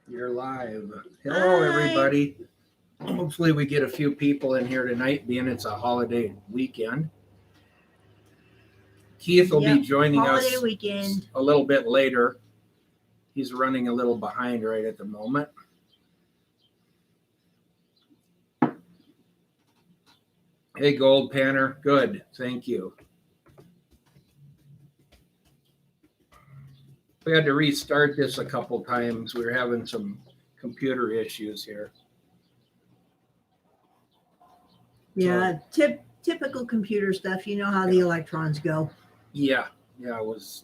You're live. Hello, Hi. everybody. Hopefully we get a few people in here tonight, being it's a holiday weekend. Keith will be joining holiday us weekend. a little bit later. He's running a little behind right at the moment. Hey, Gold Panner. Good. Thank you. We had to restart this a couple times. We were having some computer issues here. Yeah, typical computer stuff. You know how the electrons go. Yeah, it was.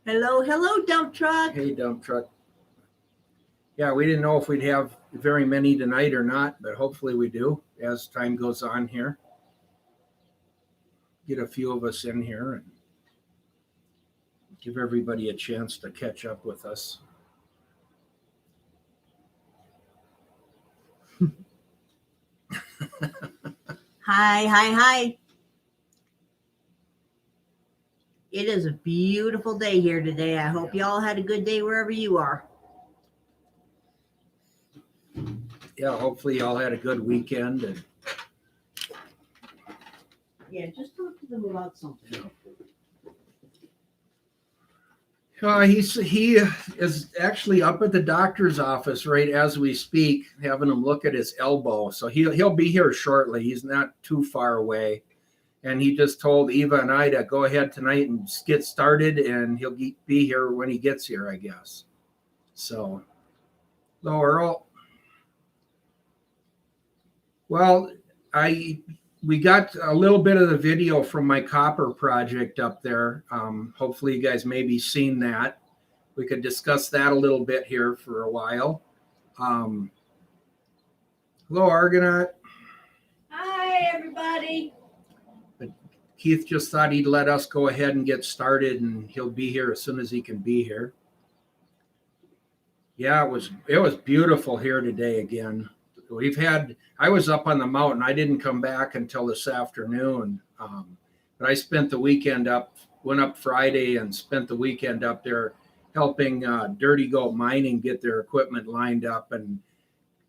Hello, dump truck. Hey, dump truck. Yeah, we didn't know if we'd have very many tonight or not, but hopefully we do as time goes on here. Get a few of us in here and give everybody a chance to catch up with us. Hi. It is a beautiful day here today. I hope y'all had a good day wherever you are. Yeah, hopefully y'all had a good weekend. And yeah, just talk to them about something. He is actually up at the doctor's office right as we speak, having him look at his elbow. So he'll be here shortly. He's not too far away. And he just told Eva and I to go ahead tonight and get started, and he'll be here when he gets here, I guess. So, hello, Earl. Well, we got a little bit of the video from my copper project up there. Hopefully you guys maybe seen that. We could discuss that a little bit here for a while. Hello, Argonaut. Hi, everybody. But Keith just thought he'd let us go ahead and get started, and he'll be here as soon as he can be here. Yeah, it was beautiful here today again. I was up on the mountain. I didn't come back until this afternoon. But I spent the weekend went up Friday and spent the weekend up there helping Dirty Goat Mining get their equipment lined up. And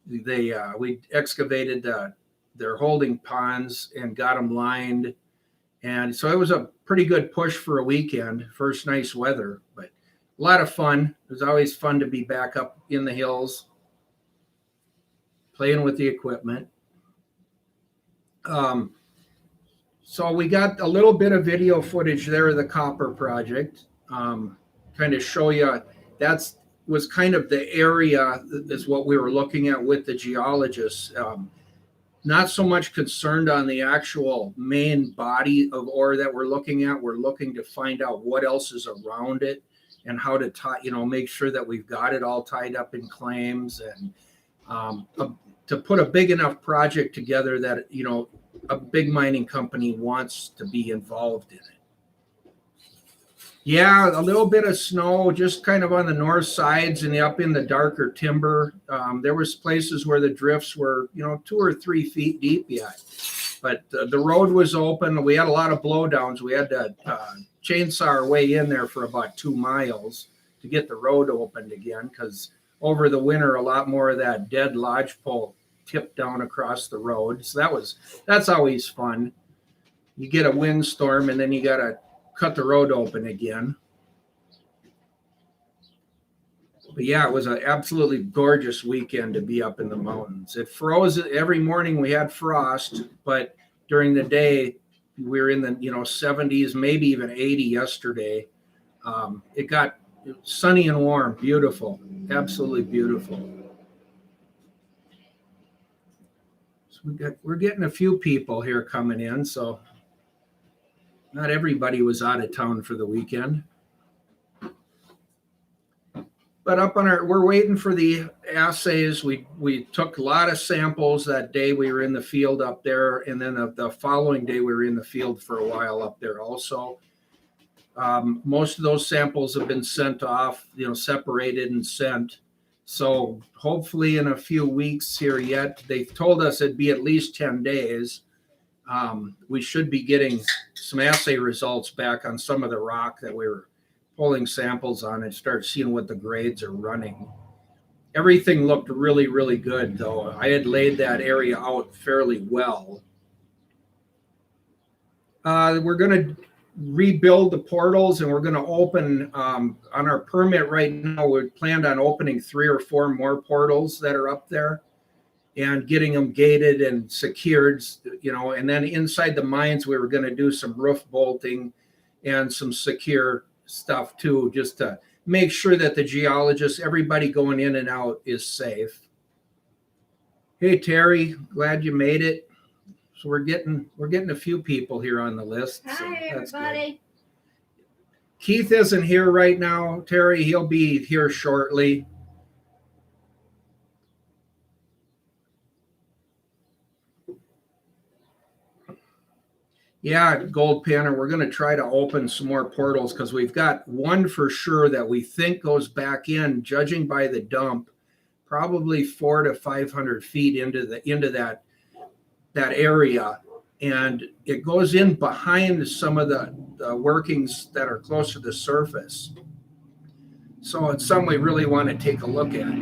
we excavated their holding ponds and got them lined. And so it was a pretty good push for a weekend. First nice weather, but a lot of fun. It was always fun to be back up in the hills, playing with the equipment. So we got a little bit of video footage there of the copper project. Kind of show you was kind of the area is what we were looking at with the geologists. Not so much concerned on the actual main body of ore that we're looking at. We're looking to find out what else is around it and how to make sure that we've got it all tied up in claims and to put a big enough project together that, a big mining company wants to be involved in it. Yeah, a little bit of snow, just kind of on the north sides and up in the darker timber. There was places where the drifts were, 2 or 3 feet deep yet. But the road was open. We had a lot of blowdowns. We had to chainsaw our way in there for about 2 miles to get the road opened again, because over the winter, a lot more of that dead lodgepole tipped down across the road. So that's always fun. You get a windstorm and then you got to cut the road open again. But yeah, it was an absolutely gorgeous weekend to be up in the mountains. It froze every morning. We had frost, but during the day we were in the 70s, maybe even 80 yesterday. It got sunny and warm, beautiful, absolutely beautiful. So we're getting a few people here coming in, so not everybody was out of town for the weekend. But we're waiting for the assays. We took a lot of samples that day we were in the field up there, and then the following day we were in the field for a while up there also. Most of those samples have been sent off, separated and sent. So hopefully in a few weeks here yet, they've told us it'd be at least 10 days. We should be getting some assay results back on some of the rock that we were pulling samples on and start seeing what the grades are running. Everything looked really, really good, though. I had laid that area out fairly well. We're going to rebuild the portals, and we're going to open on our permit right now. We planned on opening 3 or 4 more portals that are up there and getting them gated and secured, and then inside the mines, we were going to do some roof bolting and some secure stuff too, just to make sure that the geologists, everybody going in and out, is safe. Hey, Terry, glad you made it. So we're getting a few people here on the list. Hi, everybody. Keith isn't here right now, Terry. He'll be here shortly. Yeah, Gold Panner, we're going to try to open some more portals because we've got one for sure that we think goes back in, judging by the dump, probably 400 to 500 feet into that area, and it goes in behind some of the workings that are close to the surface. So it's something we really want to take a look at.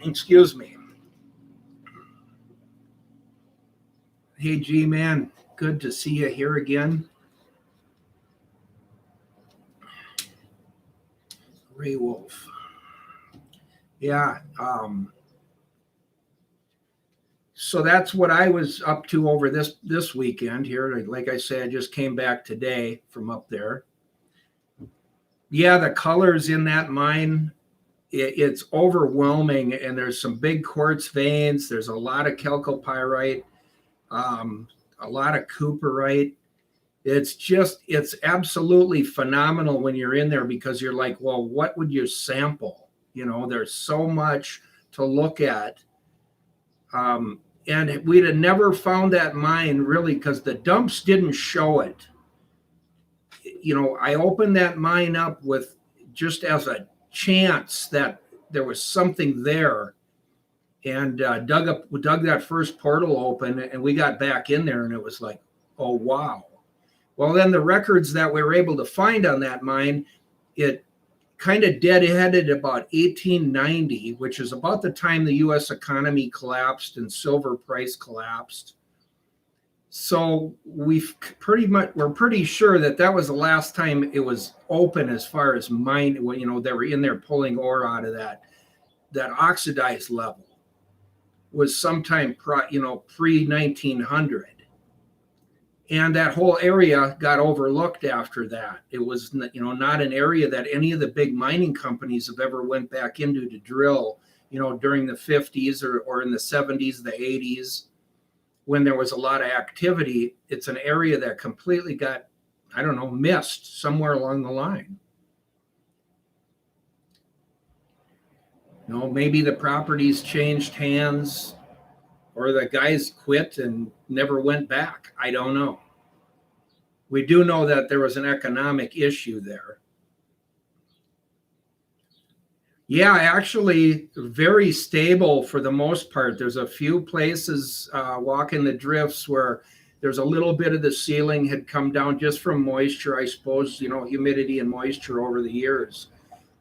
Excuse me. Hey, G-Man, good to see you here again. Ray Wolf. Yeah. So that's what I was up to over this weekend here. Like I said, I just came back today from up there. Yeah, the colors in that mine, it's overwhelming, and there's some big quartz veins. There's a lot of chalcopyrite. A lot of cooperite. It's absolutely phenomenal when you're in there, because you're like, well, what would you sample? There's so much to look at. And we'd have never found that mine really because the dumps didn't show it. I opened that mine up with just as a chance that there was something there, and dug that first portal open, and we got back in there, and it was like, oh wow. Well, then the records that we were able to find on that mine, it kind of deadheaded about 1890, which is about the time the U.S. economy collapsed and silver price collapsed. So we're pretty sure that was the last time it was open as far as mine. They were in there pulling ore out of that oxidized level. Was sometime pre-1900, and that whole area got overlooked after that. It was not an area that any of the big mining companies have ever went back into to drill during the 50s or in the 70s, the 80s, when there was a lot of activity. It's an area that completely got, missed somewhere along the line. Maybe the properties changed hands, or the guys quit and never went back. I don't know. We do know that there was an economic issue there. Yeah, actually very stable for the most part. There's a few places walking the drifts where there's a little bit of the ceiling had come down just from moisture, I suppose, humidity and moisture over the years.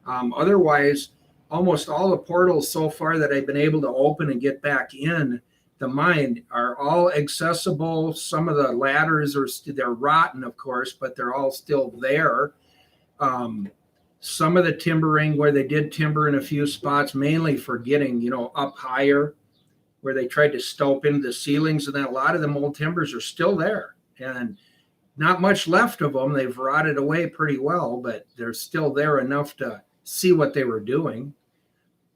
Otherwise, almost all the portals so far that I've been able to open and get back in the mine are all accessible. Some of the ladders they're rotten, of course, but they're all still there. Some of the timbering where they did timber in a few spots, mainly for getting, up higher, where they tried to stope into the ceilings, and then a lot of them old timbers are still there, and not much left of them. They've rotted away pretty well, but they're still there enough to see what they were doing.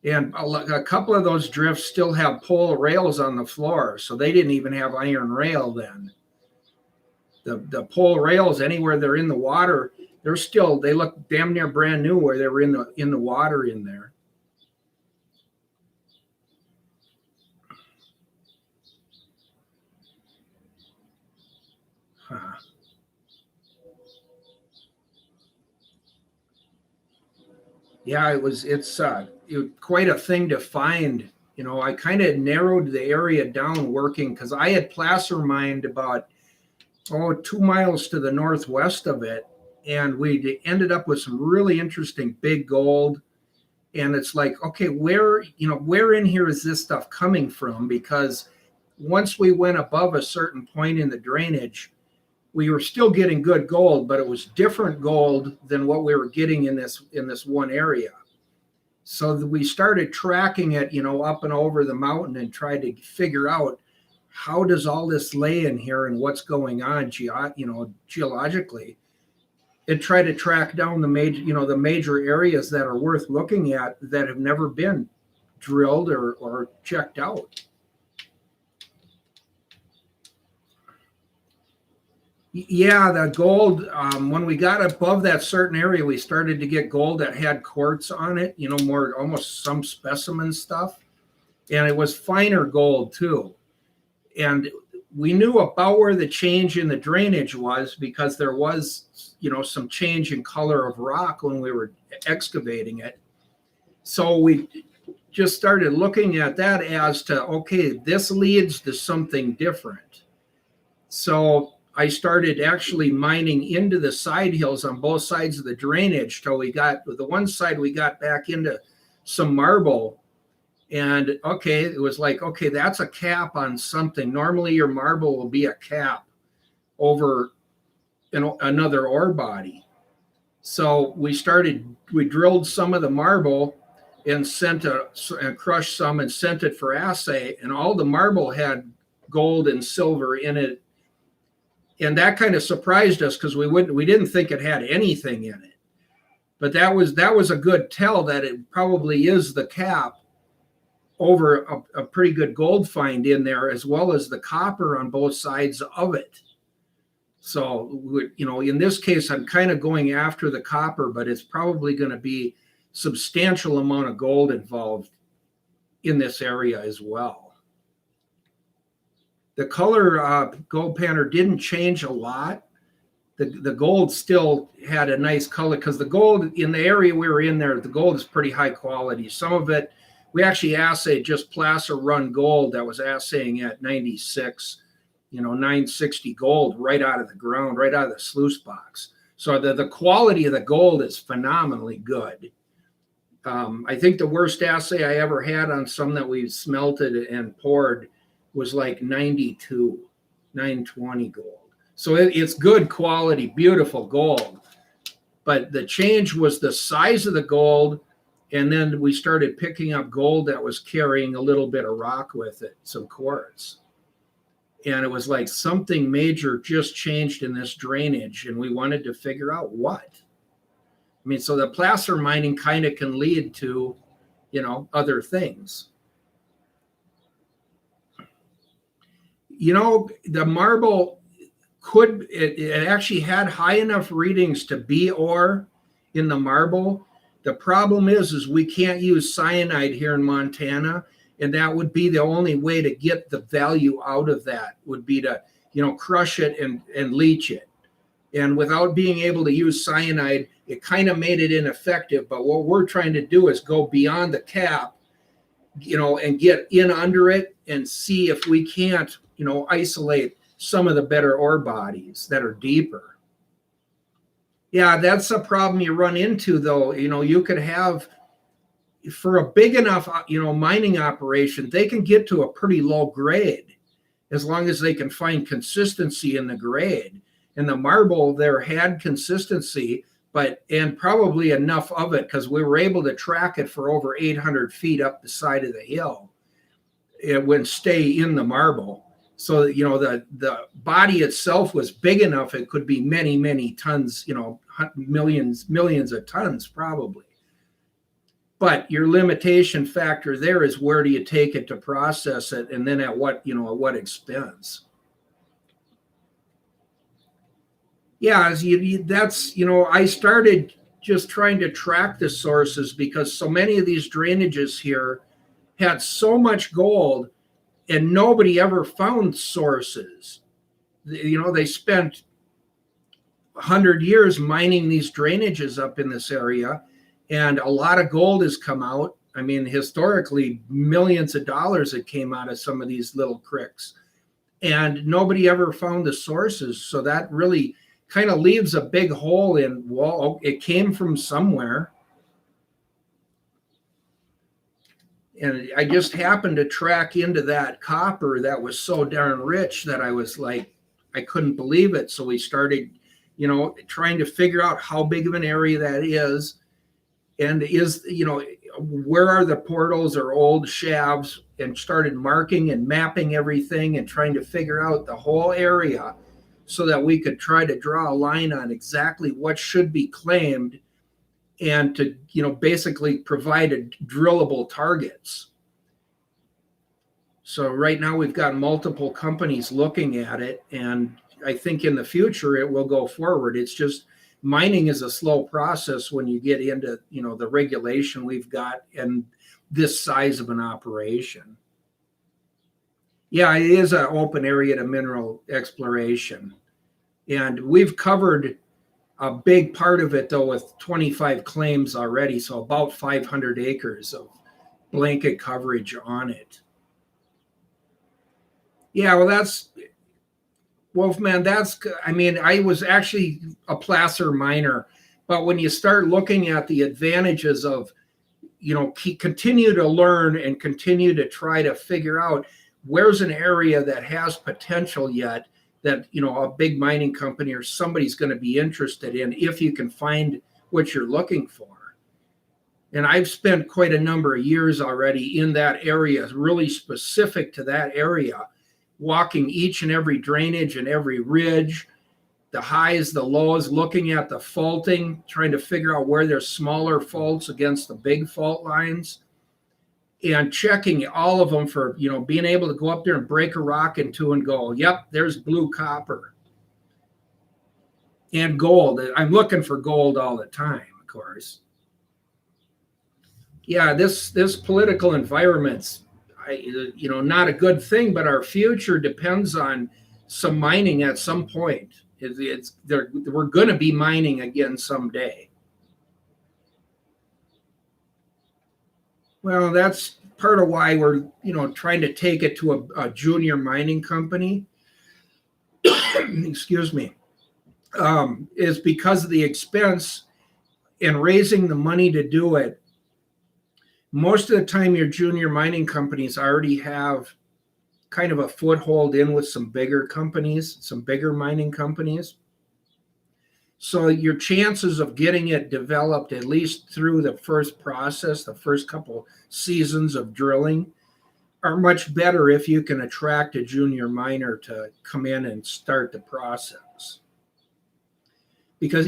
And a couple of those drifts still have pole rails on the floor, so they didn't even have iron rail then. The pole rails, anywhere they're in the water, they look damn near brand new where they were in the water in there. Huh. Yeah, it's quite a thing to find. I kind of narrowed the area down working, because I had placer mined about 2 miles to the northwest of it, and we ended up with some really interesting big gold And it's like, okay, where in here is this stuff coming from? Because once we went above a certain point in the drainage, we were still getting good gold, but it was different gold than what we were getting in this one area. So we started tracking it, up and over the mountain, and tried to figure out how does all this lay in here and what's going on geologically, and try to track down the major areas that are worth looking at that have never been drilled or checked out. Yeah, the gold, when we got above that certain area, we started to get gold that had quartz on it, more almost some specimen stuff. And it was finer gold too. And we knew about where the change in the drainage was because there was, some change in color of rock when we were excavating it. So we just started looking at that as to, okay, this leads to something different. So I started actually mining into the side hills on both sides of the drainage till we got the one side, we got back into some marble. And okay, it was like, okay, that's a cap on something. Normally your marble will be a cap over another ore body. So we drilled some of the marble and and crushed some and sent it for assay. And all the marble had gold and silver in it. And that kind of surprised us because we didn't think it had anything in it. But that was a good tell that it probably is the cap over a pretty good gold find in there, as well as the copper on both sides of it. So, in this case, I'm kind of going after the copper, but it's probably going to be substantial amount of gold involved in this area as well. The color gold panner didn't change a lot. The gold still had a nice color because the gold in the area we were in there, the gold is pretty high quality. Some of it, we actually assayed just placer run gold that was assaying at 96, 960 gold right out of the ground, right out of the sluice box. So the quality of the gold is phenomenally good. I think the worst assay I ever had on some that we smelted and poured was like 92, 920 gold. So it's good quality, beautiful gold. But the change was the size of the gold. And then we started picking up gold that was carrying a little bit of rock with it, some quartz. And it was like something major just changed in this drainage, and we wanted to figure out what. I mean, so the placer mining kind of can lead to, other things. The marble it actually had high enough readings to be ore in the marble. The problem is we can't use cyanide here in Montana, and that would be the only way to get the value out of that would be to, crush it and leach it. And without being able to use cyanide, it kind of made it ineffective. But what we're trying to do is go beyond the cap, and get in under it and see if we can't, isolate some of the better ore bodies that are deeper. Yeah, that's a problem you run into, though. You could have, for a big enough, mining operation, they can get to a pretty low grade as long as they can find consistency in the grade. And the marble there had consistency, and probably enough of it because we were able to track it for over 800 feet up the side of the hill. It would stay in the marble. So, the body itself was big enough, it could be many, many tons, millions of tons probably. But your limitation factor there is where do you take it to process it, and then at what expense? Yeah, I started just trying to track the sources because so many of these drainages here had so much gold and nobody ever found sources. They spent 100 years mining these drainages up in this area, and a lot of gold has come out. I mean, historically, millions of dollars that came out of some of these little cricks, and nobody ever found the sources. So that really kind of leaves a big hole in, well, it came from somewhere. And I just happened to track into that copper that was so darn rich that I was like, I couldn't believe it. So we started, trying to figure out how big of an area that is. And where are the portals or old shafts, and started marking and mapping everything and trying to figure out the whole area so that we could try to draw a line on exactly what should be claimed and to, basically provide drillable targets. So right now we've got multiple companies looking at it, and I think in the future it will go forward. It's just mining is a slow process when you get into, the regulation we've got and this size of an operation. Yeah, it is an open area to mineral exploration. And we've covered a big part of it, though, with 25 claims already. So about 500 acres of blanket coverage on it. Yeah, well, Wolfman, I was actually a placer miner. But when you start looking at the advantages of, continue to learn and continue to try to figure out where's an area that has potential yet that, a big mining company or somebody's going to be interested in if you can find what you're looking for. And I've spent quite a number of years already in that area, really specific to that area, walking each and every drainage and every ridge, the highs, the lows, looking at the faulting, trying to figure out where there's smaller faults against the big fault lines, and checking all of them for, being able to go up there and break a rock in two and go, yep, there's blue copper and gold. I'm looking for gold all the time, of course. Yeah, this political environment's, not a good thing, but our future depends on some mining at some point. We're going to be mining again someday. Well, that's part of why we're, trying to take it to a junior mining company. Excuse me. Is because of the expense and raising the money to do it. Most of the time, your junior mining companies already have kind of a foothold in with some bigger companies, some bigger mining companies. So your chances of getting it developed, at least through the first process, the first couple seasons of drilling, are much better if you can attract a junior miner to come in and start the process. Because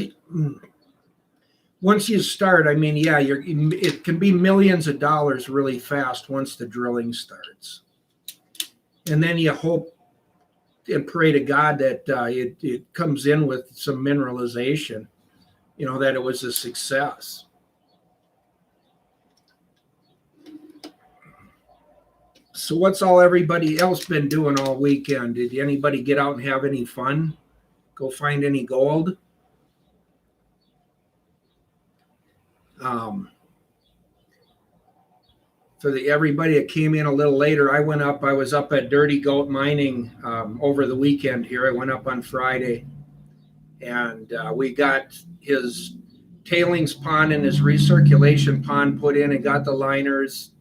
once you start, it can be millions of dollars really fast once the drilling starts. And then you hope and pray to God that it comes in with some mineralization, that it was a success. So what's all everybody else been doing all weekend? Did anybody get out and have any fun? Go find any gold? For everybody that came in a little later, I was up at Dirty Goat Mining over the weekend here. I went up on Friday, and we got his tailings pond and his recirculation pond put in and got the liners,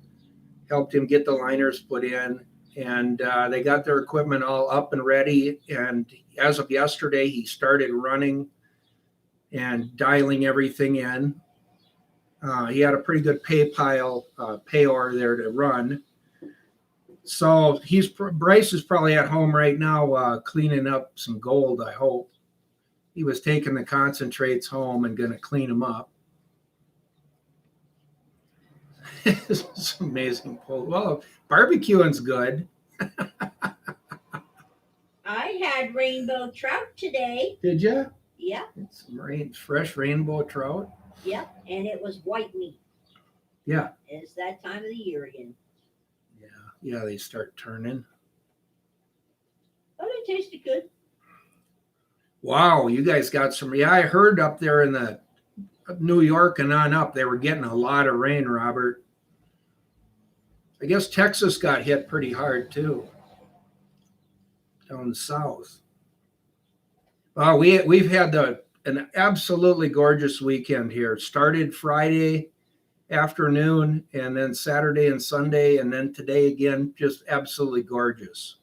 helped him get the liners put in, and they got their equipment all up and ready. And as of yesterday, he started running and dialing everything in. He had a pretty good payor there to run. So Bryce is probably at home right now cleaning up some gold, I hope. He was taking the concentrates home and going to clean them up. It's amazing. Well, barbecuing's good. I had rainbow trout today. Did you? Yeah. It's fresh rainbow trout. Yep, and it was white meat. Yeah. It's that time of the year again. Yeah, they start turning. But it tasted good. Wow, you guys got some. Yeah, I heard up there in the New York and on up, they were getting a lot of rain, Robert. I guess Texas got hit pretty hard too, down south. Well, we've had an absolutely gorgeous weekend here. It started Friday afternoon, and then Saturday and Sunday, and then today again, just absolutely gorgeous.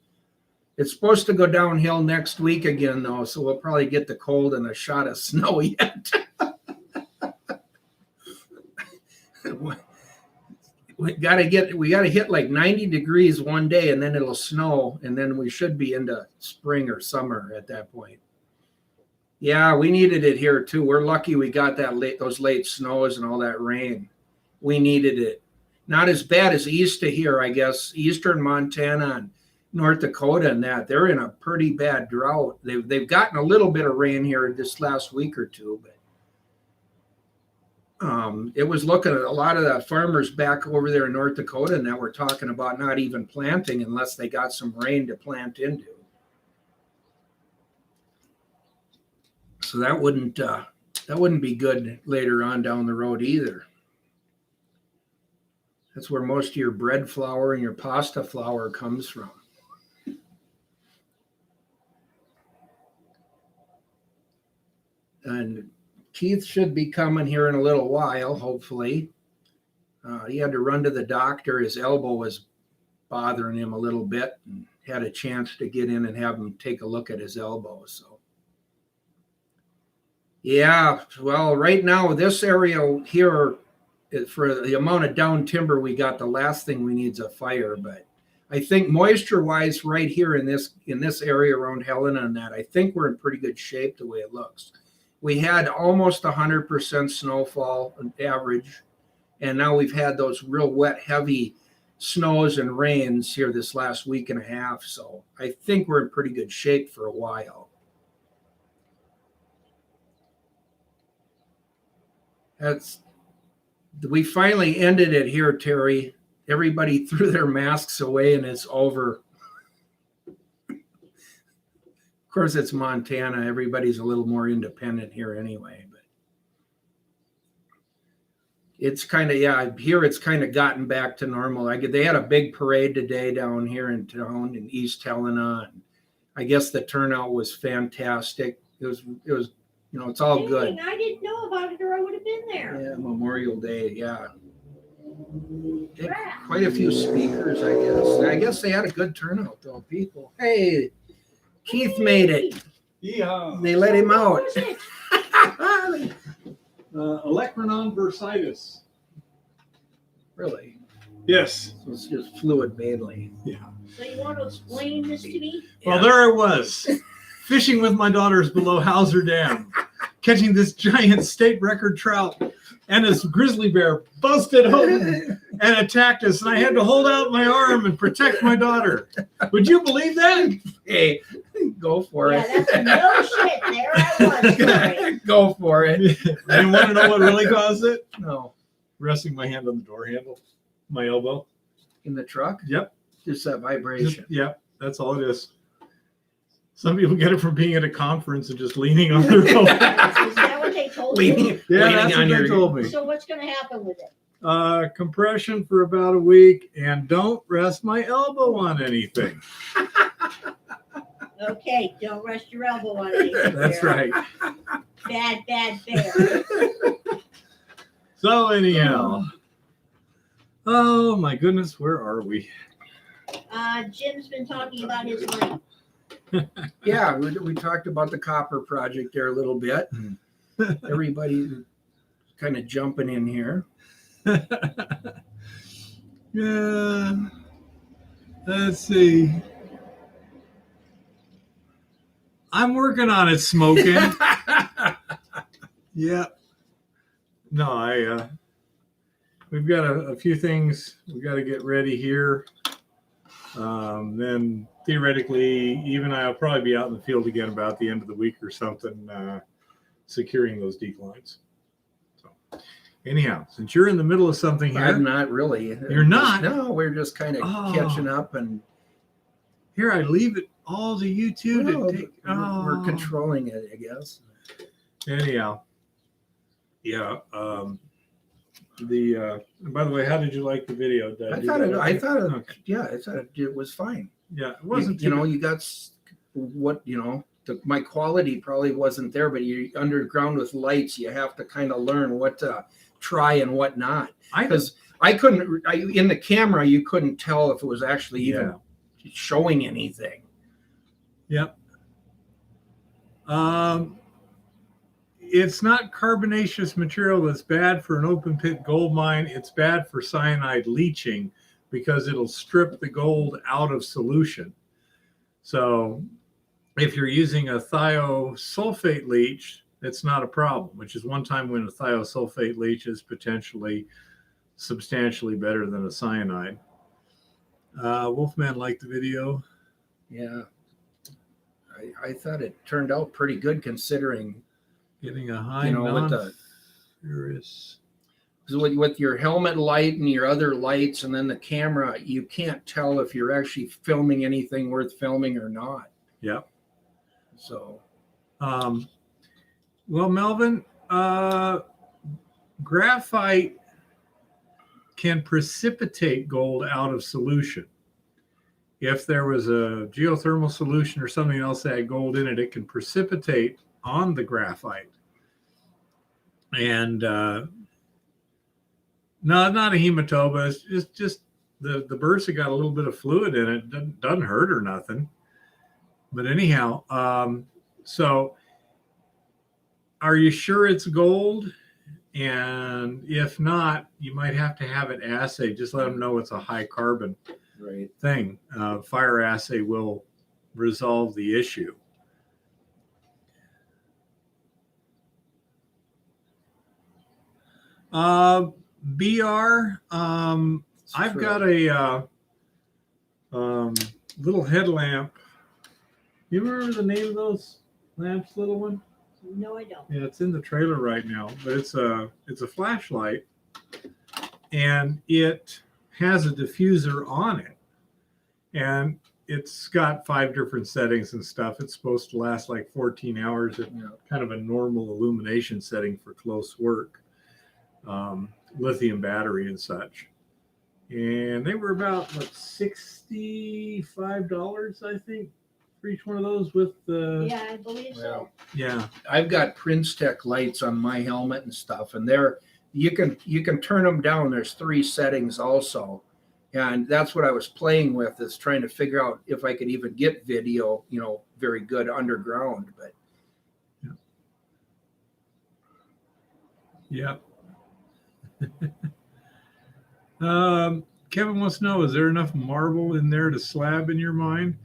It's supposed to go downhill next week again, though, so we'll probably get the cold and a shot of snow yet. we gotta hit like 90 degrees one day, and then it'll snow, and then we should be into spring or summer at that point. Yeah, we needed it here too. We're lucky we got those late snows and all that rain. We needed it. Not as bad as east of here, I guess. Eastern Montana and North Dakota and that, they're in a pretty bad drought. They've gotten a little bit of rain here this last week or two, but it was looking at a lot of the farmers back over there in North Dakota and that were talking about not even planting unless they got some rain to plant into. So that wouldn't be good later on down the road either. That's where most of your bread flour and your pasta flour comes from. And Keith should be coming here in a little while, hopefully. He had to run to the doctor. His elbow was bothering him a little bit, and had a chance to get in and have him take a look at his elbow. So, yeah, well, right now, this area here, for the amount of down timber we got, the last thing we need is a fire. But I think moisture-wise, right here in this area around Helena and that, I think we're in pretty good shape the way it looks. We had almost 100% snowfall on average, and now we've had those real wet, heavy snows and rains here this last week and a half. So I think we're in pretty good shape for a while. We finally ended it here, Terry. Everybody threw their masks away and it's over. Of course, it's Montana. Everybody's a little more independent here anyway. But it's kind of, here it's kind of gotten back to normal. They had a big parade today down here in town in East Helena. And I guess the turnout was fantastic. It was, it's all good. I didn't know about it or I would have been there. Yeah, Memorial Day, yeah. Quite a few speakers, I guess. I guess they had a good turnout, though, people. Hey, Keith made it. Yeah. They let him out. Olecranon bursitis. Really? Yes. So it's just fluid mainly. Yeah. So you want to explain this to me? Well, there I was, fishing with my daughters below Hauser Dam, catching this giant state record trout, and this grizzly bear busted open and attacked us, and I had to hold out my arm and protect my daughter. Would you believe that? Hey, go for it. Yeah, that's no shit. There I was. Sorry. Go for it. I didn't want to know what really caused it. No. Resting my hand on the door handle, my elbow. In the truck? Yep. Just that vibration. Yep. That's all it is. Some people get it from being at a conference and just leaning on their elbow. Is that what they told you? Yeah, that's what they told me. So what's going to happen with it? Compression for about a week, and don't rest my elbow on anything. Okay, don't rest your elbow on anything. That's right. Bad bear. So anyhow, oh my goodness, where are we? Jim's been talking about his link. Yeah, we talked about the copper project there a little bit. Everybody kind of jumping in here. Yeah. Let's see. I'm working on it, smoking. Yeah. No, we've got a few things we got to get ready here. Then theoretically, even I'll probably be out in the field again about the end of the week or something, securing those declines. So anyhow, since you're in the middle of something here. I'm not really. You're not? No, we're just kind of catching up. And here, I leave it all to you two to take. We're controlling it, I guess. Anyhow. Yeah. By the way, how did you like the video? I thought it was fine. Yeah, it wasn't. You got what my quality probably wasn't there, but you're underground with lights. You have to kind of learn what to try and what not. I Because in the camera, you couldn't tell if it was actually even showing anything. Yep. It's not carbonaceous material that's bad for an open pit gold mine. It's bad for cyanide leaching because it'll strip the gold out of solution. So if you're using a thiosulfate leach, it's not a problem, which is one time when a thiosulfate leach is potentially substantially better than a cyanide. Wolfman liked the video. Yeah. I thought it turned out pretty good considering, Getting a high with your helmet light and your other lights and then the camera, you can't tell if you're actually filming anything worth filming or not. Yep. So, well, Melvin, graphite can precipitate gold out of solution. If there was a geothermal solution or something else that had gold in it, it can precipitate on the graphite. And no, not a hematoba. It's just the bursa got a little bit of fluid in it. Doesn't hurt or nothing. But anyhow, so are you sure it's gold? And if not, you might have to have it assayed. Just let them know it's a high carbon thing. Fire assay will resolve the issue. BR, I've got a little headlamp. You remember the name of those lamps, little one? No, I don't. Yeah, it's in the trailer right now, but it's a flashlight, and it has a diffuser on it, and it's got 5 different settings and stuff. It's supposed to last like 14 hours at kind of a normal illumination setting for close work, lithium battery and such. And they were about what, $65, I think, for each one of those with the I believe so. Yeah. I've got Prince Tech lights on my helmet and stuff, and you can turn them down. There's 3 settings also, and that's what I was playing with, is trying to figure out if I could even get video, very good underground. But Kevin wants to know, is there enough marble in there to slab in your mind?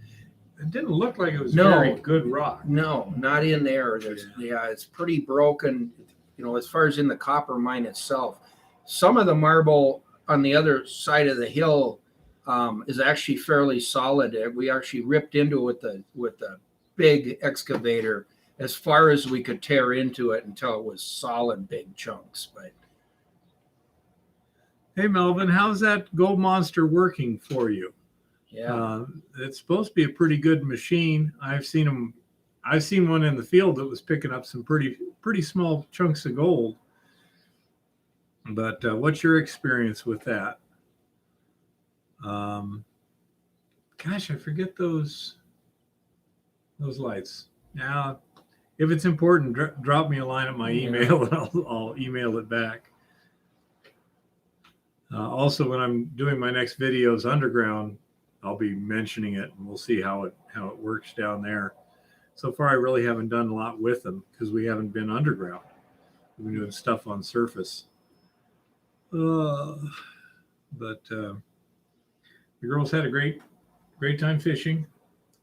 It didn't look like it was very good rock. No, not in there. It's pretty broken, as far as in the copper mine itself. Some of the marble on the other side of the hill is actually fairly solid. We actually ripped into it with the big excavator as far as we could tear into it until it was solid big chunks. But hey, Melvin, how's that Gold Monster working for you? Yeah, it's supposed to be a pretty good machine. I've seen one in the field that was picking up some pretty small chunks of gold. But what's your experience with that? Gosh, I forget those lights. Now, if it's important, drop me a line at my email and I'll email it back. Also, when I'm doing my next videos underground, I'll be mentioning it, and we'll see how it works down there. So far, I really haven't done a lot with them because we haven't been underground. We've been doing stuff on surface. But the girls had a great time fishing.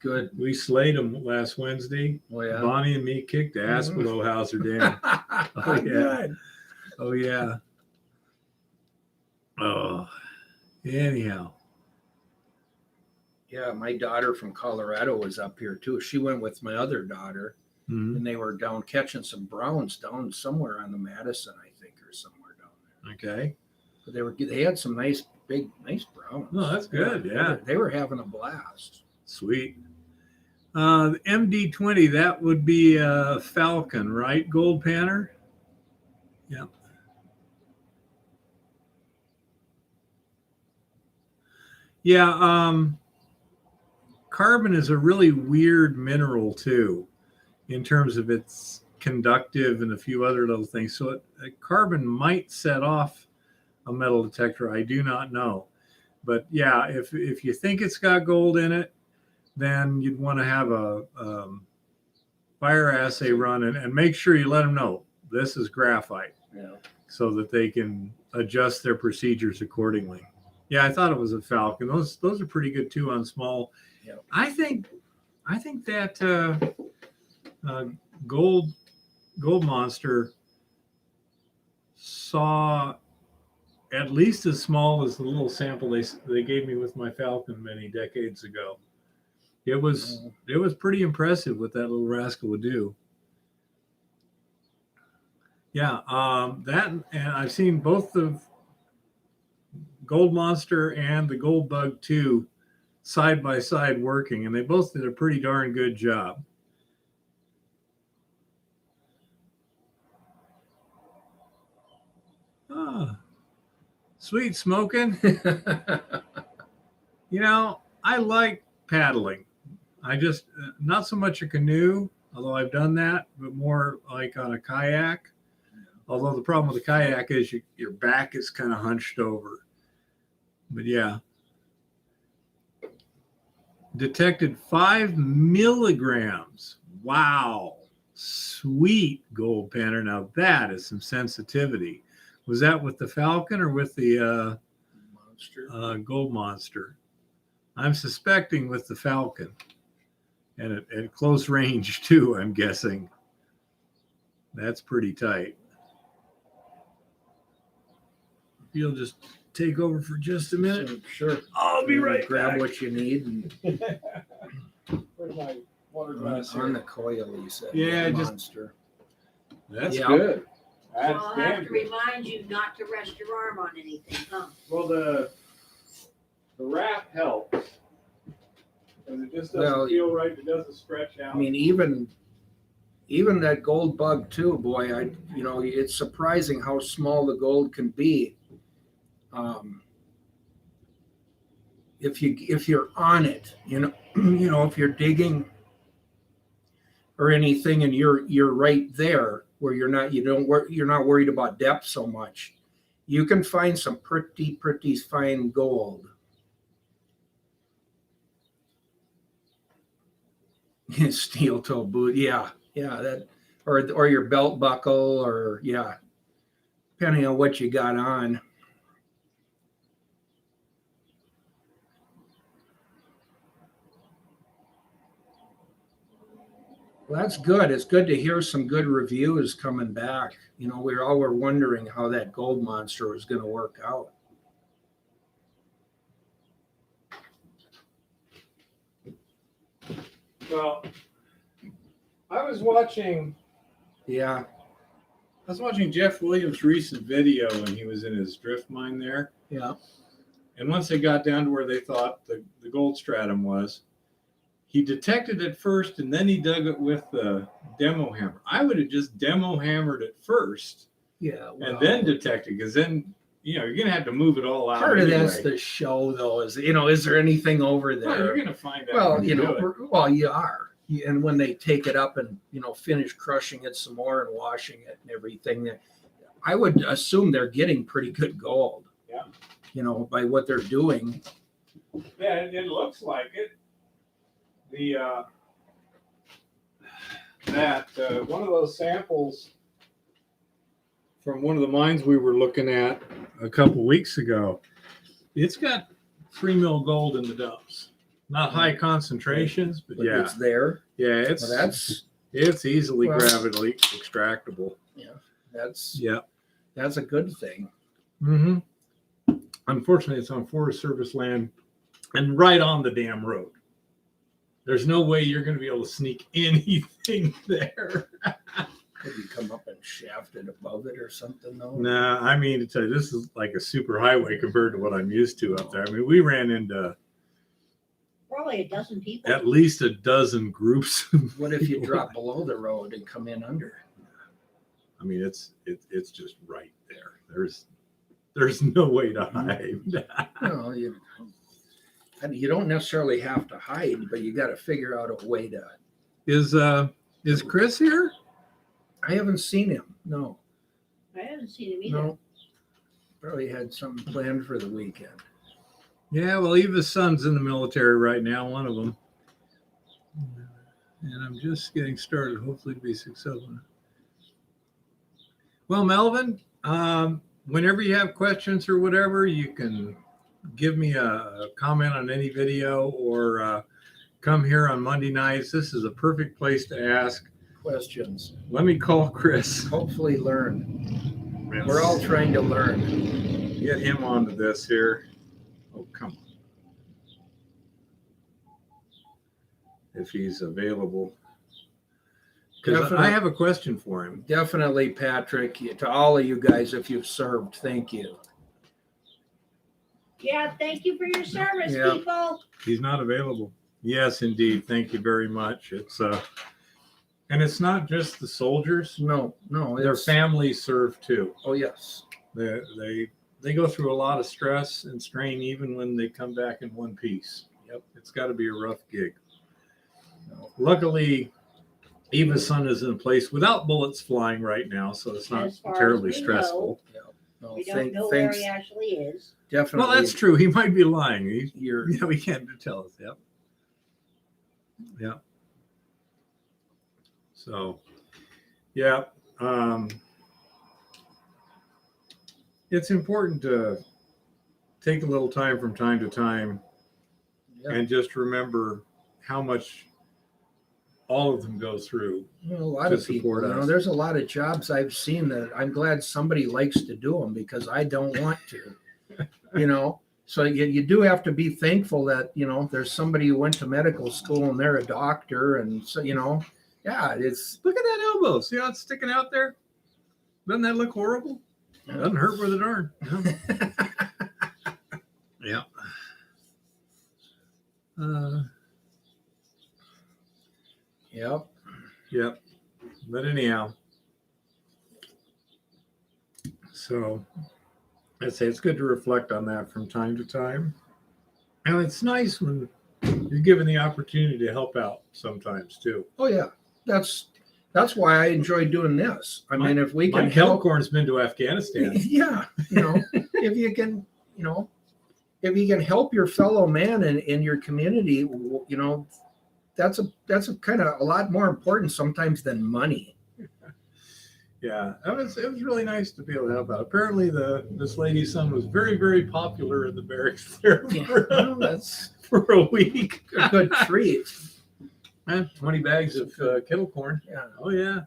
good. We slayed them last Wednesday. Oh yeah, Bonnie and me kicked ass below Hauser Dam. Oh yeah. Good. Oh yeah. Oh, anyhow. Yeah, my daughter from Colorado was up here too. She went with my other daughter, and they were down catching some browns down somewhere on the Madison, I think, or somewhere down there. Okay. But they had some nice browns. Oh, that's good. Yeah. They were having a blast. Sweet. The MD20, that would be a Falcon, right? Gold Panner? Yeah. Yeah. Carbon is a really weird mineral too, in terms of its conductive and a few other little things. So carbon might set off a metal detector. I do not know. But yeah, if you think it's got gold in it, then you'd want to have a fire assay run and make sure you let them know this is graphite, so that they can adjust their procedures accordingly. Yeah, I thought it was a Falcon. Those are pretty good too on small. Yeah. I think that gold monster saw at least as small as the little sample they gave me with my Falcon many decades ago. It was pretty impressive what that little rascal would do. Yeah, that, and I've seen both the Gold Monster and the Gold Bug 2 side by side working, and they both did a pretty darn good job. Ah, sweet smoking. You know, I like paddling. I just, not so much a canoe, although I've done that, but more like on a kayak. Although the problem with the kayak is your back is kind of hunched over. But yeah. Detected 5 milligrams. Wow. Sweet gold pattern. Now that is some sensitivity. Was that with the Falcon or with the Gold Monster? I'm suspecting with the Falcon. And at close range too, I'm guessing. That's pretty tight. If you'll just take over for just a minute. Sure. I'll be right Grab back. what you need and Where's my water on the coil, you said. Yeah, the just- monster. That's Yeah. good. So I'll have to remind you not to rest your arm on anything, huh? Well, the wrap helps. Because it just doesn't Well, feel right. It doesn't stretch out. I mean, even that gold bug too, boy, it's surprising how small the gold can be. If you're on it, if you're digging or anything, and you're right there where you're not worried about depth so much, you can find some pretty fine gold. Steel toe boot, yeah, that, or your belt buckle, or depending on what you got on. Well, that's good. It's good to hear some good reviews coming back. We all were wondering how that Gold Monster was going to work out. Well, I was watching Jeff Williams' recent video when he was in his drift mine there. Yeah. And once they got down to where they thought the gold stratum was, he detected it first and then he dug it with the demo hammer. I would have just demo hammered it first and then detected, because then, you're going to have to move it all out. Part of anyway. that's the show, though, is there anything over there? Well, you're going to find out. Well, when you do it. you are. And when they take it up and, finish crushing it some more and washing it and everything, I would assume they're getting pretty good gold. Yeah. By what they're doing. Yeah, it looks like it. One of those samples from one of the mines we were looking at a couple weeks ago, it's got 3 mil gold in the dumps. Not high concentrations, but yeah, It's there. yeah, Well, it's easily well- gravity extractable. That's a good thing. Mm-hmm. Unfortunately, it's on Forest Service land and right on the damn road. There's no way you're going to be able to sneak anything there. Could you come up and shaft it above it or something, though? Nah, I mean, to tell you, this is like a super highway compared to what I'm used to up there. I mean, we ran into Probably a dozen people. at least a dozen groups. What if you drop below the road and come in under? I mean, it's just right there. There's no way to hide. Well, you don't necessarily have to hide, but you got to figure out a way to. Is Chris here? I haven't seen him. No, I haven't seen him either. no. Probably had something planned for the weekend. Yeah, well, Eva's son's in the military right now, one of them. And I'm just getting started, hopefully to be successful. Well, Melvin, whenever you have questions or whatever, you can give me a comment on any video or come here on Monday nights. This is a perfect place to ask Questions. Let me call Chris. Hopefully learn. We're all trying to learn. Get him onto this here. Oh, come on. If he's available. Because I have a question for him. Definitely, Patrick. To all of you guys, if you've served, thank you. Yeah, thank you for your service, Yeah. people. He's not available. Yes, indeed. Thank you very much. And it's not just the soldiers. No, Their families serve too. Oh, yes. They go through a lot of stress and strain even when they come back in one piece. Yep. It's got to be a rough gig. Luckily, Eva's son is in a place without bullets flying right now, so it's not As far as terribly we stressful. No, We don't know where he actually is. Definitely. Well, that's true. He might be lying. You're We can't tell us. Yep. Yeah. So, yeah. It's important to take a little time from time to time and just remember how much all of them go through. Well, a lot to of people. support us. There's a lot of jobs I've seen that I'm glad somebody likes to do them because I don't want to. So you do have to be thankful that there's somebody who went to medical school and they're a doctor, and so yeah, it's Look at that elbow. See how it's sticking out there? Doesn't that look horrible? Doesn't hurt with a darn. Yeah. Yep. Yep. But anyhow, so I'd say it's good to reflect on that from time to time. And it's nice when you're given the opportunity to help out sometimes too. Oh yeah, that's why I enjoy doing this. I mean, if we can Mike help, Elkhorn's been to Afghanistan. yeah, if you can, if you can help your fellow man in your community, that's a kind of a lot more important sometimes than money. Yeah, it was really nice to be able to help out. Apparently, this lady's son was very, very popular in the barracks there That's for a week. a good treat. 20 bags of kettle corn. Yeah. Oh yeah.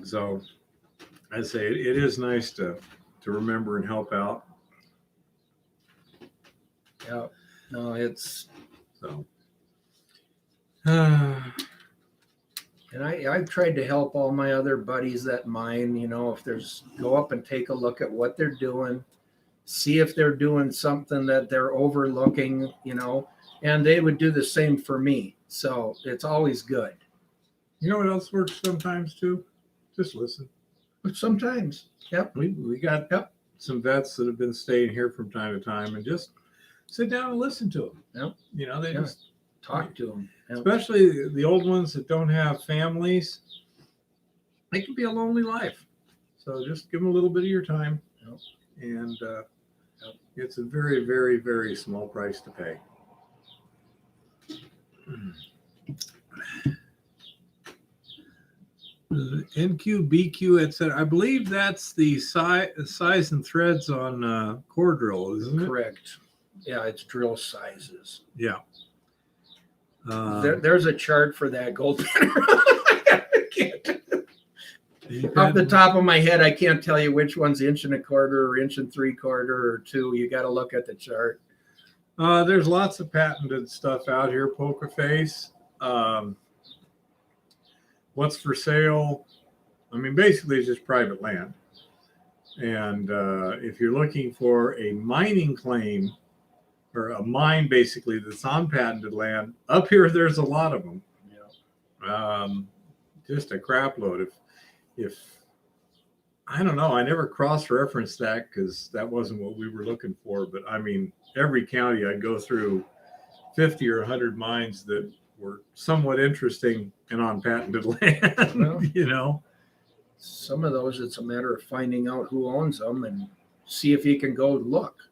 So I say it is nice to remember and help out. Yeah. No, it's So. and I've tried to help all my other buddies that mine, if there's go up and take a look at what they're doing, see if they're doing something that they're overlooking, and they would do the same for me. So it's always good. You know what else works sometimes too? Just listen. But sometimes, yep. We got some vets that have been staying here from time to time and just sit down and listen to them. Yep. They Yeah. just Talk to them. Yep. especially the old ones that don't have families. It can be a lonely life. So just give them a little bit of your time. Yep. And it's a very, very, very small price to pay. NQ, BQ, etc. I believe that's the size and threads on core drill, isn't it? Correct. Yeah, it's drill sizes. Yeah. There's a chart for that gold Off the top of my head, I can't tell you which one's inch and a quarter or inch and 3/4 or 2. You got to look at the chart. There's lots of patented stuff out here. Poker face. What's for sale? I mean, basically, it's just private land. And if you're looking for a mining claim or a mine, basically, that's on patented land, up here, there's a lot of them. Yeah. Just a crap load. If I don't know, I never cross-referenced that because that wasn't what we were looking for. But I mean, every county I'd go through 50 or 100 mines that were somewhat interesting and on patented land. Well, You know, some of those, it's a matter of finding out who owns them and see if you can go look.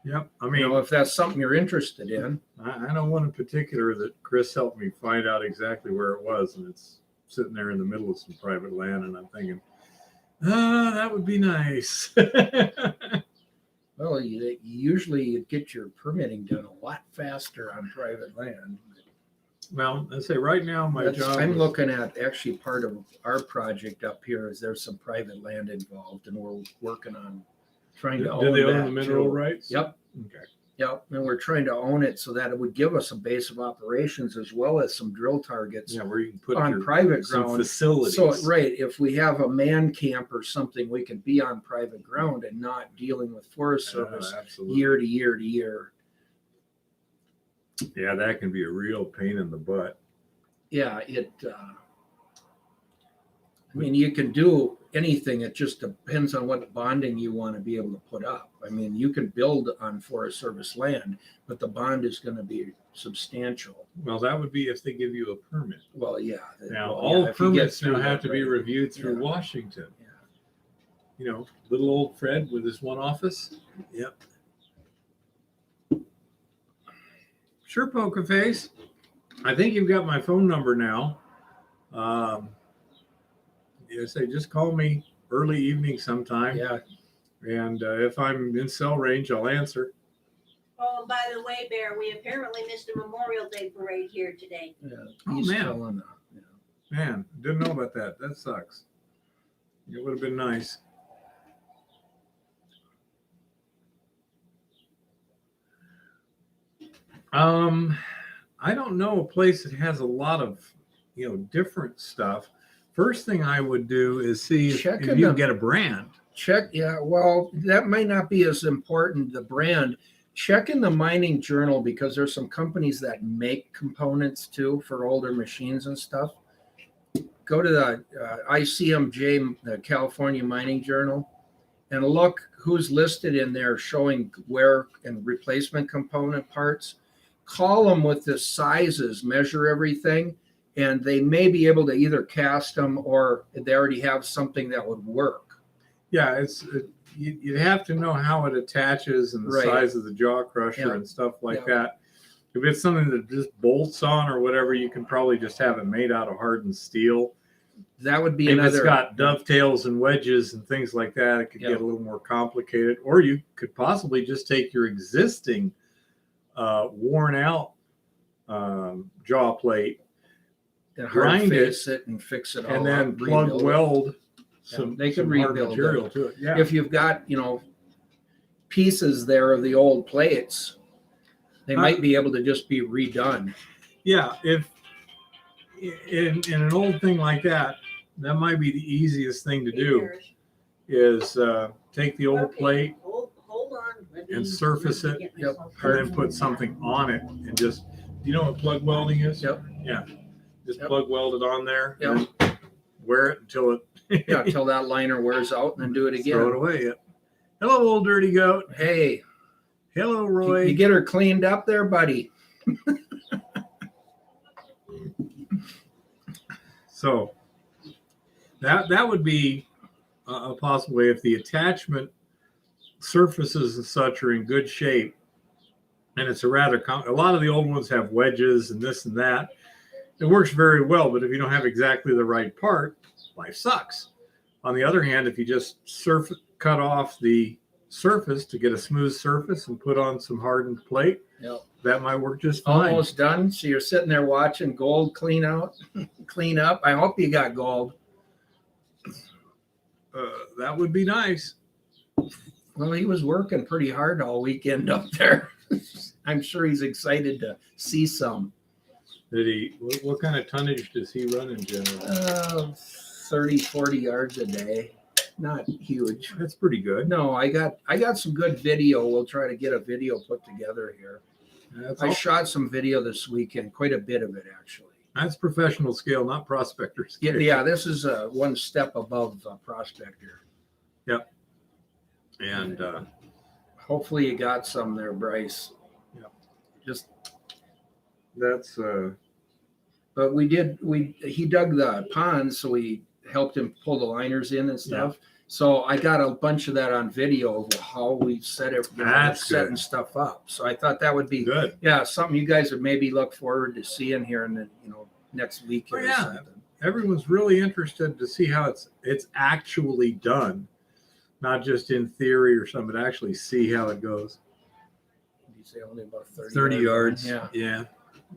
yep. I You mean, know, if that's something you're interested in. I know one in particular that Chris helped me find out exactly where it was, and it's sitting there in the middle of some private land, and I'm thinking, that would be nice. Well, usually you get your permitting done a lot faster on private land. Well, I say right now, my job. I'm is- looking at actually part of our project up here is there's some private land involved, and we're working on trying to own Do they own that the mineral too. rights? Yep. Okay. Yep, and we're trying to own it so that it would give us a base of operations as well as some drill targets Yeah, where you can put on your private some ground. facilities. So, right, if we have a man camp or something, we can be on private ground and not dealing with Forest Service Absolutely. year to year to year. Yeah, that can be a real pain in the butt. Yeah, I mean, you can do anything. It just depends on what bonding you want to be able to put up. I mean, you can build on Forest Service land, but the bond is going to be substantial. Well, that would be if they give you a permit. Well, yeah. Now, well, all yeah, if you get permits now through have that, to be right. reviewed through Yeah. Washington. Yeah. You know, little old Fred with his one office. Yep. Sure, Poker Face. I think you've got my phone number now. Yeah, say just call me early evening sometime. Yeah, And if I'm in cell range, I'll answer. Oh, and by the way, Bear, we apparently missed a Memorial Day parade here today. yeah. Oh, He's man. telling, yeah. Man, didn't know about that. That sucks. It would have been nice. I don't know a place that has a lot of, different stuff. First thing I would do is see if Check you in can the- get a brand. Check, yeah, well, that might not be as important, the brand. Check in the mining journal because there's some companies that make components too for older machines and stuff. Go to the ICMJ, the California Mining Journal, and look who's listed in there showing wear and replacement component parts. Call them with the sizes, measure everything, and they may be able to either cast them or they already have something that would work. Yeah, you'd have to know how it attaches and the Right. size of the jaw crusher Yeah. and stuff like Yeah. that. If it's something that just bolts on or whatever, you can probably just have it made out of hardened steel. That would be If another. it's got dovetails and wedges and things like that, it could Yeah. get a little more complicated. Or you could possibly just take your existing worn out jaw plate and grind hard face it and fix it all and then up, plug rebuild it. weld some, they can some hard rebuild material it. to it. Yeah. If you've got, pieces there of the old plates, they might be able to just be redone. Yeah, if in an old thing like that, that might be the easiest thing to do is take the old plate Hold on. and surface it. Yep. and then put something on it and just, do you know what plug welding is? Yep. Yeah. Just Yep. plug weld it on there. Yep. And then wear it until it Yeah, until that liner wears out and then do it throw it again. away. Yep. Hello, old dirty goat. Hey, Hello, you Roy. get her cleaned up there, buddy. So that would be a possible way if the attachment surfaces and such are in good shape, and it's a lot of the old ones have wedges and this and that. It works very well, but if you don't have exactly the right part, life sucks. On the other hand, if you just cut off the surface to get a smooth surface and put on some hardened plate, Yep. that might work just fine. Almost done. So you're sitting there watching gold clean out, clean up. I hope you got gold. That would be nice. Well, he was working pretty hard all weekend up there. I'm sure he's excited to see some. What kind of tonnage does he run in general? 30, 40 yards a day. Not huge. That's pretty good. No, I got some good video. We'll try to get a video put together here. I shot some video this weekend, quite a bit of it actually. That's professional scale, not prospector scale. Yeah, this is one step above prospector. And Hopefully you got some there, Bryce. Yep. Just that's But he dug the ponds, so we helped him pull the liners in and stuff. So I got a bunch of that on video of how we set it, That's setting good. stuff up. So I thought that would be Good. something you guys would maybe look forward to seeing here in the next week Oh, or yeah. something. Everyone's really interested to see how it's actually done, not just in theory or something, but actually see how it goes. You say only about 30 yards. Yeah. Yeah.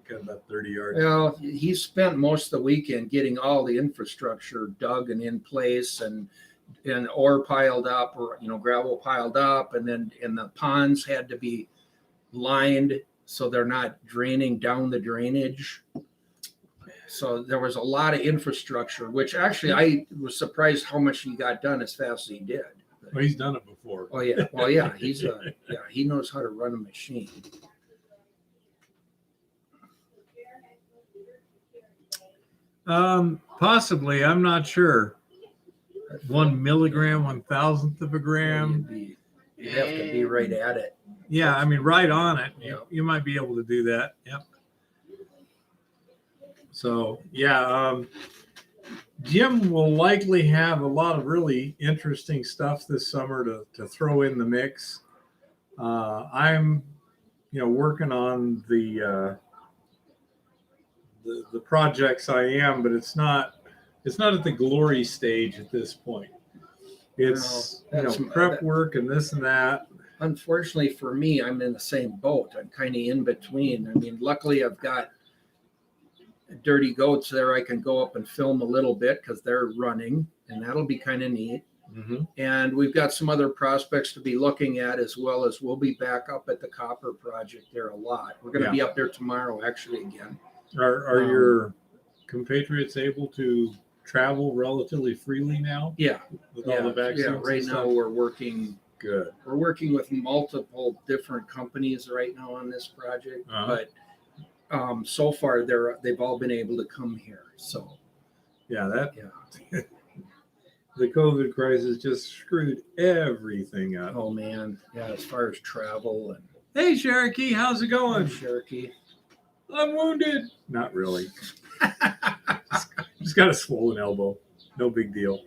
Got about 30 yards. Well, he spent most of the weekend getting all the infrastructure dug and in place, and ore piled up, or gravel piled up, and the ponds had to be lined so they're not draining down the drainage. So there was a lot of infrastructure, which actually I was surprised how much he got done as fast as he did. Well, he's done it before. Oh yeah, well yeah, he knows how to run a machine. Possibly, I'm not sure. 1 milligram, 1,000th of a gram. You have to be right at it. Yeah, I mean, right on it. Yeah. You might be able to do that. Yep. So, yeah, Jim will likely have a lot of really interesting stuff this summer to throw in the mix. I'm, working on the projects I am, but it's not at the glory stage at this point. It's prep work and this and that. Unfortunately for me, I'm in the same boat. I'm kind of in between. I mean, luckily I've got dirty goats there. I can go up and film a little bit because they're running, and that'll be kind of neat. Mm-hmm. And we've got some other prospects to be looking at, as well as we'll be back up at the copper project there a lot. We're going to be up there tomorrow, actually, again. Are your compatriots able to travel relatively freely now? Yeah. With all the vaccines? Yeah, right now we're working. Good. We're working with multiple different companies right now on this project, but so far they've all been able to come here. So the COVID crisis just screwed everything up. Oh man, yeah. As far as travel and hey Cherokee, how's it going? Cherokee, I'm wounded. Not really. Just got a swollen elbow. No big deal.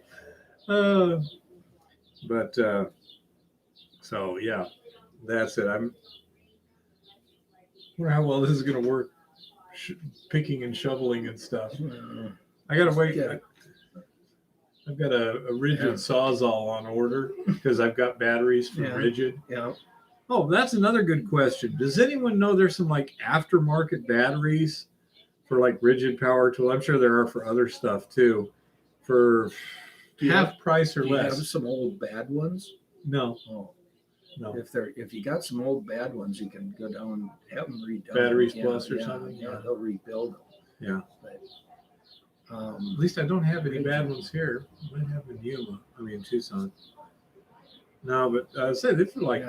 So yeah, that's it. I wonder how well this is going to work, picking and shoveling and stuff. I got to wait. Yeah. I've got a Rigid Sawzall on order because I've got batteries from Rigid. Yeah. Oh, that's another good question. Does anyone know there's some like aftermarket batteries for like Rigid power tool? I'm sure there are for other stuff too, for half price or Do you less. have some old bad ones? No. Oh. No. If you got some old bad ones, you can go down and have them redone. Batteries Plus or something? Yeah, they'll rebuild them. Yeah. But, at least I don't have any bad ones here. I might have in Tucson. No, but I said it's like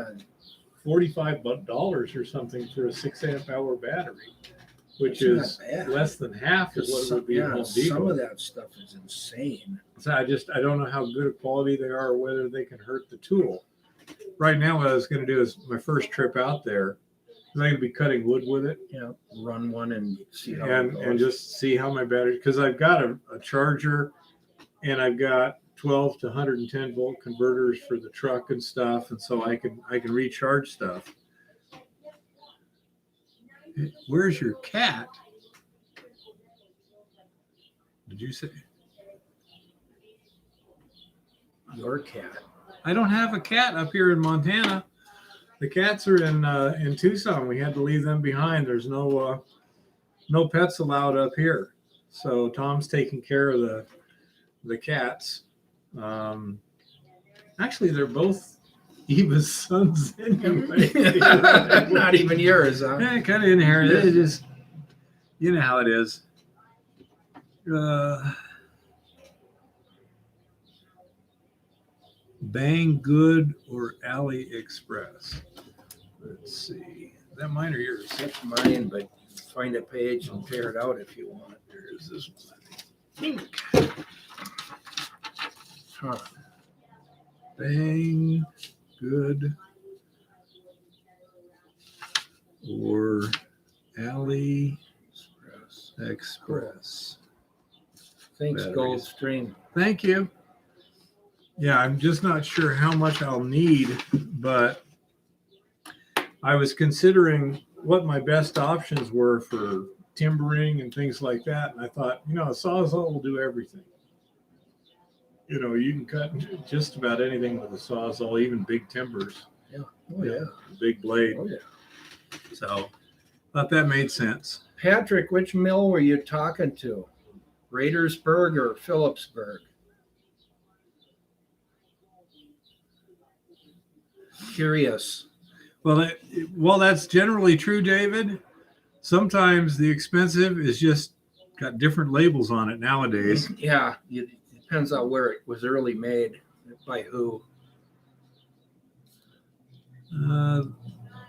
$45 or something for a 6 amp hour battery, which is less than half of what it would be at Home Depot. Some of that stuff is insane. So I don't know how good a quality they are or whether they can hurt the tool. Right now, what I was going to do is my first trip out there, I'm going to be cutting wood with it. Yeah, run one and see how it goes. And just see how my battery, because I've got a charger and I've got 12 to 110 volt converters for the truck and stuff, and so I can recharge stuff. Where's your cat? Did you say Your cat? I don't have a cat up here in Montana. The cats are in Tucson. We had to leave them behind. There's no pets allowed up here. So Tom's taking care of the cats. Actually, they're both Eva's sons anyway. Not even yours, huh? Yeah, kind of inherited. It just, you know how it is. Bang Good or AliExpress? Let's see. Is that mine or yours? That's mine, but find a page and tear it out if you want. There's this one. Huh. Bang Good or AliExpress. Express. Thanks, Batteries. Goldstream. Thank you. Yeah, I'm just not sure how much I'll need, but I was considering what my best options were for timbering and things like that. And I thought, a Sawzall will do everything. You can cut just about anything with a Sawzall, even big timbers. Yeah. Oh, yeah. Big blade. Oh, yeah. So thought that made sense. Patrick, which mill were you talking to? Raidersburg or Phillipsburg? Curious. Well, that's generally true, David. Sometimes the expensive is just got different labels on it nowadays. Yeah, it depends on where it was early made, by who.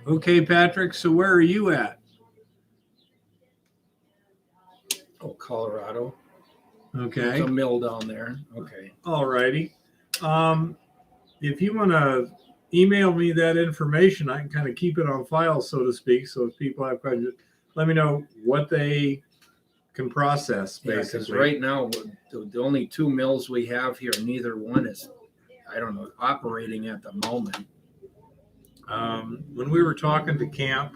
Okay, Patrick. So where are you at? Oh, Colorado. Okay. There's a mill down there. Okay. All righty. If you want to email me that information, I can kind of keep it on file, so to speak. So if people have questions, let me know what they can process, Yeah, basically. because right now, the only two mills we have here, neither one is, I don't know, operating at the moment. When we were talking to camp,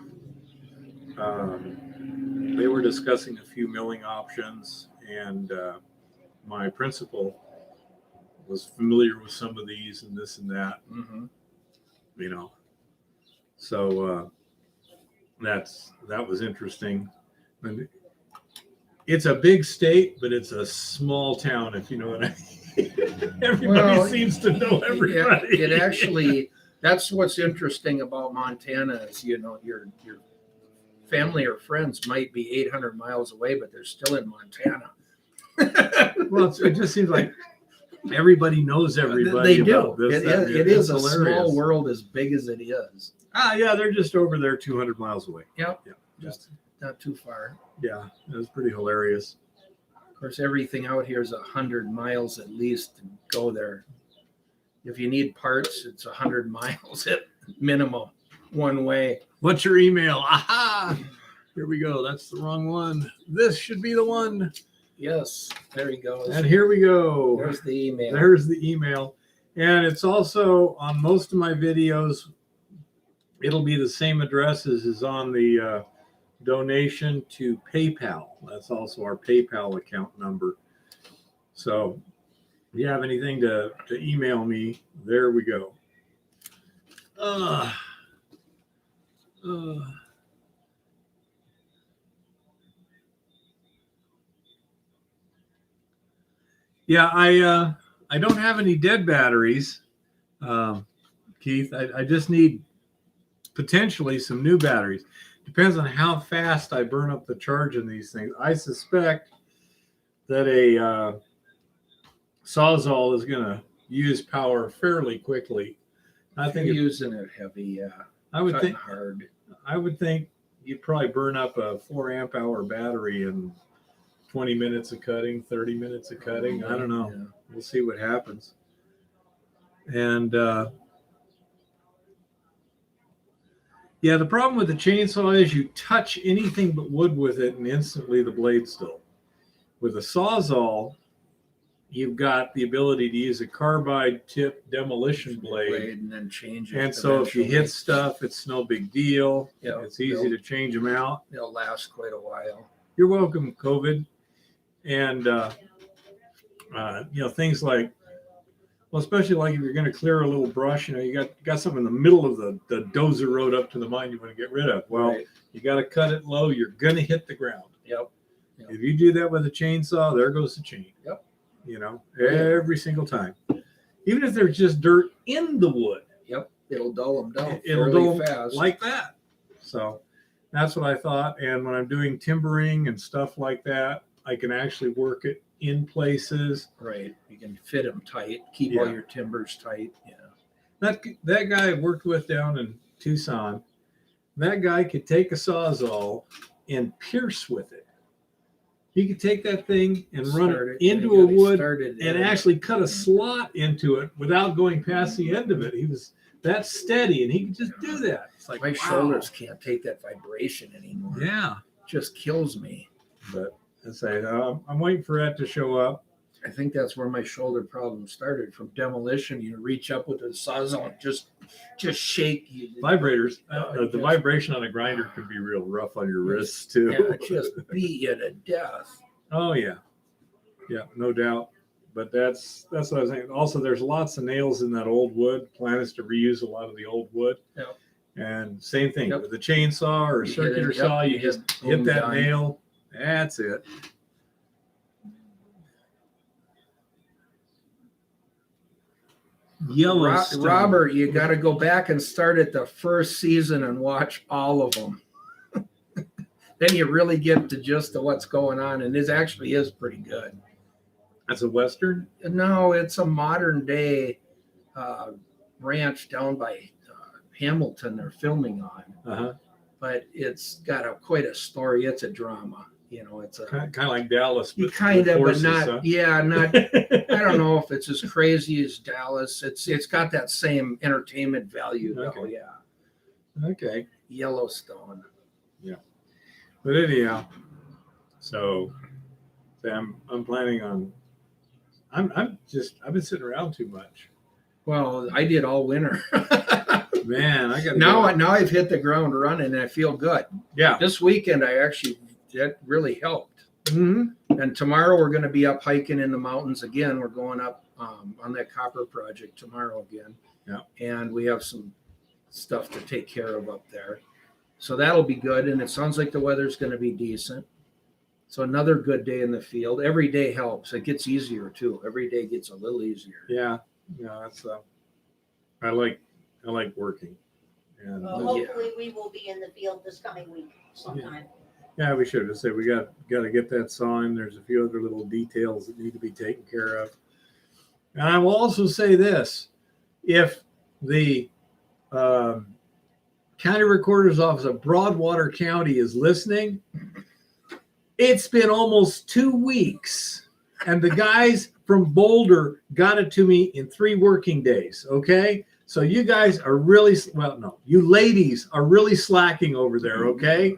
they were discussing a few milling options, and my principal was familiar with some of these and this and that. Mm-hmm. So that was interesting. And it's a big state, but it's a small town, if you know what I mean. Everybody seems to know everybody. It actually, that's what's interesting about Montana is, your family or friends might be 800 miles away, but they're still in Montana. Well, it just seems like everybody knows everybody. They do. About this. It is a hilarious. small world as big as it is. Yeah, they're just over there 200 miles away. Yep. Yeah. Just not too far. Yeah, it was pretty hilarious. Of course, everything out here is 100 miles at least to go there. If you need parts, it's 100 miles at minimum, one way. What's your email? Aha! Here we go. That's the wrong one. This should be the one. Yes, there he goes. And here we go. There's the email. There's the email. And it's also on most of my videos. It'll be the same address as is on the donation to PayPal. That's also our PayPal account number. So if you have anything to email me, there we go. Yeah, I don't have any dead batteries, Keith. I just need potentially some new batteries. Depends on how fast I burn up the charge in these things. I suspect that a Sawzall is going to use power fairly quickly. I think you're using it heavy, yeah. I would Cutting think hard. I would think you'd probably burn up a 4 amp hour battery in 20 minutes of cutting, 30 minutes of cutting. I don't know. Yeah. We'll see what happens. And yeah, the problem with the chainsaw is you touch anything but wood with it and instantly the blade's dull. With a Sawzall, you've got the ability to use a carbide tip demolition blade. And then change it. And so if you hit stuff, it's no big deal. Yeah, It's easy to change them out. They'll last quite a while. You're welcome, COVID. And, things like, well, especially like if you're going to clear a little brush, you got something in the middle of the dozer road up to the mine you want to get rid of. Well, Right. You got to cut it low. You're going to hit the ground. Yep. If you do that with a chainsaw, there goes the chain. Yep. Every single time. Even if there's just dirt in the wood. Yep. It'll dull them down It'll fairly dull fast. like that. So that's what I thought. And when I'm doing timbering and stuff like that, I can actually work it in places. Right. You can fit them tight. Keep all your timbers tight. Yeah. That guy I worked with down in Tucson, that guy could take a Sawzall and pierce with it. He could take that thing and run it into a wood and actually cut a slot into it without going past the end of it. He was that steady, and he could just do that. It's like, my wow. shoulders can't take that vibration anymore. Yeah. It just kills me. But and say, I'm waiting for that to show up. I think that's where my shoulder problem started, from demolition. You reach up with the sawzall and just shake you. Vibrators, the Just- vibration on a grinder can be real rough on your wrists too. Yeah, it just beat you to death. Oh yeah, no doubt. But that's what I was saying. Also, there's lots of nails in that old wood. Plan is to reuse a lot of the old wood. Yep. And same thing Yep. with a chainsaw or a You hit it, circular yep, saw. You just just hit boom, that done. nail. That's it. Yellowstone. Robert, you got to go back and start at the first season and watch all of them. Then you really get the gist of what's going on, and this actually is pretty good. That's a Western? No, it's a modern day ranch down by Hamilton they're filming on, Uh-huh. but it's got quite a story. It's a drama, it's a Kind of like Dallas. you But kind with of, but horses, not, huh? not. I don't know if it's as crazy as Dallas. It's got that same entertainment value, though. Okay. Yeah, Okay. Yellowstone. But anyhow, so I'm planning on. I've been sitting around too much. Well, I did all winter. Man, I got now I've hit the ground running and I feel good. Yeah. This weekend that really helped. Mm-hmm. And tomorrow we're going to be up hiking in the mountains again. We're going up on that copper project tomorrow again. Yeah. And we have some stuff to take care of up there. So that'll be good. And it sounds like the weather's going to be decent. So another good day in the field. Every day helps. It gets easier too. Every day gets a little easier. Yeah. That's I like working. And Well, hopefully we will be in the field this coming week sometime. yeah, we should have said we got to get that saw in. There's a few other little details that need to be taken care of. And I will also say this: if the County Recorder's Office of Broadwater County is listening, it's been almost 2 weeks, and the guys from Boulder got it to me in 3 working days. Okay, so you guys are really you ladies are really slacking over there. Okay,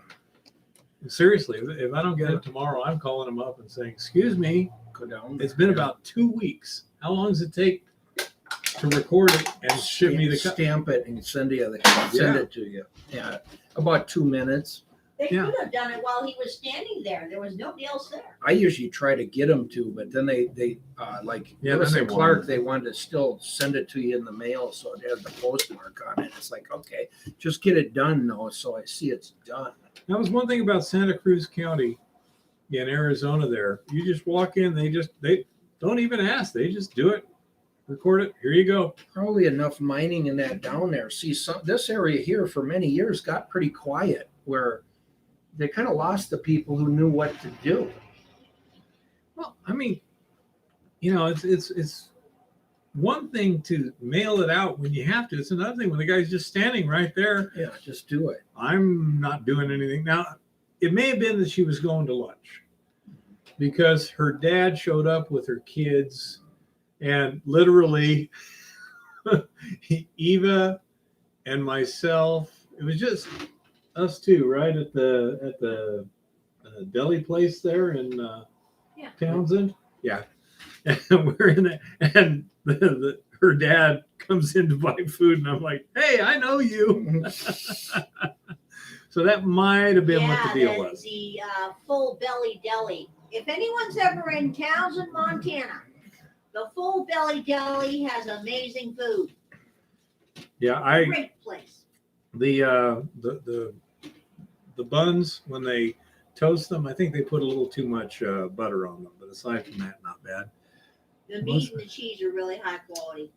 seriously, if I don't get it tomorrow, I'm calling them up and saying, "Excuse me, Go down. it's been about 2 weeks. How long does it take to record it and ship me the stamp it and send it to you. Yeah, about 2 minutes. They Yeah. could have done it while he was standing there. There was nobody else there. I usually try to get them to, but then they like Lewis then and they Clark, won't. they wanted to still send it to you in the mail, so it has the postmark on it. It's like, okay, just get it done though, so I see it's done. That was one thing about Santa Cruz County in Arizona there. You just walk in, they don't even ask. They just do it, record it. Here you go. Probably enough mining in that down there. See, this area here for many years got pretty quiet, where they kind of lost the people who knew what to do. Well, I mean, it's one thing to mail it out when you have to. It's another thing when the guy's just standing right there. Yeah, just do it. I'm not doing anything. Now, it may have been that she was going to lunch because her dad showed up with her kids, and literally Eva and myself, it was just us two, right, at the deli place there in Townsend. Yeah. And we're in it, and her dad comes in to buy food, and I'm like, "Hey, I know you." So that might have been what the deal was. The Full Belly Deli. If anyone's ever in Townsend, Montana, the Full Belly Deli has amazing food. Yeah, Great place. the buns, when they toast them, I think they put a little too much butter on them, but aside from that, not bad. The meat and the cheese are really high quality.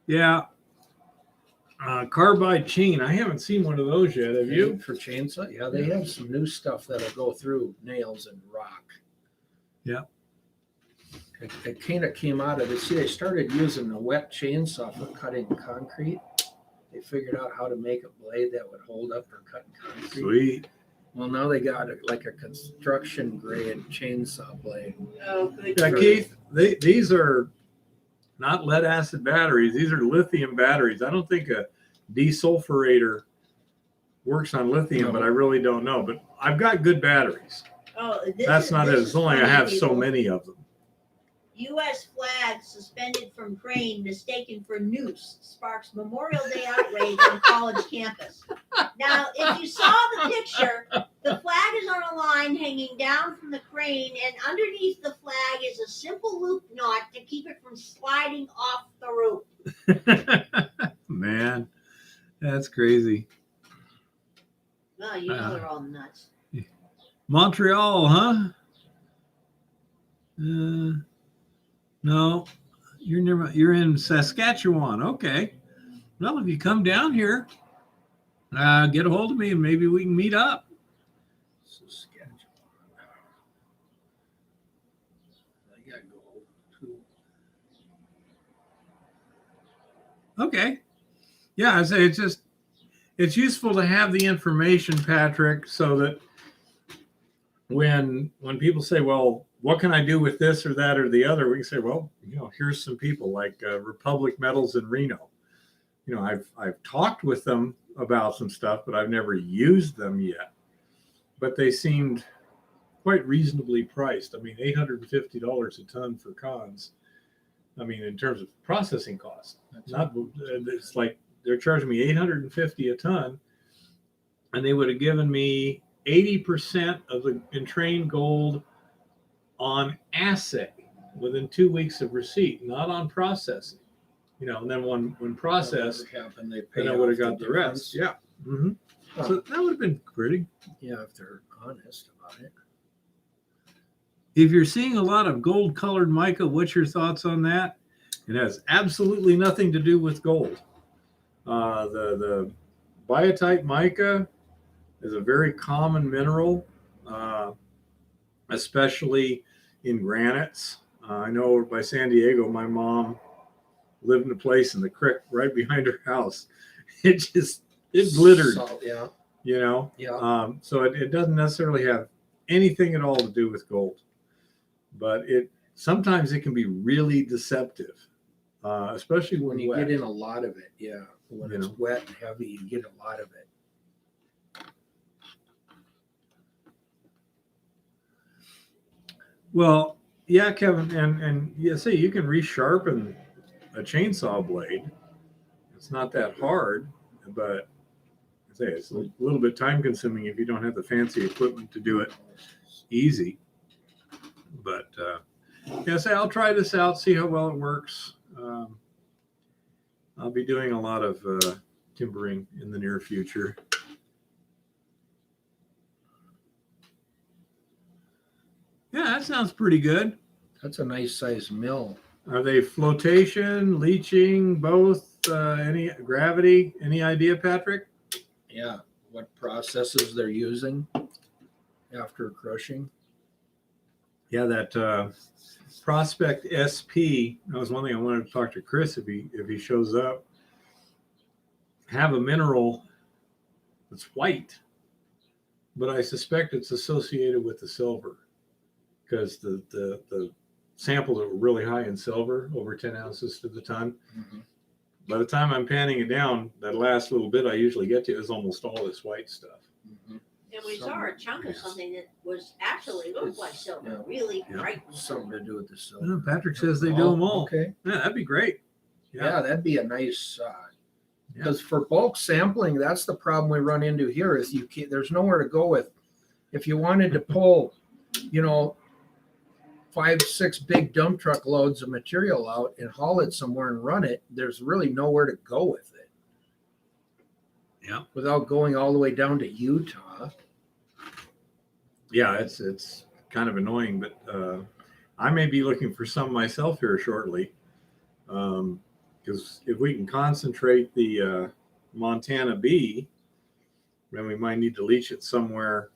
Yeah. Carbide chain. I haven't seen one of those yet. Have you? For chainsaw? Yeah, they have some new stuff that'll go through nails and rock. Yeah. It kind of came out of it. See, they started using the wet chainsaw for cutting concrete. They figured out how to make a blade that would hold up for cutting concrete. Sweet. Well, now they got like a construction grade chainsaw blade. Oh, good. Yeah, Keith, these are not lead acid batteries. These are lithium batteries. I don't think a desulfurator works on lithium, but I really don't know. But I've got good batteries. Oh, That's not it. It's only I have so many of them. U.S. flag suspended from crane mistaken for noose sparks Memorial Day outrage on college campus. Now, if you saw the picture, the flag is on a line hanging down from the crane, and underneath the flag is a simple loop knot to keep it from sliding off the roof. Man, that's crazy. Well, you know they're all nuts. Montreal, huh? No, you're near. You're in Saskatchewan. Okay. Well, if you come down here, get a hold of me and maybe we can meet up. Saskatchewan. I gotta go to. Okay. Yeah, I say it's useful to have the information, Patrick, so that when people say, well, what can I do with this or that or the other? We can say, well, here's some people like Republic Metals in Reno. I've talked with them about some stuff, but I've never used them yet. But they seemed quite reasonably priced. I mean, $850 a ton for cons. I mean, in terms of processing costs, it's like they're charging me $850 a ton, and they would have given me 80% of the entrained gold on assay within 2 weeks of receipt, not on processing. And then when processed, then I would have got the rest. Yeah. Mm-hmm. So that would have been pretty. Yeah, if they're honest about it. If you're seeing a lot of gold-colored mica, what's your thoughts on that? It has absolutely nothing to do with gold. The biotite mica is a very common mineral, especially in granites. I know over by San Diego, my mom lived in a place in the creek right behind her house. It glittered, Salt, yeah. Yeah. So it doesn't necessarily have anything at all to do with gold, but sometimes it can be really deceptive, especially When you wet. get in a lot of it, yeah. When it's wet and heavy, you get a lot of it. Well, yeah, Kevin, and you say you can resharpen a chainsaw blade. It's not that hard, but I say it's a little bit time consuming if you don't have the fancy equipment to do it easy. But I'll try this out, see how well it works. I'll be doing a lot of timbering in the near future. Yeah, that sounds pretty good. That's a nice size mill. Are they flotation, leaching, both? Any gravity? Any idea, Patrick? Yeah. What processes they're using after crushing? Yeah, that Prospect SP. That was one thing I wanted to talk to Chris if he shows up. Have a mineral that's white, but I suspect it's associated with the silver because the samples that were really high in silver, over 10 ounces to the ton. Mm-hmm. By the time I'm panning it down, that last little bit I usually get to is almost all this white stuff. Mm-hmm. And we saw a chunk of something that was actually looked like silver, really bright. Something to do with the silver. Patrick says they do them all. Okay. Yeah, that'd be great. Yeah, that'd be a nice. Because for bulk sampling, that's the problem we run into here. Is there's nowhere to go with. If you wanted to pull, 5-6 big dump truck loads of material out and haul it somewhere and run it, there's really nowhere to go with it. Yeah. Without going all the way down to Utah. Yeah, it's kind of annoying, but I may be looking for some myself here shortly. Because if we can concentrate the Montana B, then we might need to leach it somewhere.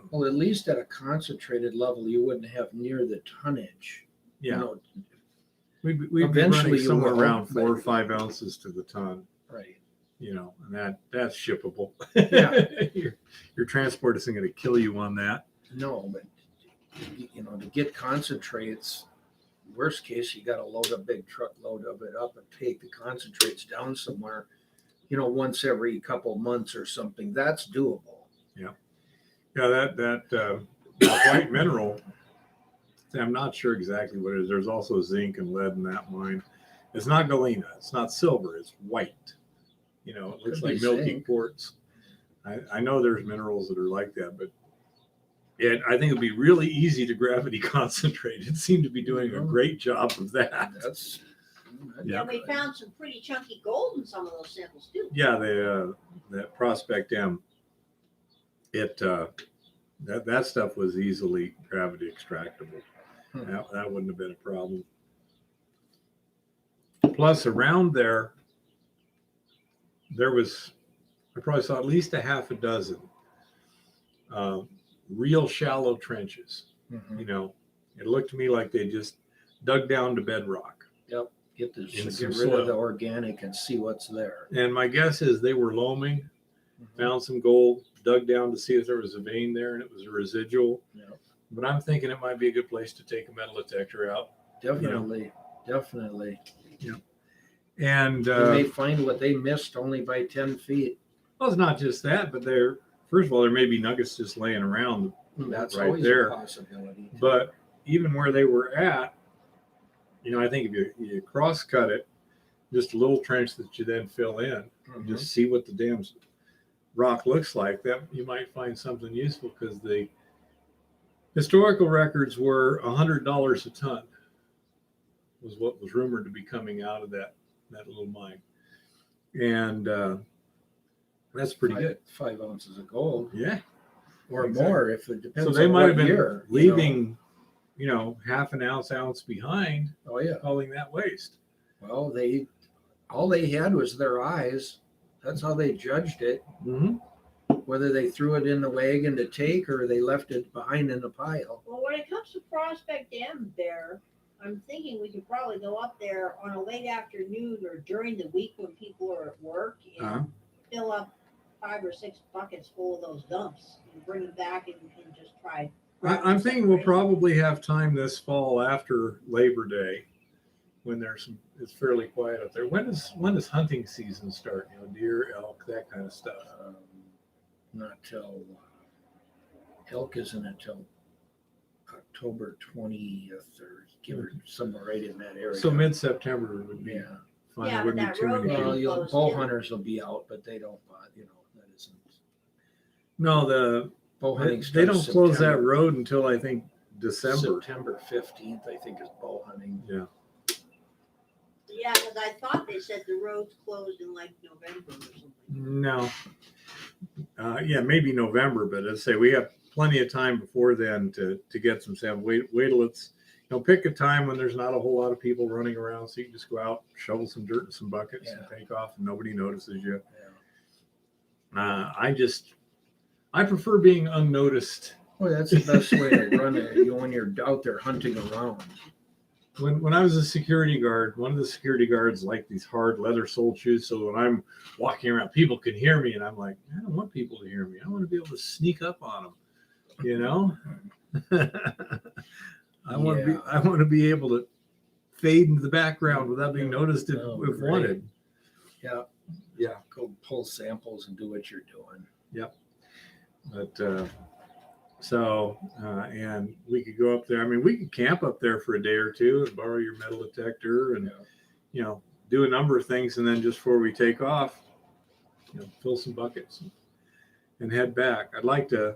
Well, at least at a concentrated level, you wouldn't have near the tonnage. Yeah. We'd eventually be running you somewhere will, around but- 4 or 5 ounces to the ton. Right. And that's shippable. Yeah. Your transport isn't going to kill you on that. No, but to get concentrates, worst case, you got to load a big truckload of it up and take the concentrates down somewhere, once every couple months or something. That's doable. Yeah, that white mineral, I'm not sure exactly what it is. There's also zinc and lead in that mine. It's not galena. It's not silver. It's white. It looks Could like be milky zinc. quartz. I know there's minerals that are like that, but I think it'd be really easy to gravity concentrate. It seemed to be doing a great job of that. That's Yeah. And we found some pretty chunky gold in some of those samples too. Yeah, that Prospect M, that stuff was easily gravity extractable. That wouldn't have been a problem. Plus, around there was, I probably saw at least a half a dozen real shallow trenches. Mhm. It looked to me like they just dug down to bedrock. Yep. Get In rid some of soil. the organic and see what's there. And my guess is they were loaming, found some gold, dug down to see if there was a vein there, and it was a residual. Yep. But I'm thinking it might be a good place to take a metal detector out. Definitely. And They may find what they missed only by 10 feet. well, it's not just that, but first of all, there may be nuggets just laying around. That's Right always there. a possibility. But even where they were at, I think if you cross cut it, just a little trench that you then fill in, Mhm. just see what the damn rock looks like, that you might find something useful, because the historical records were $100 a ton was what was rumored to be coming out of that little mine. And that's pretty good. 5 ounces of gold. Yeah. Or Exactly. more if it depends So they on might what have been year. leaving, half an ounce behind, Oh, yeah. calling that waste. Well, all they had was their eyes. That's how they judged it. Mm-hmm. Whether they threw it in the wagon to take or they left it behind in the pile. Well, when it comes to Prospect M there, I'm thinking we could probably go up there on a late afternoon or during the week when people are at work and Uh-huh. fill up 5 or 6 buckets full of those dumps and bring them back and just try. I'm thinking we'll probably have time this fall after Labor Day, when it's fairly quiet up there. When does hunting season start? Deer, elk, that kind of stuff. Not till elk isn't until October 20th or give her somewhere right in that area. So mid-September would be Yeah. fine. Yeah, It wouldn't but be too that road many may people. be closed Bow too. hunters will be out, but they don't, that isn't. No, Bow hunting they don't starts close that September. road until I think December. September 15th, I think, is bow hunting. Yeah. Yeah, because I thought they said the roads closed in like November or something. No. Yeah, maybe November, but as I say, we have plenty of time before then to get some samples. Wait till it's, pick a time when there's not a whole lot of people running around, so you can just go out, shovel some dirt in some buckets, and take off, and nobody notices you. Yeah. I prefer being unnoticed. Well, that's the best way to run it. When you're out there hunting around. When I was a security guard, one of the security guards liked these hard leather soled shoes. So when I'm walking around, people can hear me, and I'm like, I don't want people to hear me. I want to be able to sneak up on them. I want to be able to fade into the background without being noticed if Right. wanted. Yeah. Go pull samples and do what you're doing. But and we could go up there. I mean, we could camp up there for a day or two and borrow your metal detector and do a number of things, and then just before we take off, fill some buckets and head back. I'd like to.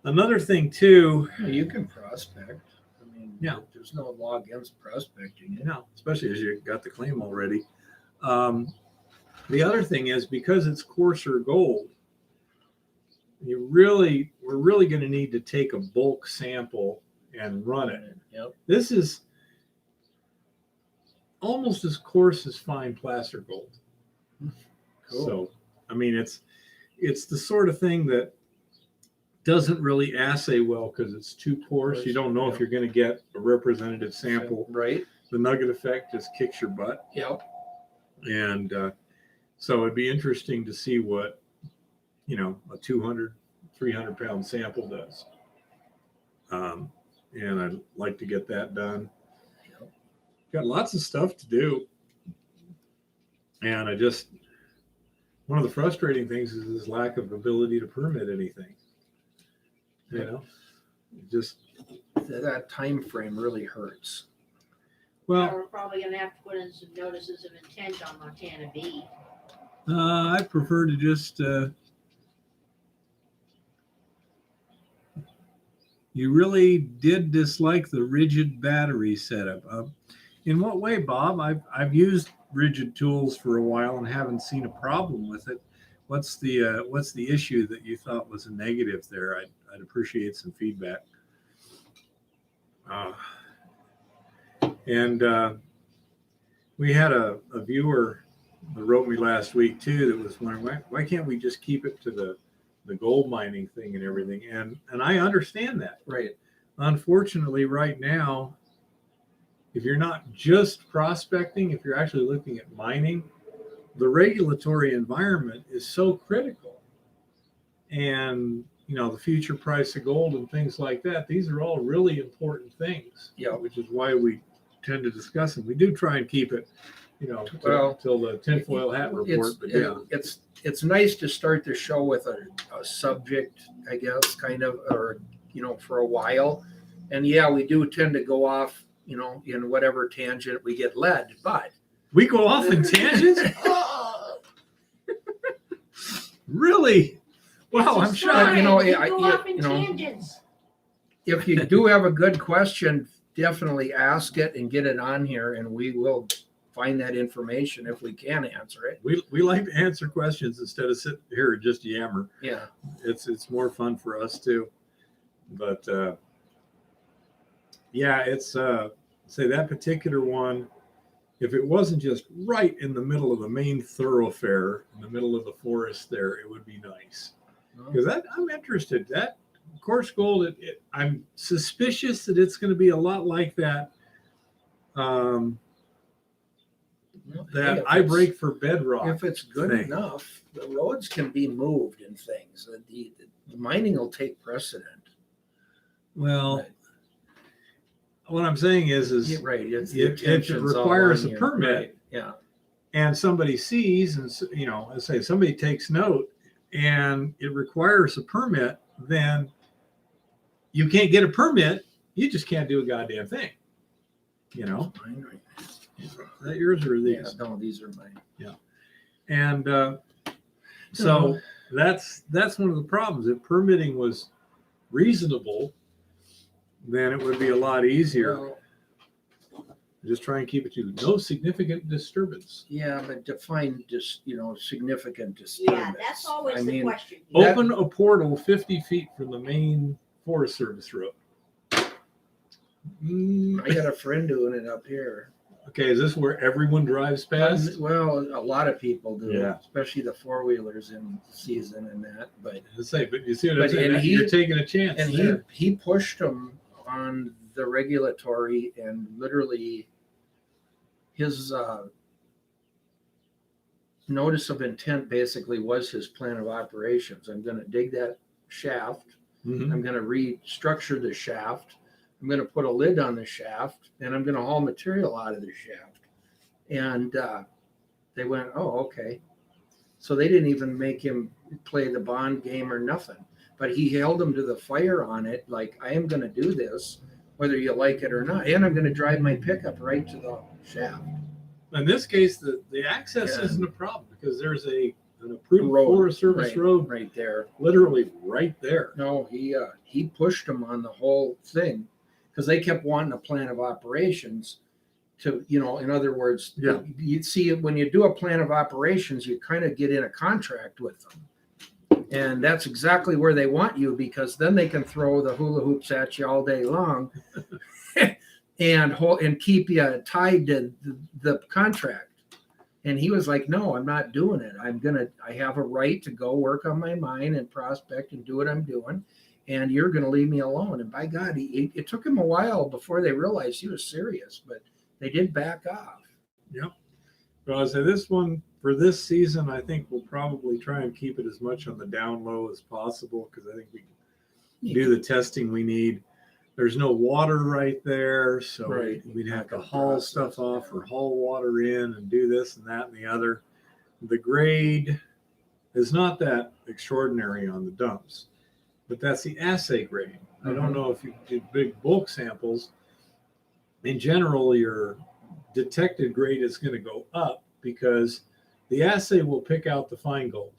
Another thing too. You can prospect. I mean, Yeah. There's no law against prospecting. Especially as you got the claim already. The other thing is, because it's coarser gold, we're really going to need to take a bulk sample and run it. Yep. This is almost as coarse as fine placer gold. Cool. So, I mean, it's the sort of thing that doesn't really assay well because it's too coarse. You don't know if you're going to get a representative sample. Right. The nugget effect just kicks your butt. Yep. And so it'd be interesting to see what, a 200, 300 pound sample does. And I'd like to get that done. got lots of stuff to do. And one of the frustrating things is this lack of ability to permit anything. Just that time frame really hurts. well, We're probably gonna have to put in some notices of intent on Montana B. I prefer to just. You really did dislike the rigid battery setup. In what way, Bob? I've used rigid tools for a while and haven't seen a problem with it. What's the issue that you thought was a negative there? I'd appreciate some feedback. We had a viewer that wrote me last week too that was wondering why can't we just keep it to the gold mining thing and everything, and I understand that. Right. Unfortunately, right now, if you're not just prospecting, if you're actually looking at mining, the regulatory environment is so critical. And the future price of gold and things like that, these are all really important things. Yeah. Which is why we tend to discuss them. We do try and keep it, till the tinfoil hat report. But yeah. It's nice to start the show with a subject, I guess, kind of, or for a while. And yeah, we do tend to go off, in whatever tangent we get led, but we go off in tangents. Really? Wow, I'm shocked. Tangents. If you do have a good question, definitely ask it and get it on here, and we will find that information if we can answer it. We like to answer questions instead of sit here and just yammer. Yeah, it's more fun for us too. But it's say that particular one. If it wasn't just right in the middle of the main thoroughfare, in the middle of the forest there, it would be nice. Because I'm interested. That coarse gold, I'm suspicious that it's going to be a lot like that. That I break for bedrock. If it's good enough, the roads can be moved and things. The mining will take precedent. Well, right. What I'm saying is right. It requires a permit. Right. Yeah. And somebody sees, and let's say somebody takes note, and it requires a permit, then you can't get a permit. You just can't do a goddamn thing. Mine right. Is that yours or these? Yeah, no, these are mine. Yeah. And so that's one of the problems. If permitting was reasonable, then it would be a lot easier. Well, just try and keep it to no significant disturbance. Yeah, but define just significant disturbance. Yeah, that's always the question. Open a portal 50 feet from the main Forest Service road. I got a friend doing it up here. Okay, is this where everyone drives past? Well, a lot of people do, yeah. Especially the four-wheelers in season and that. But you see what I'm saying? You're taking a chance. And he pushed them on the regulatory, and literally his notice of intent basically was his plan of operations. I'm going to dig that shaft. Mm-hmm. I'm going to restructure the shaft. I'm going to put a lid on the shaft, and I'm going to haul material out of the shaft. And they went, oh, okay. So they didn't even make him play the bond game or nothing. But he held him to the fire on it, like, I am going to do this, whether you like it or not. And I'm going to drive my pickup right to the shaft. In this case, the access isn't a problem because there's an approved Forest Service road right there, literally right there. No, he pushed them on the whole thing because they kept wanting a plan of operations to, in other words, you'd see when you do a plan of operations, you kind of get in a contract with them. And that's exactly where they want you, because then they can throw the hula hoops at you all day long and keep you tied to the contract. And he was like, no, I'm not doing it. I have a right to go work on my mine and prospect and do what I'm doing. And you're going to leave me alone. And by God, it took him a while before they realized he was serious, but they did back off. Yep. Well, I say this one for this season, I think we'll probably try and keep it as much on the down low as possible, because I think we can do the testing we need. there's no water right there, so Right. we'd have to Not gonna haul process, stuff off yeah. or haul water in and do this and that and the other. The grade is not that extraordinary on the dumps, but that's the assay grade. I don't know if you do big bulk samples. In general, your detected grade is going to go up because the assay will pick out the fine gold.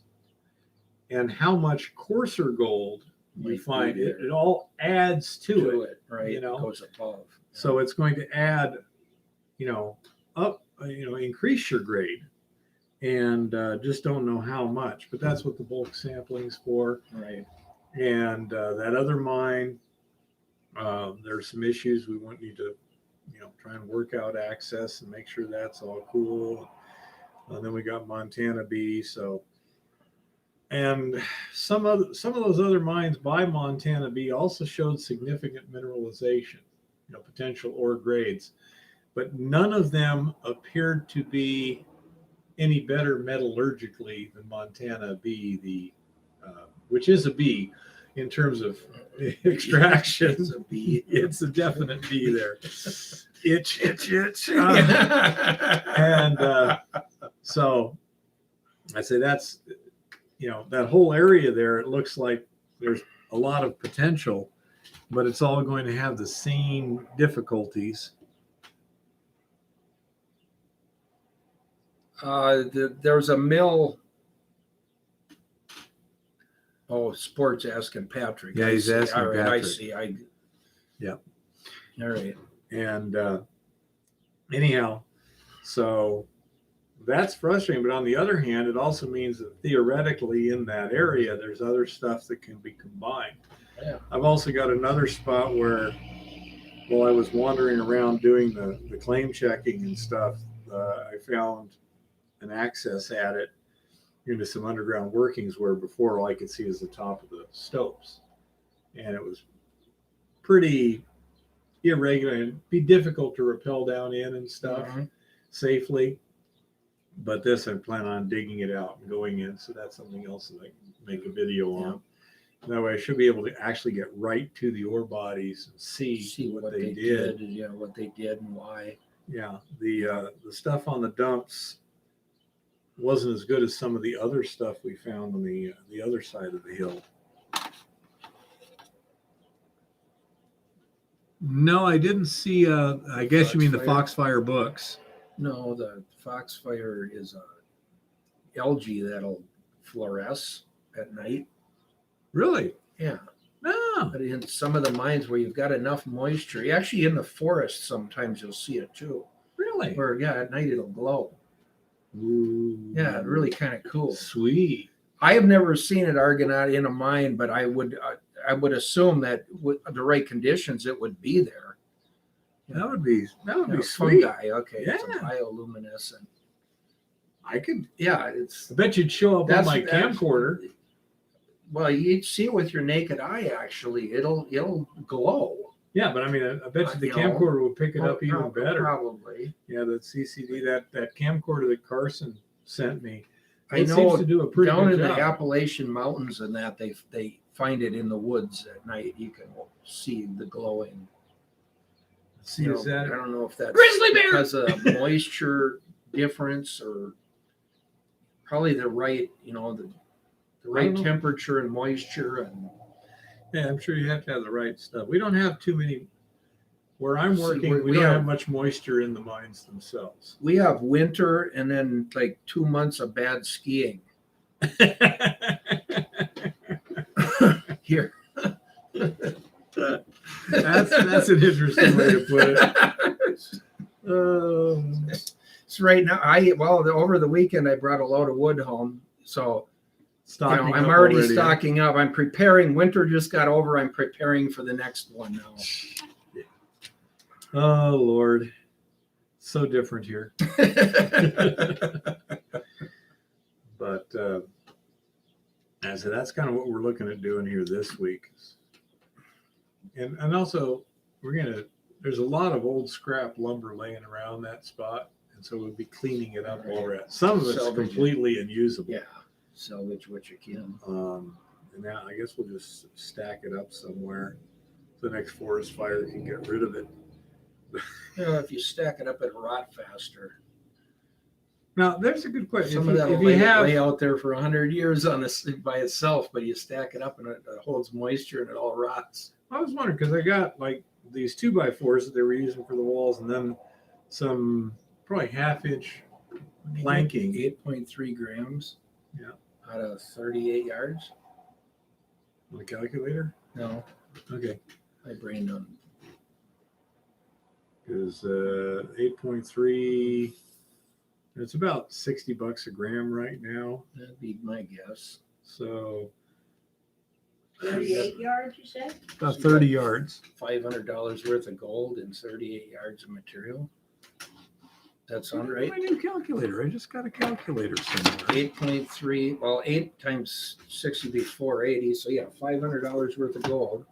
And how much coarser gold you Might find, be there. it all adds to it. right? you know. It goes above. So it's going to add, up, increase your grade. And just don't know how much, but that's what the bulk sampling's for. Right. And that other mine, there's some issues. We want you to, try and work out access and make sure that's all cool. And then we got Montana B. So, and some of those other mines by Montana B also showed significant mineralization, potential ore grades, but none of them appeared to be any better metallurgically than Montana B, which is a B in terms of extraction. It's a B. It's a definite B there. Itch. And so I say that's, that whole area there, it looks like there's a lot of potential, but it's all going to have the same difficulties. There's a mill. Oh, Sport's asking Patrick. Yeah, he's I see. asking All right, I Patrick. see. Yep. All right. And anyhow, so that's frustrating. But on the other hand, it also means that theoretically in that area, there's other stuff that can be combined. Yeah. I've also got another spot where, while I was wandering around doing the claim checking and stuff, I found an access at it into some underground workings where before all I could see was the top of the stopes. And it was pretty irregular. It'd be difficult to rappel down in and stuff safely. But this, I plan on digging it out and going in. So that's something else that I can make a video on. That way I should be able to actually get right to the ore bodies and see what they did. Yeah, what they did and why. Yeah, the stuff on the dumps wasn't as good as some of the other stuff we found on the other side of the hill. No, I didn't see. I guess you mean the Foxfire books. No, the Foxfire is a algae that'll fluoresce at night. Really? Yeah. No. But in some of the mines where you've got enough moisture, actually in the forest, sometimes you'll see it too. Really? Where at night it'll glow. Ooh. Yeah, really kind of cool. Sweet. I have never seen it Argonaut in a mine, but I would assume that with the right conditions, it would be there. That would be sweet. Fungi, okay, it's a Yeah. bioluminescent. I could. Yeah, it's. I bet you'd show up on my That's- camcorder. Well, you'd see it with your naked eye. Actually, it'll glow. Yeah, but I mean, I bet you the You know, camcorder would pick it up even better. Probably. Yeah, that CCD, that camcorder that Carson sent me. I It know seems to do a pretty down good in job. the Appalachian Mountains and that they find it in the woods at night. You can see the glowing. See, is I that don't know if that's Grizzly bear? because of moisture difference or probably the right, the right know. temperature and moisture and Yeah, I'm sure you have to have the right stuff. We don't have too many. Where I'm See, working, we we don't have- have much moisture in the mines themselves. we have winter and then like 2 months of bad skiing here. That's an interesting way to put it. So right now, over the weekend I brought a load of wood home, so Stocking I'm up already huh? stocking up. I'm preparing. Winter just got over. I'm preparing for the next one now. Oh Lord, so different here. But I said that's kind of what we're looking at doing here this week. And also there's a lot of old scrap lumber laying around that spot, and so we'll be cleaning it up already. Some of it's Salvage it. completely unusable. Yeah, salvage what you can. And now I guess we'll just stack it up somewhere. the next forest fire can get rid of it. You know, if you stack it up, it'll rot faster. Now, there's a good question. Some of that will If you lay have, out there for 100 years on this by itself, but you stack it up and it holds moisture and it all rots. I was wondering because I got like these 2x4s that they were using for the walls, and then some probably half-inch planking. 8.3 grams. Yeah. Out of 38 yards. On the calculator. No, Okay. my brain doesn't. Because 8.3, it's about $60 a gram right now. That'd be my guess. So 38 yards, you said? about 30 yards. $500 worth of gold and 38 yards of material. That sound right? My new calculator. I just got a calculator somewhere. 8.3. Well, 8 times 60 would be 480. So yeah, $500 worth of gold.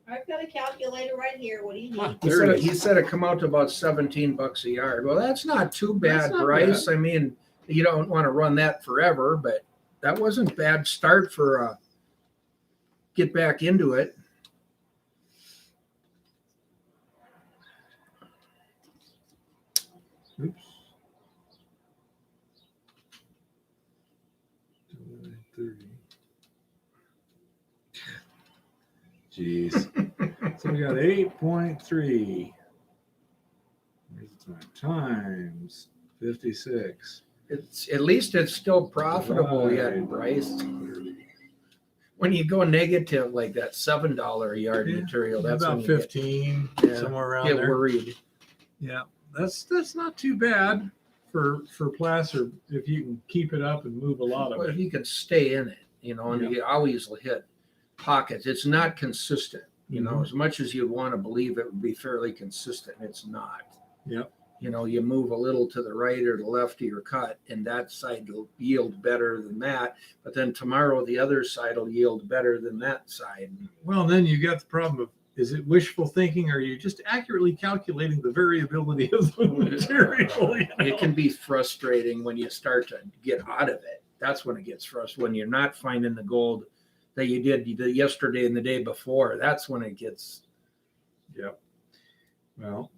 I've got a calculator right here. What do you need? Huh. He There said, it it, is. he said it come out to about $17 a yard. Well, that's not too That's bad, not Bryce. I mean, you don't want to run that forever, but that wasn't bad start for get back into it. Oops. 30. Jeez. So we got 8.3. Times 56. It's at least it's still profitable yet, Right. Bryce. When you go negative like that, $7 a yard Yeah, material, that's about when you 15, Yeah, somewhere around get there. worried. Yeah, that's not too bad for placer if you can keep it up and move a lot of Well, it. if you can stay in it, you know, and Yeah. you always will hit pockets. It's not consistent, you know, Mhm. as much as you'd want to believe it would be fairly consistent, it's not. Yep. You know, you move a little to the right or the left of your cut, and that side will yield better than that. But then tomorrow, the other side will yield better than that side. Well, then you got the problem of, is it wishful thinking or are you just accurately calculating the variability of the material? You know? It can be frustrating when you start to get out of it. That's when it gets frustrating. When you're not finding the gold that you did yesterday and the day before, that's when it gets. Yep. Well,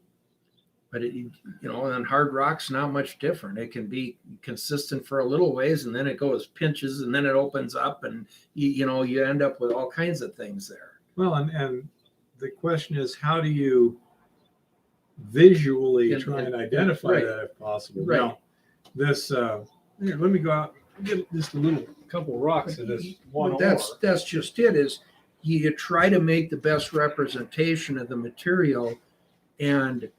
But it, you know, and hard rock's not much different. It can be consistent for a little ways, and then it goes pinches, and then it opens up, and you know you end up with all kinds of things there. well, and the question is, how do you visually try and identify right. that if possible? Right. Now, this here, let me go out and get just a little couple rocks in this one But ore. that's just it. Is you try to make the best representation of the material, and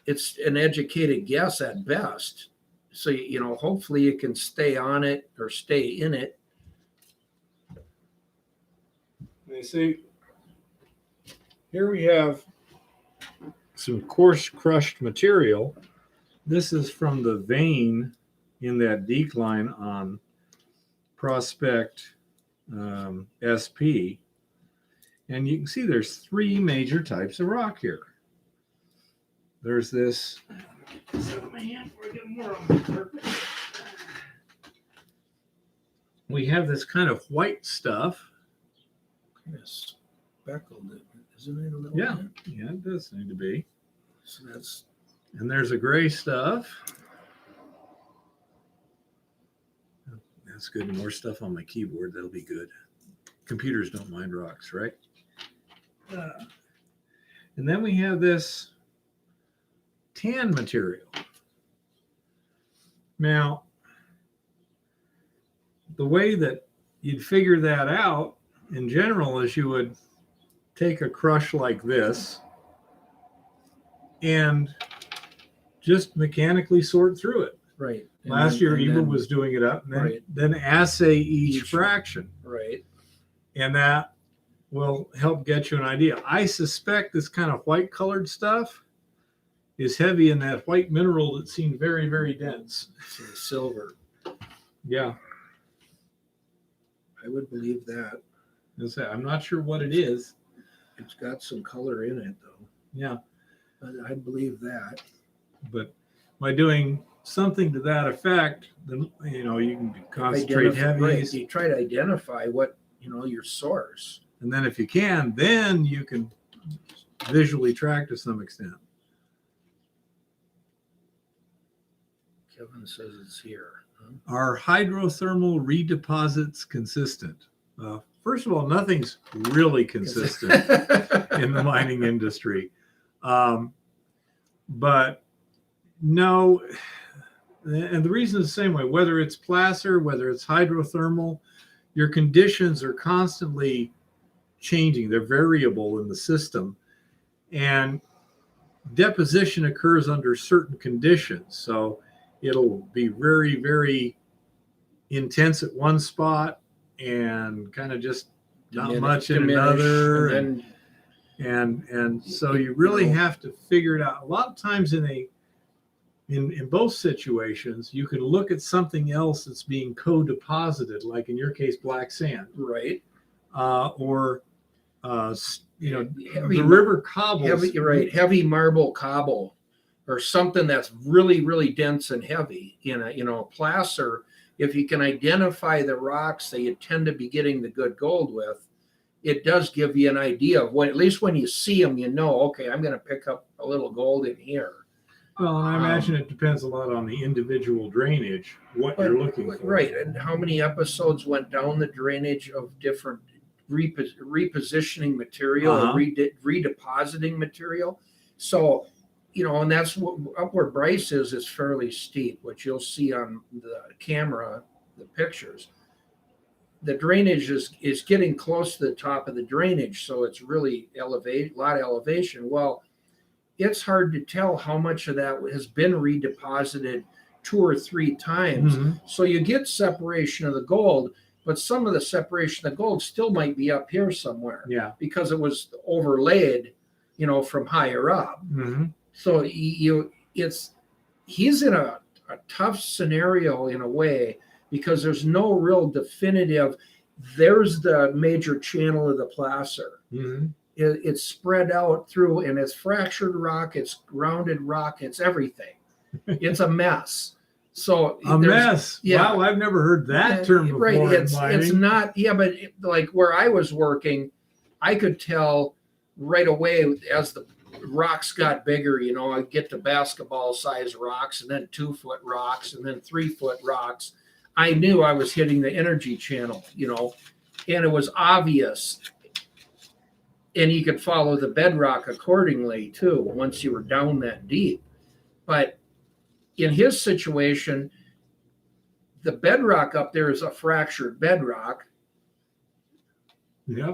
it's an educated guess at best. So you know, hopefully you can stay on it or stay in it. You see, here we have some coarse crushed material. This is from the vein in that decline on Prospect SP. And you can see there's three major types of rock here. There's this. We have this kind of white stuff. Yes, speckled, isn't it a little Yeah, bit? yeah, it does seem to be. So that's And there's a gray stuff. That's good. More stuff on my keyboard. That'll be good. Computers don't mind rocks, right? And then we have this tan material. Now, the way that you'd figure that out in general is you would take a crush like this and just mechanically sort through it. right. And Last then- year, and Eva then- was doing it up, and then, Right. then assay each Each. fraction, right. and that will help get you an idea. I suspect this kind of white colored stuff is heavy in that white mineral that seemed very, very dense. So the silver, Yeah, I would believe that. I'm not sure what it is. It's got some color in it, though. Yeah, I believe that. but by doing something to that effect, then you can concentrate Right. heavies. You try to identify what your source. And then if you can, then you can visually track to some extent. Kevin says it's here. Are hydrothermal redeposits consistent? First of all, nothing's really consistent in the mining industry. But no, and the reason is the same way, whether it's placer, whether it's hydrothermal, your conditions are constantly changing. They're variable in the system. And deposition occurs under certain conditions. So it'll be very, very intense at one spot and kind of just not much in another. And so you really have to figure it out. A lot of times in both situations, you can look at something else that's being co-deposited, like in your case, black sand, Right. Or Heavy the river cobbles. Heavy marble cobble, or something that's really, really dense and heavy. A placer, if you can identify the rocks that you tend to be getting the good gold with, it does give you an idea of at least when you see them, okay, I'm going to pick up a little gold in here. Well, and I imagine it depends a lot on the individual drainage, what you're looking for. Right, and how many episodes went down the drainage of different repositioning material, redepositing material. So, and that's up where Bryce is fairly steep, which you'll see on the camera, the pictures. The drainage is getting close to the top of the drainage, so it's really a lot of elevation. Well, it's hard to tell how much of that has been redeposited 2 or 3 times. Mm-hmm. So you get separation of the gold, but some of the separation of the gold still might be up here somewhere. Yeah. Because it was overlaid, from higher up. Mm-hmm. So he's in a tough scenario in a way, because there's no real definitive, there's the major channel of the placer. Mm-hmm. It's spread out through, and it's fractured rock, it's rounded rock, it's everything. It's a mess. So mess. Yeah. Wow, I've never heard that term before. Right. It's not, but like where I was working, I could tell right away as the rocks got bigger, I'd get to basketball size rocks, and then 2-foot rocks, and then 3-foot rocks. I knew I was hitting the energy channel, and it was obvious. And you could follow the bedrock accordingly too, once you were down that deep. But in his situation, the bedrock up there is a fractured bedrock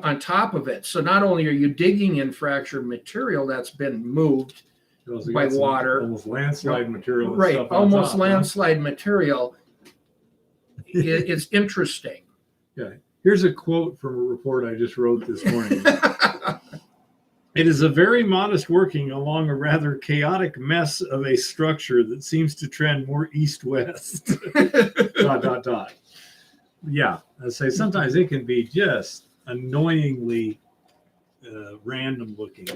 on top of it. So not only are you digging in fractured material that's been moved by water, almost landslide material, right? Almost landslide material. It's interesting. Yeah. Here's a quote from a report I just wrote this morning. It is a very modest working along a rather chaotic mess of a structure that seems to trend more east-west. ... Yeah, I say sometimes it can be just annoyingly random looking,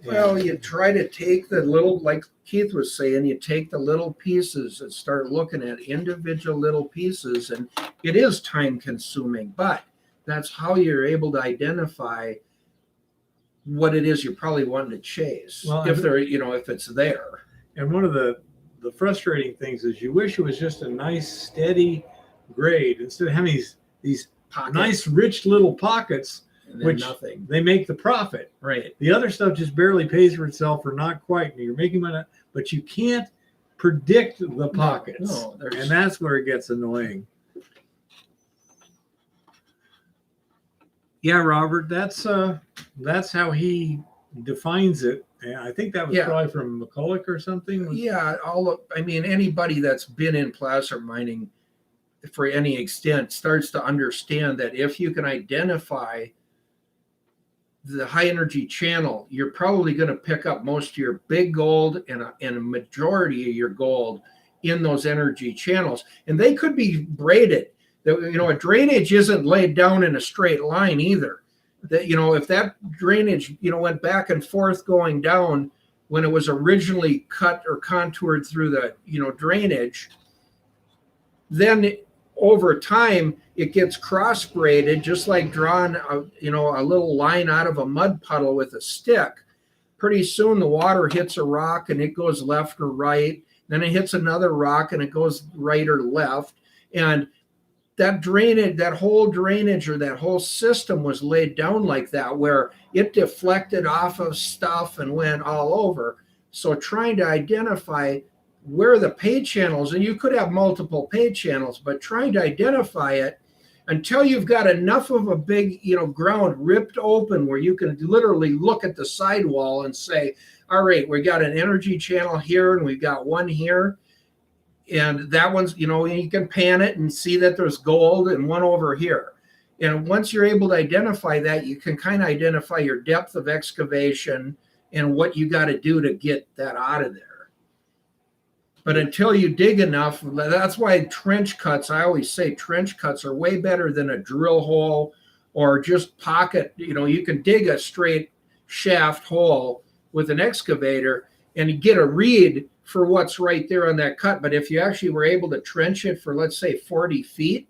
Well, you try to take the little, like Keith was saying, you take the little pieces and start looking at individual little pieces, and it is time consuming, but that's how you're able to identify what it is you're probably wanting to chase. Well, if it's there. And one of the frustrating things is you wish it was just a nice steady grade instead of having these nice rich little pockets, which nothing. They make the profit. Right. The other stuff just barely pays for itself, or not quite. You're making money, but you can't predict the pockets. No, and that's where it gets annoying. Yeah, Robert, that's how he defines it. And I think that was probably from McCulloch or something. Yeah, anybody that's been in placer mining for any extent starts to understand that if you can identify the high energy channel, you're probably going to pick up most of your big gold and a majority of your gold in those energy channels. And they could be braided. A drainage isn't laid down in a straight line either. That, if that drainage, went back and forth going down when it was originally cut or contoured through the, drainage, then over time it gets cross braided, just like drawing a little line out of a mud puddle with a stick. Pretty soon the water hits a rock and it goes left or right. Then it hits another rock and it goes right or left. And that drainage, that whole drainage or that whole system was laid down like that, where it deflected off of stuff and went all over. So trying to identify where the pay channels, and you could have multiple pay channels, but trying to identify it until you've got enough of a big, ground ripped open where you can literally look at the sidewall and say, all right, we got an energy channel here and we've got one here. And that one's, you can pan it and see that there's gold and one over here. And once you're able to identify that, you can kind of identify your depth of excavation and what you got to do to get that out of there. But until you dig enough, that's why trench cuts, I always say trench cuts are way better than a drill hole or just pocket. You can dig a straight shaft hole with an excavator and get a read for what's right there on that cut. But if you actually were able to trench it for, let's say, 40 feet,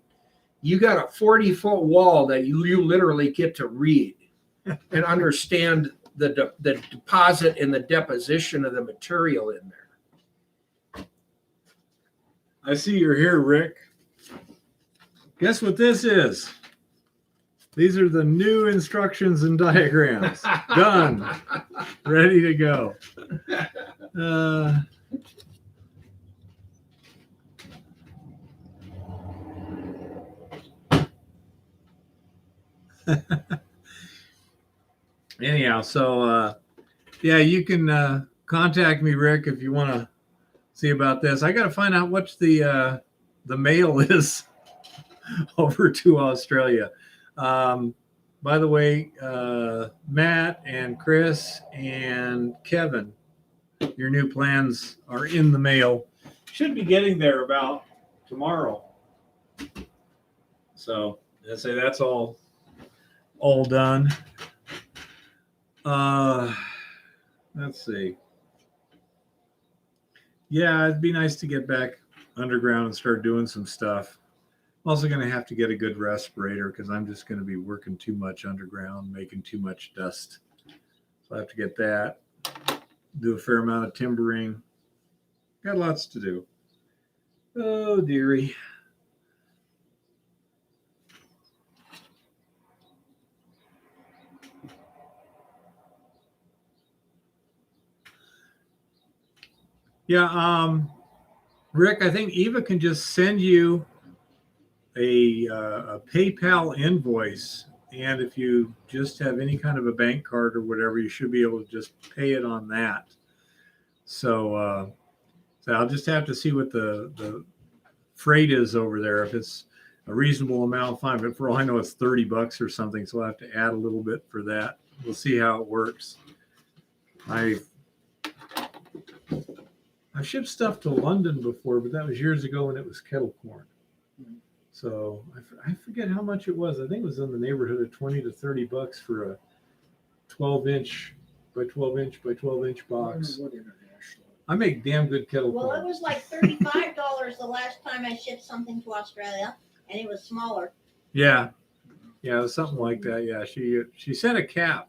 you got a 40-foot wall that you literally get to read and understand the deposit and the deposition of the material in there. I see you're here, Rick. Guess what this is? These are the new instructions and diagrams. Done. Ready to go. Anyhow, so yeah, you can contact me, Rick, if you want to see about this. I got to find out what the mail is over to Australia. By the way, Matt and Chris and Kevin, your new plans are in the mail. Should be getting there about tomorrow. So I say that's all done. Let's see. Yeah, it'd be nice to get back underground and start doing some stuff. I'm also going to have to get a good respirator because I'm just going to be working too much underground, making too much dust. So I have to get that. Do a fair amount of timbering. Got lots to do. Oh, dearie. Yeah, Rick, I think Eva can just send you a PayPal invoice, and if you just have any kind of a bank card or whatever, you should be able to just pay it on that. So, so I'll just have to see what the freight is over there. If it's a reasonable amount, fine. But for all I know, it's $30 or something, so I'll have to add a little bit for that. We'll see how it works. I've shipped stuff to London before, but that was years ago when it was kettle corn. So I forget how much it was. I think it was in the neighborhood of $20 to $30 for a 12-inch by 12-inch by 12-inch box. I make damn good kettle corn. Well, it was like $35 the last time I shipped something to Australia, and it was smaller. Yeah, it was something like that. Yeah, she sent a cap.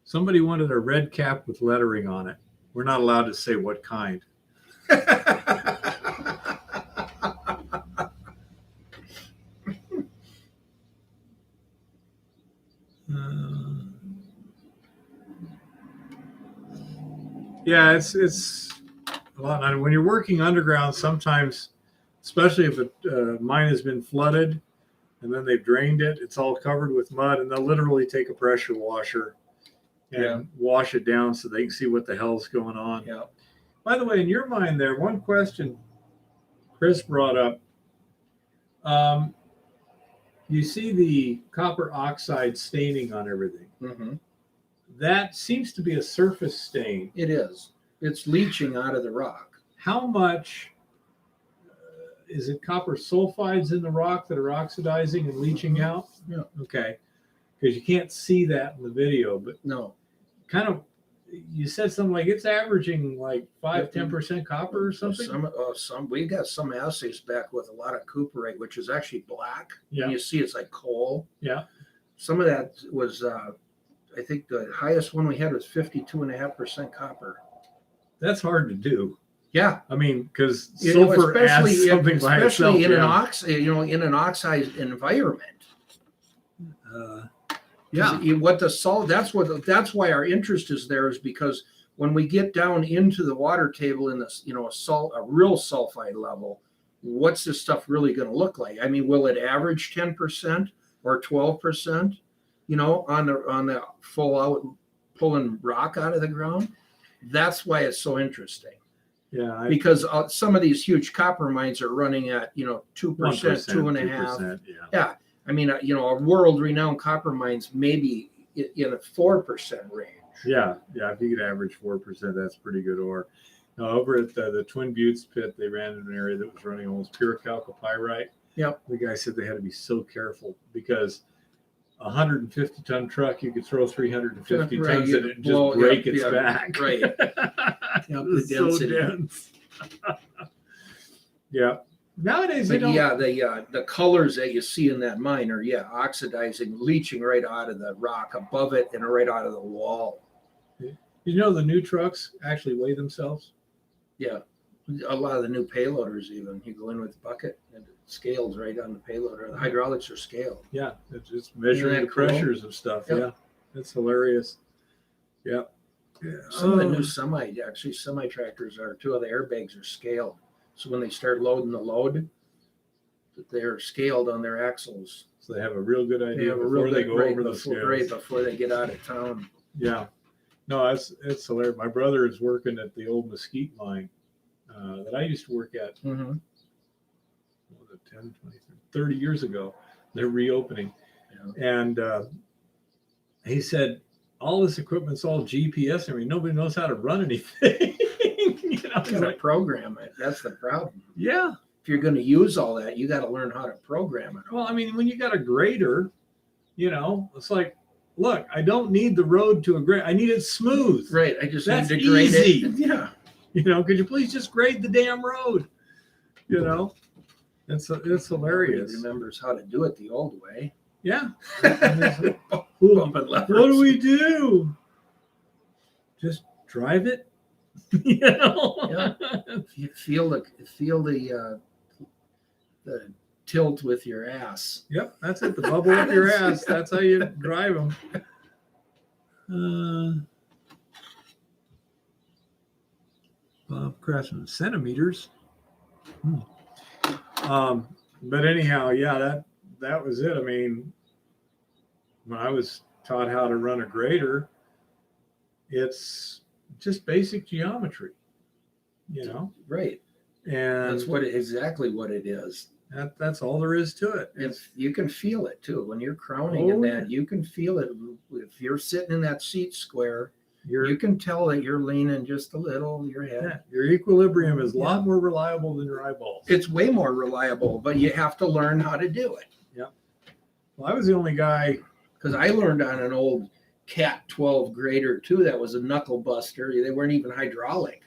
Somebody wanted a red cap with lettering on it. We're not allowed to say what kind. Yeah, it's a lot. When you're working underground, sometimes, especially if a mine has been flooded and then they've drained it, it's all covered with mud, and they'll literally take a pressure washer and wash it down so they can see what the hell's going on. Yeah. By the way, in your mind there, one question Chris brought up. You see the copper oxide staining on everything. Mm-hmm. That seems to be a surface stain. It is. It's leaching out of the rock. How much is it copper sulfides in the rock that are oxidizing and leaching out? Yeah. Okay. Because you can't see that in the video, but no. Kind of you said something like it's averaging like 5-10% copper or something. Some we got some assays back with a lot of cuprate, which is actually black. Yeah. And you see it's like coal. Yeah. Some of that was I think the highest one we had was 52.5% copper. That's hard to do. Yeah. I mean, because sulfur adds something by itself. Especially in an oxide environment. Yeah. That's why our interest is there, is because when we get down into the water table in this, a real sulfide level, what's this stuff really going to look like? I mean, will it average 10% or 12%? On the full out pulling rock out of the ground. That's why it's so interesting. Yeah. Because some of these huge copper mines are running at 2%, 2.5%. Yeah. I mean, a world-renowned copper mines maybe in a 4% range. Yeah. If you could average 4%, that's pretty good ore. Now, over at the Twin Buttes pit, they ran in an area that was running almost pure chalcopyrite. Yep. The guy said they had to be so careful because 150-ton truck, you could throw 350 tons in it and just break its back. Right. It's so dense. Yeah. Nowadays, the colors that you see in that mine are oxidizing, leaching right out of the rock above it and right out of the wall. The new trucks actually weigh themselves. Yeah, a lot of the new payloaders even. You go in with a bucket and it scales right on the payloader. The hydraulics are scaled. Yeah, it's just measuring the pressures of stuff. Yep. Yeah, that's hilarious. Yeah. Some of the new semi tractors are, 2 of the airbags are scaled. So when they start loading the load, they're scaled on their axles. So they have a real good idea before they go over the scales. Right before they get out of town. Yeah. No, it's hilarious. My brother is working at the old Mesquite mine that I used to work at 10, 20, 30 years ago. They're reopening. Yeah. And he said, all this equipment's all GPS. I mean, nobody knows how to run anything. You got to program it. That's the problem. Yeah. If you're going to use all that, you got to learn how to program it. Well, I mean, when you got a grader, it's like, look, I don't need the road to a grade. I need it smooth. Right. I just That's need to grade easy. it. Yeah. Could you please just grade the damn road? It's hilarious. Nobody remembers how to do it the old way. Yeah. What do we do? Just drive it. Yeah. You feel the tilt with your ass. Yep, that's it. The bubble up your ass. That's how you drive them. Bob Craftsman, centimeters. But anyhow, yeah, that was it. I mean, when I was taught how to run a grader, it's just basic geometry, Right. And that's exactly what it is. That's all there is to it. You can feel it too when you're crowning in that. You can feel it if you're sitting in that seat square. You can tell that you're leaning just a little your head. Yeah, your equilibrium is a lot more reliable than your eyeballs. It's way more reliable, but you have to learn how to do it. Yeah. Well, I was the only guy, because I learned on an old Cat 12 grader too. That was a knuckle buster. They weren't even hydraulic.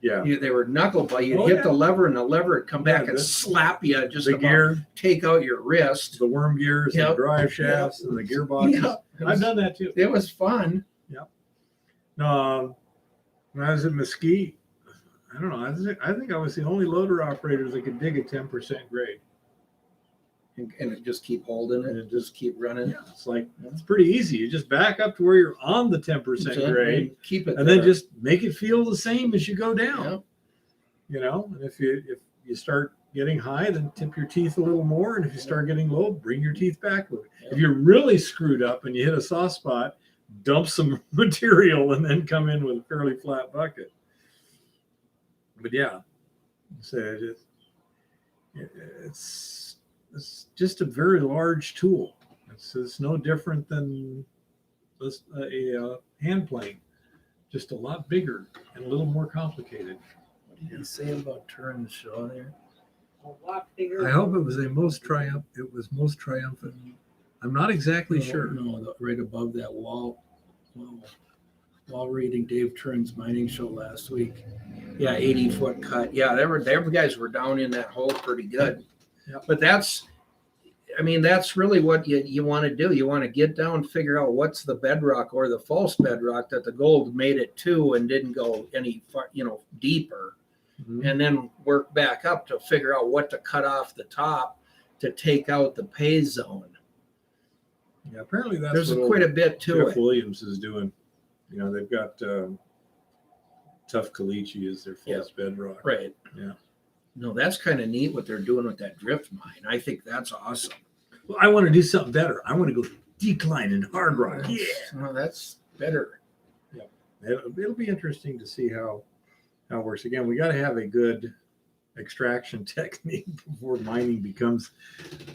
Yeah. They were knuckle, but you'd hit the lever and the lever would come back and slap you just the about gear, take out your wrist. The worm gears, the drive shafts, and the gearboxes. I've done that too. It was fun. Yeah. When I was at Mesquite, I don't know. I think I was the only loader operator that could dig a 10% grade. And just keep holding it and just keep running. Yeah, it's pretty easy. You just back up to where you're on the 10% grade, and keep it, and then just make it feel the same as you go down. Yeah. And if you start getting high, then tip your teeth a little more, and if you start getting low, bring your teeth back a little. Yeah. If you're really screwed up and you hit a soft spot, dump some material and then come in with a fairly flat bucket. But yeah, so it's just a very large tool. It's no different than a hand plane, just a lot bigger and a little more complicated. What did you say about turn the show there? A lot bigger. I hope it was most triumphant. I'm not exactly sure. No, right above that wall. Wow. while reading Dave Turn's mining show last week. Yeah, 80-foot cut. Yeah, they guys were down in that hole pretty good. Yep. But that's really what you want to do. You want to get down, figure out what's the bedrock or the false bedrock that the gold made it to and didn't go any far, deeper. Mhm. And then work back up to figure out what to cut off the top to take out the pay zone. Yeah, apparently that's There's what quite a bit to Jeff it. Williams is doing. They've got tough caliche as their false bedrock. Right. Yeah. No, that's kind of neat what they're doing with that drift mine. I think that's awesome. Well, I want to do something better. I want to go decline in hard rock. Yeah. Well, that's better. It'll be interesting to see how it works. Again, we got to have a good extraction technique before mining becomes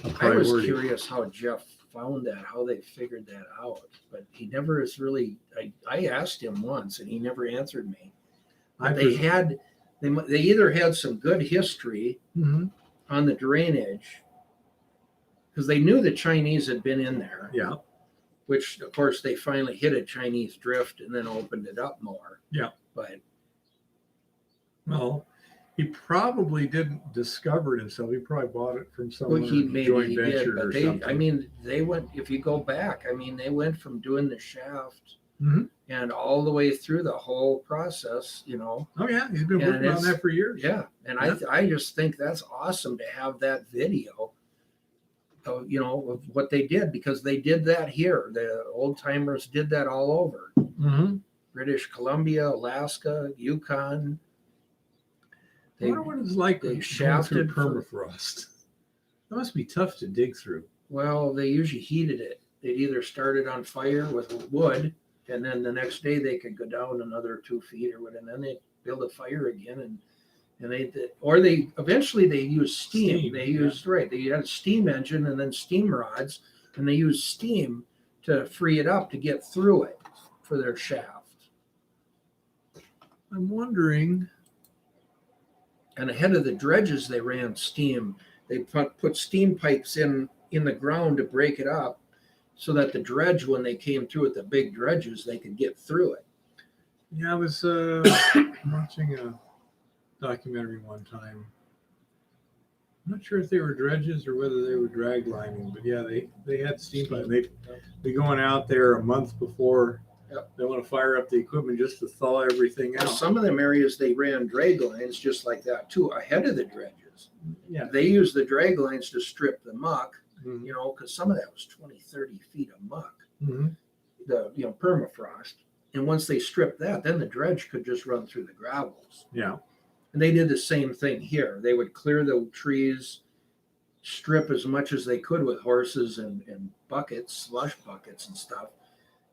a priority. I was curious how Jeff found that, how they figured that out, but he never is really. I asked him once, and he never answered me. But they either had some good history Mhm. on the drainage because they knew the Chinese had been in there. Yeah. Which of course they finally hit a Chinese drift and then opened it up more. Yeah. But Well, he probably didn't discover it himself. He probably bought it from someone maybe joint he venture did, but or something. they went. If you go back, they went from doing the shaft Mhm. and all the way through the whole process. Oh yeah, he's been And working on that for years. Yeah, and Yeah. I just think that's awesome to have that video. Of what they did because they did that here. The old timers did that all over. Mm-hmm. British Columbia, Alaska, Yukon. I wonder what it's like they going shafted through permafrost. That must be tough to dig through. Well, they usually heated it. They'd either start it on fire with wood, and then the next day they could go down another 2 feet or whatever, and then they'd build a fire again, and they eventually they used steam. They used they had a steam engine and then steam rods, and they used steam to free it up to get through it for their shaft. I'm wondering. And ahead of the dredges, they ran steam. They put steam pipes in the ground to break it up, so that the dredge, when they came through with the big dredges, they could get through it. Yeah, I was watching a documentary one time. I'm not sure if they were dredges or whether they were drag lining, but yeah, they had steam pipe. They going out there a month before. Yep. They want to fire up the equipment just to thaw everything out. Some of them areas they ran drag lines just like that too, ahead of the dredges. Yeah. They used the drag lines to strip the muck, Mhm. because some of that was 20, 30 feet of muck, Mhm. the permafrost. And once they stripped that, then the dredge could just run through the gravels. Yeah. And they did the same thing here. They would clear the trees, strip as much as they could with horses and buckets, slush buckets and stuff,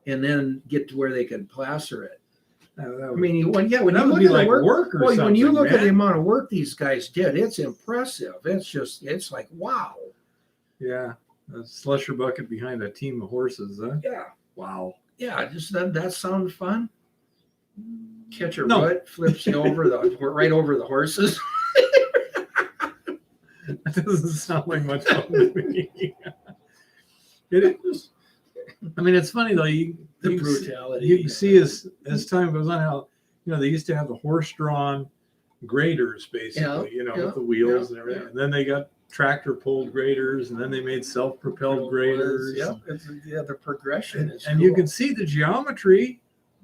and then get to where they could placer it. That I would, mean, when you that look would be at the like work, or boy, something. when you look at the man. amount of work these guys did, it's impressive. It's like, wow. Yeah, a slusher bucket behind a team of horses, huh? Yeah. Wow. Yeah, just that sound fun. Catch a No. root, flips you over right over the horses. That doesn't sound like much fun to me. It is. I mean, it's funny though. The You brutality. you can see as time goes on how they used to have the horse-drawn graders basically, Yeah, with the wheels and yeah, everything. yeah. And then they got tractor-pulled graders, and then they made self-propelled graders. Yeah, the progression is And you cool. can see the geometry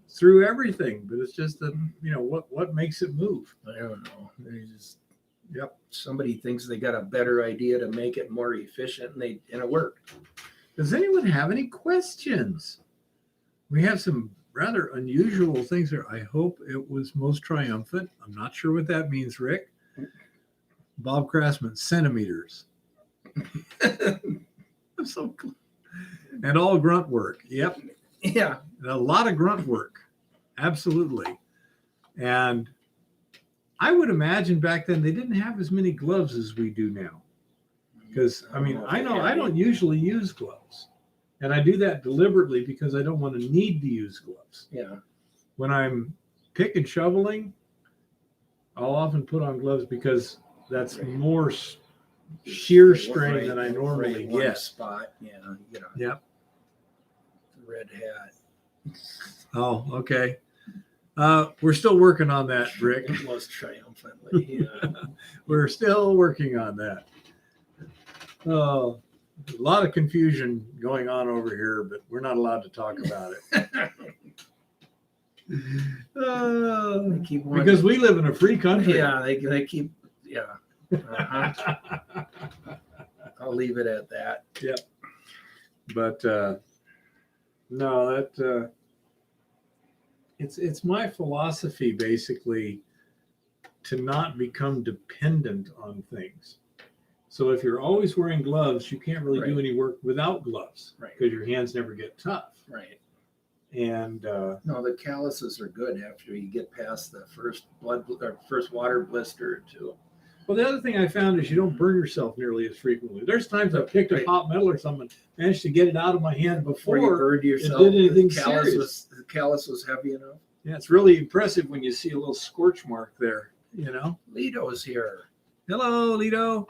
through everything, but it's just that what makes it move. I don't know. They just Yep. somebody thinks they got a better idea to make it more efficient, and it worked. Does anyone have any questions? We have some rather unusual things here. I hope it was most triumphant. I'm not sure what that means, Rick. Bob Craftsman, centimeters. I'm so cool. And all grunt work. Yep. Yeah. And a lot of grunt work. Absolutely. And I would imagine back then they didn't have as many gloves as we do now. Because, I don't usually use gloves. And I do that deliberately because I don't want to need to use gloves. Yeah. When I'm pick and shoveling, I'll often put on gloves because that's more shear strain than I normally one get. spot. Yeah. Yep. Red hat. Oh, okay. We're still working on that, Rick. Most triumphantly. Yeah. We're still working on that. Oh, a lot of confusion going on over here, but we're not allowed to talk about it. They keep wanting- Because we live in a free country. Yeah, they keep. Yeah. Uh-huh. I'll leave it at that. Yep. But no, that it's my philosophy basically to not become dependent on things. So if you're always wearing gloves, you can't really do Right. any work without gloves, Right. because your hands never get tough. Right. And No, the calluses are good after you get past the first first water blister or two. well, the other thing I found is you don't burn yourself nearly as frequently. There's times I've picked up Right. hot metal or something, managed to get it out of my hand Before you before. burned yourself, did anything the callus serious. the callus was heavy enough. Yeah, it's really impressive when you see a little scorch mark there, you know. Lito's here. Hello, Lito.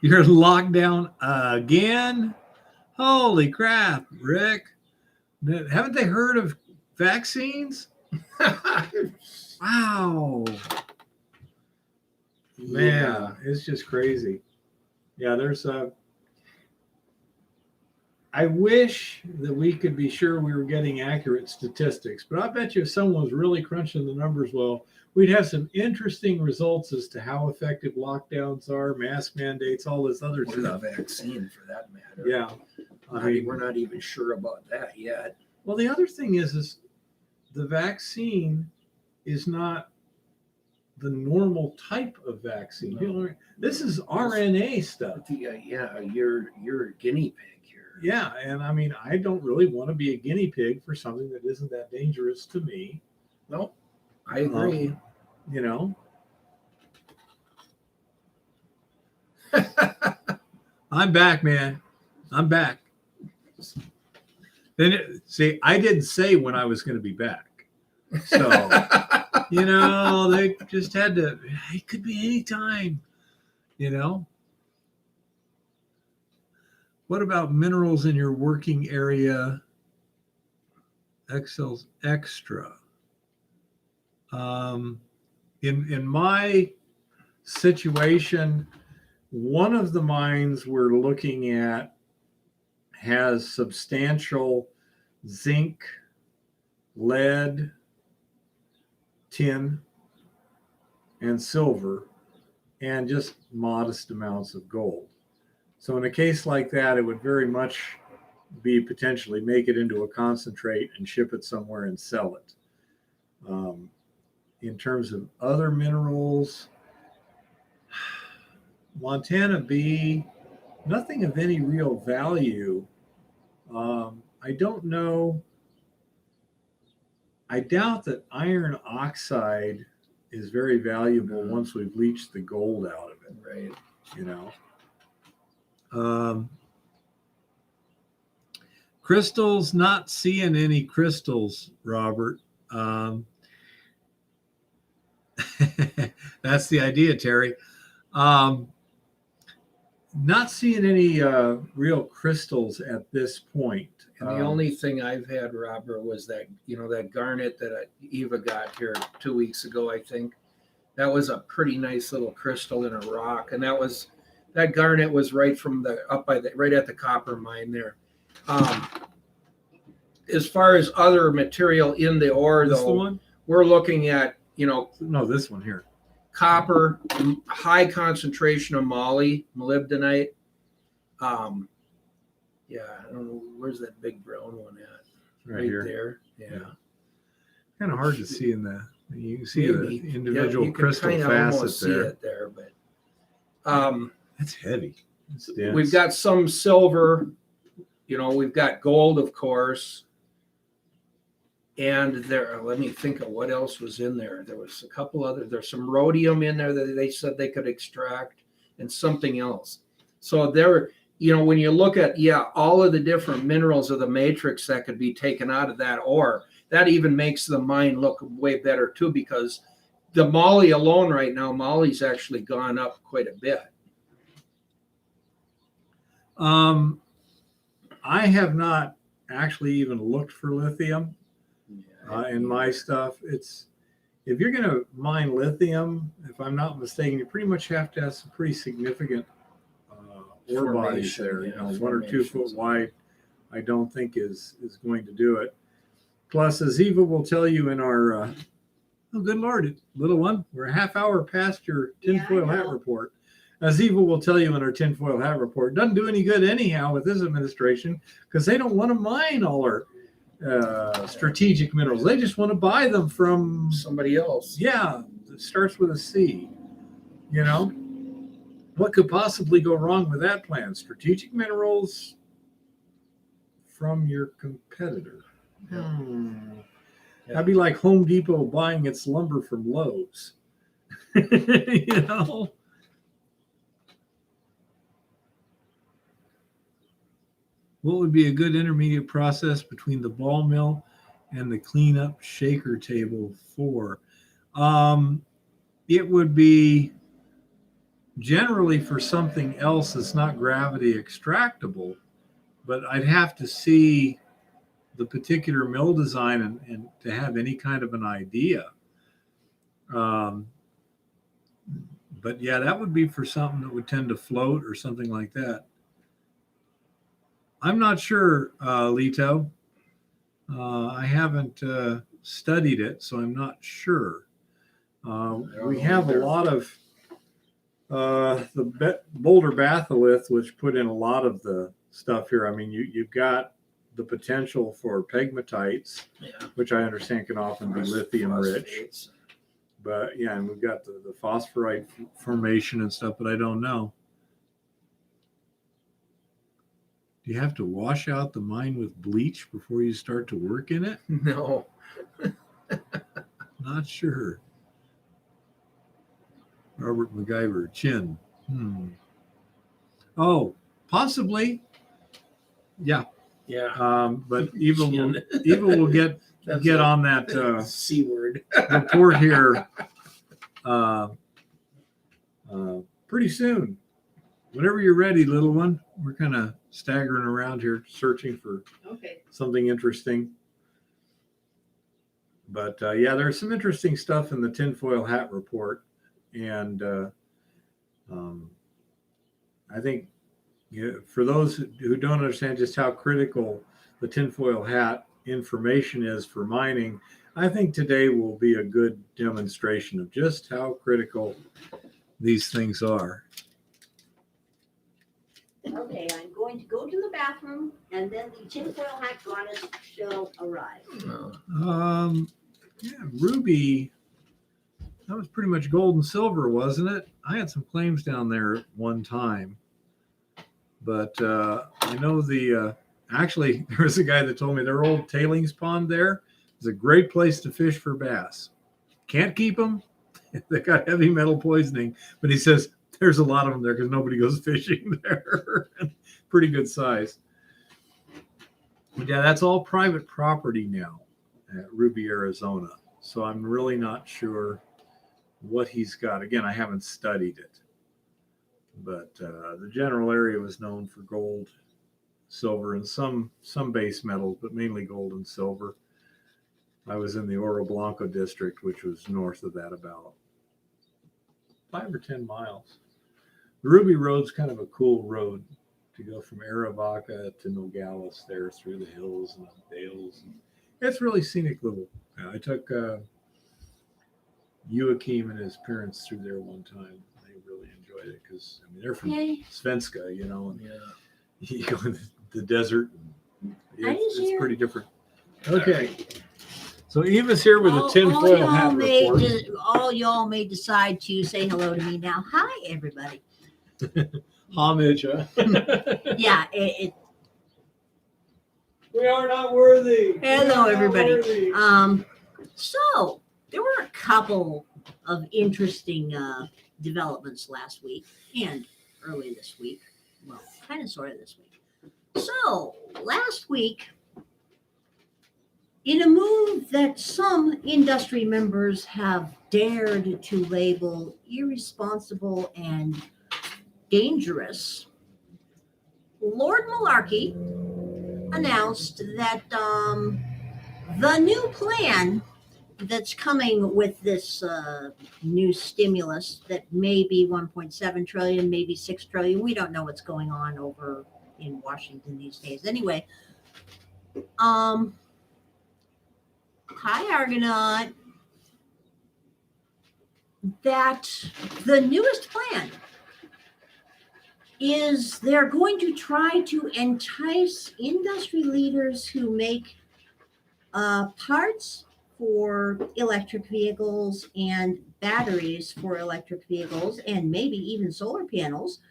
You're locked down again? Holy crap, Rick. Haven't they heard of vaccines? Wow. Man, it's just crazy. Yeah, there's I wish that we could be sure we were getting accurate statistics, but I bet you if someone was really crunching the numbers well, we'd have some interesting results as to how effective lockdowns are, mask mandates, all this other Or the stuff. vaccine for that matter. Yeah. I mean, We're not even sure about that yet. well, the other thing is the vaccine is not the normal type of vaccine. No. This is RNA stuff. Yeah, you're a guinea pig here. Yeah, and I mean, I don't really want to be a guinea pig for something that isn't that dangerous to me. No, I agree. You know, I'm back, man. I'm back. See, I didn't say when I was going to be back. So, you know, they just had to, it could be any time, you know. What about minerals in your working area? Excel's extra. In my situation, one of the mines we're looking at has substantial zinc, lead, tin, and silver, and just modest amounts of gold. So in a case like that, it would very much be potentially make it into a concentrate and ship it somewhere and sell it. In terms of other minerals, Montana B, nothing of any real value. I don't know. I doubt that iron oxide is very valuable once we've leached the gold out of it. Right. You know. Crystals, not seeing any crystals, Robert. That's the idea, Terry. Not seeing any real crystals at this point. And the only thing I've had, Robert, was that, that garnet that Eva got here 2 weeks ago, I think. That was a pretty nice little crystal in a rock. And that garnet was right at the copper mine there. As far as other material in the ore, this though, the one? we're looking at, No, this one here. copper, high concentration of molybdenite. Yeah, I don't know, where's that big brown one at? Right here. There. Yeah. Kind of hard to see in the. You can see Maybe. the individual you can crystal kinda facets almost there. See it there, but It's heavy. It's dense. we've got some silver. We've got gold, of course. And let me think of what else was in there. There was a couple there's some rhodium in there that they said they could extract, and something else. So there, when you look at, all of the different minerals of the matrix that could be taken out of that ore, that even makes the mine look way better too, because the moly alone right now, moly's actually gone up quite a bit. I have not actually even looked for lithium in my stuff. It's if you're going to mine lithium, if I'm not mistaken, you pretty much have to have some pretty significant ore bodies there. Yeah, 1 or 2 foot wide, I don't think is going to do it. Plus, as Eva will tell you in our, oh good Lord, little one, we're a half hour past your tinfoil hat report. As Eva will tell you in our tinfoil hat report, doesn't do any good anyhow with this administration because they don't want to mine all our strategic minerals. They just want to buy them from somebody else. Yeah, it starts with a C. You know, what could possibly go wrong with that plan? Strategic minerals from your competitor. That'd be like Home Depot buying its lumber from Lowe's. You know. What would be a good intermediate process between the ball mill and the cleanup shaker table for? It would be generally for something else that's not gravity extractable, but I'd have to see the particular mill design and to have any kind of an idea. But yeah, that would be for something that would tend to float or something like that. I'm not sure, Lito. I haven't studied it, so I'm not sure. We have a lot of the Boulder batholith, which put in a lot of the stuff here. I mean, you've got the potential for pegmatites, which I understand can often be lithium rich. But yeah, and we've got the phosphorite formation and stuff, but I don't know. Do you have to wash out the mine with bleach before you start to work in it? No. Not sure. Robert MacGyver, chin. Oh, possibly. Yeah. Yeah. But Eva will get on that C word report here pretty soon. Whenever you're ready, little one. We're kind of staggering around here searching for something interesting. But yeah, there's some interesting stuff in the tinfoil hat report. And I think for those who don't understand just how critical the tinfoil hat information is for mining, I think today will be a good demonstration of just how critical these things are. Okay, I'm going to go to the bathroom, and then the tinfoil hat goddess shall arrive. Yeah, ruby. That was pretty much gold and silver, wasn't it? I had some claims down there at one time, but I know actually there was a guy that told me their old tailings pond there is a great place to fish for bass. Can't keep them; they got heavy metal poisoning. But he says there's a lot of them there because nobody goes fishing there. Pretty good size. But yeah, that's all private property now at Ruby, Arizona. So I'm really not sure what he's got. Again, I haven't studied it. But the general area was known for gold, silver, and some base metals, but mainly gold and silver. I was in the Oro Blanco district, which was north of that about 5 or 10 miles. The Ruby Road's kind of a cool road to go from Arivaca to Nogales there through the hills and the dales. It's really scenic little. I took Joachim and his parents through there one time. They really enjoyed it because they're from Svenska, and you go in the desert. It's pretty different. Okay. So Eva's here with a tinfoil hat report. All y'all may decide to say hello to me now. Hi, everybody. Homage, huh? Yeah. We are not worthy. Hello, everybody. So there were a couple of interesting developments last week and early this week. Well, kind of sort of this week. So last week, in a move that some industry members have dared to label irresponsible and dangerous, Lord Malarkey announced that the new plan that's coming with this new stimulus that may be 1.7 trillion, maybe 6 trillion. We don't know what's going on over in Washington these days. Anyway, hi Argonaut, that the newest plan is they're going to try to entice industry leaders who make parts for electric vehicles and batteries for electric vehicles and maybe even solar panels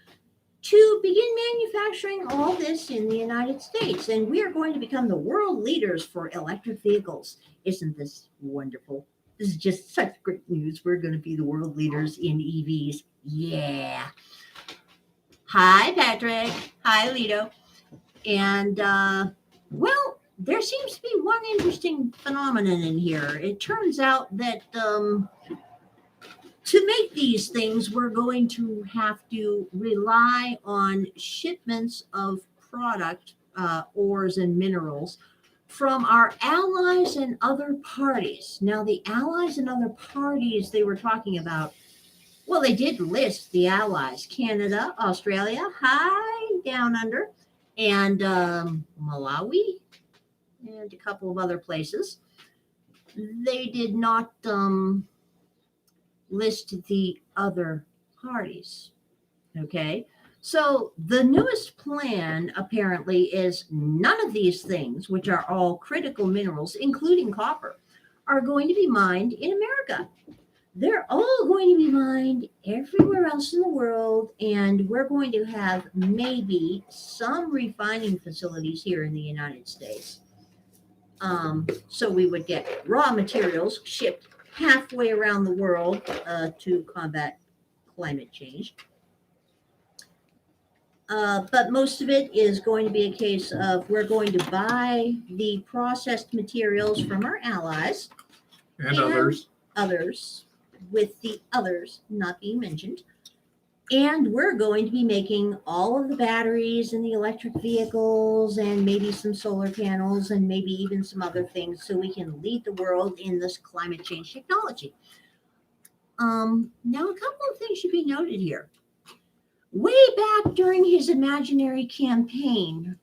to begin manufacturing all this in the United States. And we are going to become the world leaders for electric vehicles. Isn't this wonderful? This is just such great news. We're going to be the world leaders in EVs. Yeah. Hi, Patrick. Hi, Lito. And, well, there seems to be one interesting phenomenon in here. It turns out that to make these things, we're going to have to rely on shipments of product, ores and minerals from our allies and other parties. Now, the allies and other parties they were talking about, well, they did list the allies: Canada, Australia, hi, down under, and Malawi, and a couple of other places. They did not list the other parties. Okay, so the newest plan apparently is none of these things, which are all critical minerals, including copper, are going to be mined in America. They're all going to be mined everywhere else in the world, and we're going to have maybe some refining facilities here in the United States. So we would get raw materials shipped halfway around the world to combat climate change. But most of it is going to be a case of we're going to buy the processed materials from our allies And others. With the others not being mentioned. And we're going to be making all of the batteries and the electric vehicles and maybe some solar panels and maybe even some other things so we can lead the world in this climate change technology. Now, a couple of things should be noted here. Way back during his imaginary campaign,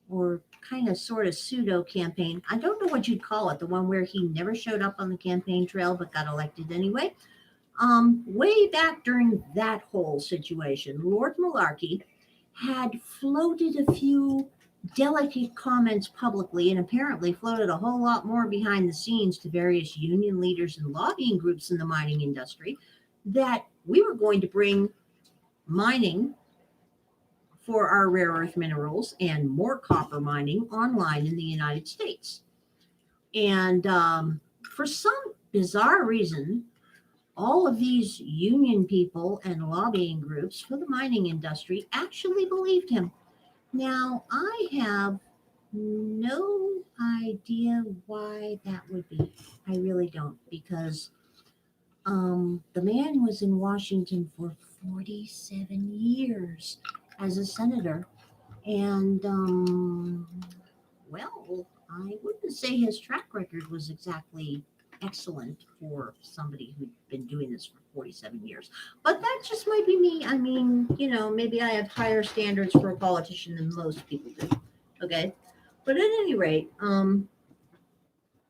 or kind of sort of pseudo campaign, I don't know what you'd call it, the one where he never showed up on the campaign trail but got elected anyway. Way back during that whole situation, Lord Malarkey had floated a few delicate comments publicly and apparently floated a whole lot more behind the scenes to various union leaders and lobbying groups in the mining industry that we were going to bring mining for our rare earth minerals and more copper mining online in the United States. And for some bizarre reason, all of these union people and lobbying groups for the mining industry actually believed him. Now, I have no idea why that would be. I really don't, because the man was in Washington for 47 years as a senator. And, well, I wouldn't say his track record was exactly excellent for somebody who'd been doing this for 47 years. But that just might be me. I mean, maybe I have higher standards for a politician than most people do. Okay. But at any rate,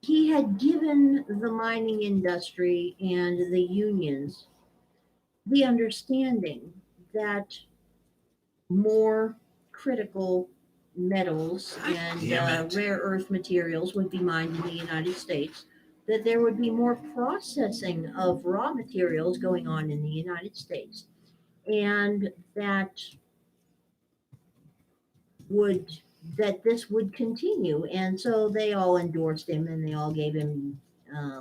he had given the mining industry and the unions the understanding that more critical metals and rare earth materials would be mined in the United States, that there would be more processing of raw materials going on in the United States, and that this would continue. And so they all endorsed him and they all gave him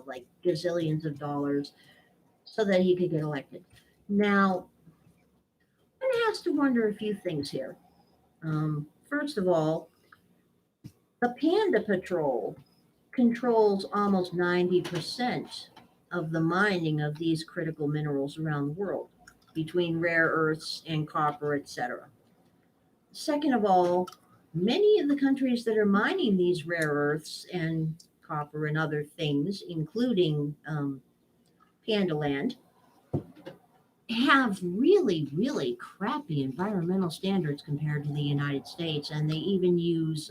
like gazillions of dollars so that he could get elected. Now, one has to wonder a few things here. First of all, the Panda Patrol controls almost 90% of the mining of these critical minerals around the world, between rare earths and copper, etc. Second of all, many of the countries that are mining these rare earths and copper and other things, including Pandaland, have really, really crappy environmental standards compared to the United States. And they even use,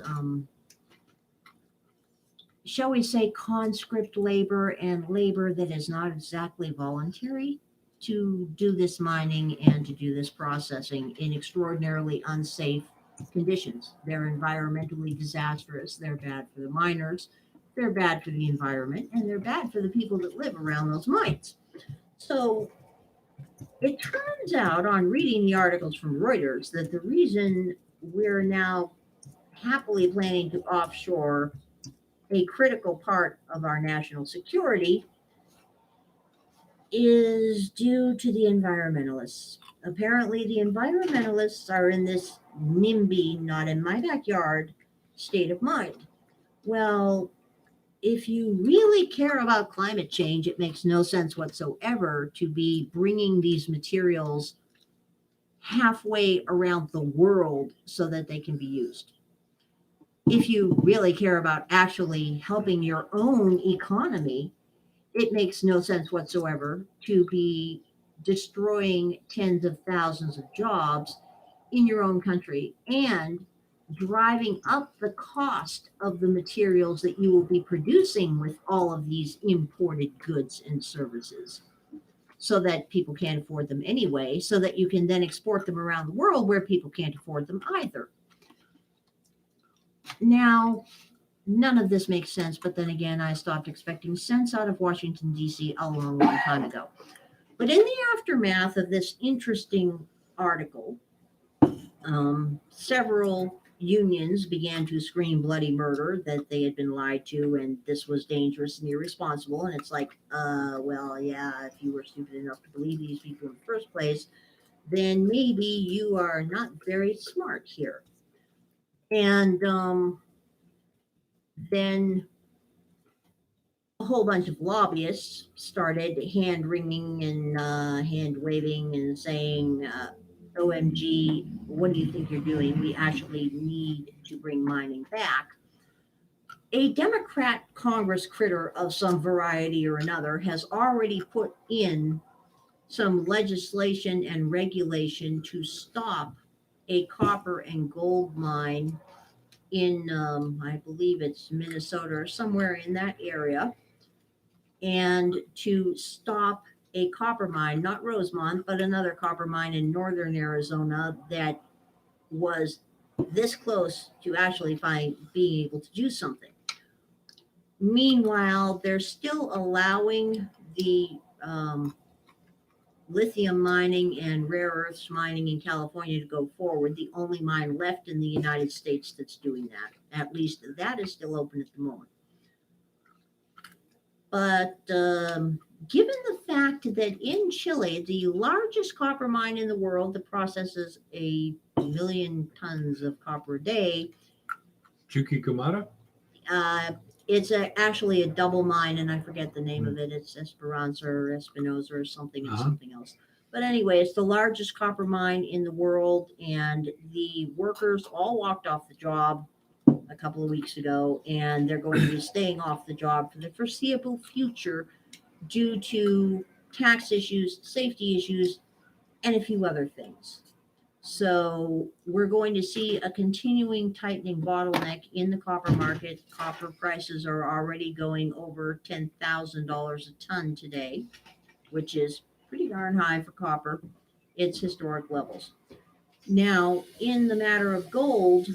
shall we say, conscript labor and labor that is not exactly voluntary to do this mining and to do this processing in extraordinarily unsafe conditions. They're environmentally disastrous. They're bad for the miners. They're bad for the environment, and they're bad for the people that live around those mines. So it turns out, on reading the articles from Reuters, that the reason we're now happily planning to offshore a critical part of our national security is due to the environmentalists. Apparently, the environmentalists are in this NIMBY, not in my backyard, state of mind. Well, if you really care about climate change, it makes no sense whatsoever to be bringing these materials halfway around the world so that they can be used. If you really care about actually helping your own economy, it makes no sense whatsoever to be destroying tens of thousands of jobs in your own country and driving up the cost of the materials that you will be producing with all of these imported goods and services, so that people can't afford them anyway, so that you can then export them around the world where people can't afford them either. Now, none of this makes sense, but then again, I stopped expecting sense out of Washington, D.C. a long, long time ago. But in the aftermath of this interesting article, several unions began to scream bloody murder, that they had been lied to and this was dangerous and irresponsible. And it's like, well, yeah, if you were stupid enough to believe these people in the first place, then maybe you are not very smart here. And then a whole bunch of lobbyists started hand wringing and hand waving and saying, OMG, what do you think you're doing? We actually need to bring mining back. A Democrat Congress critter of some variety or another has already put in some legislation and regulation to stop a copper and gold mine in, I believe it's Minnesota or somewhere in that area, and to stop a copper mine, not Rosemont, but another copper mine in northern Arizona that was this close to actually being able to do something. Meanwhile, they're still allowing the lithium mining and rare earths mining in California to go forward. The only mine left in the United States that's doing that. At least that is still open at the moment. But given the fact that in Chile, the largest copper mine in the world that processes 1 million tons of copper a day, Chuquicamata? it's actually a double mine, and I forget the name of it. It's Esperanza or Espinosa or something and something else. But anyway, it's the largest copper mine in the world, and the workers all walked off the job a couple of weeks ago, and they're going to be staying off the job for the foreseeable future due to tax issues, safety issues, and a few other things. So we're going to see a continuing tightening bottleneck in the copper market. Copper prices are already going over $10,000 a ton today, which is pretty darn high for copper. It's historic levels. Now, in the matter of gold,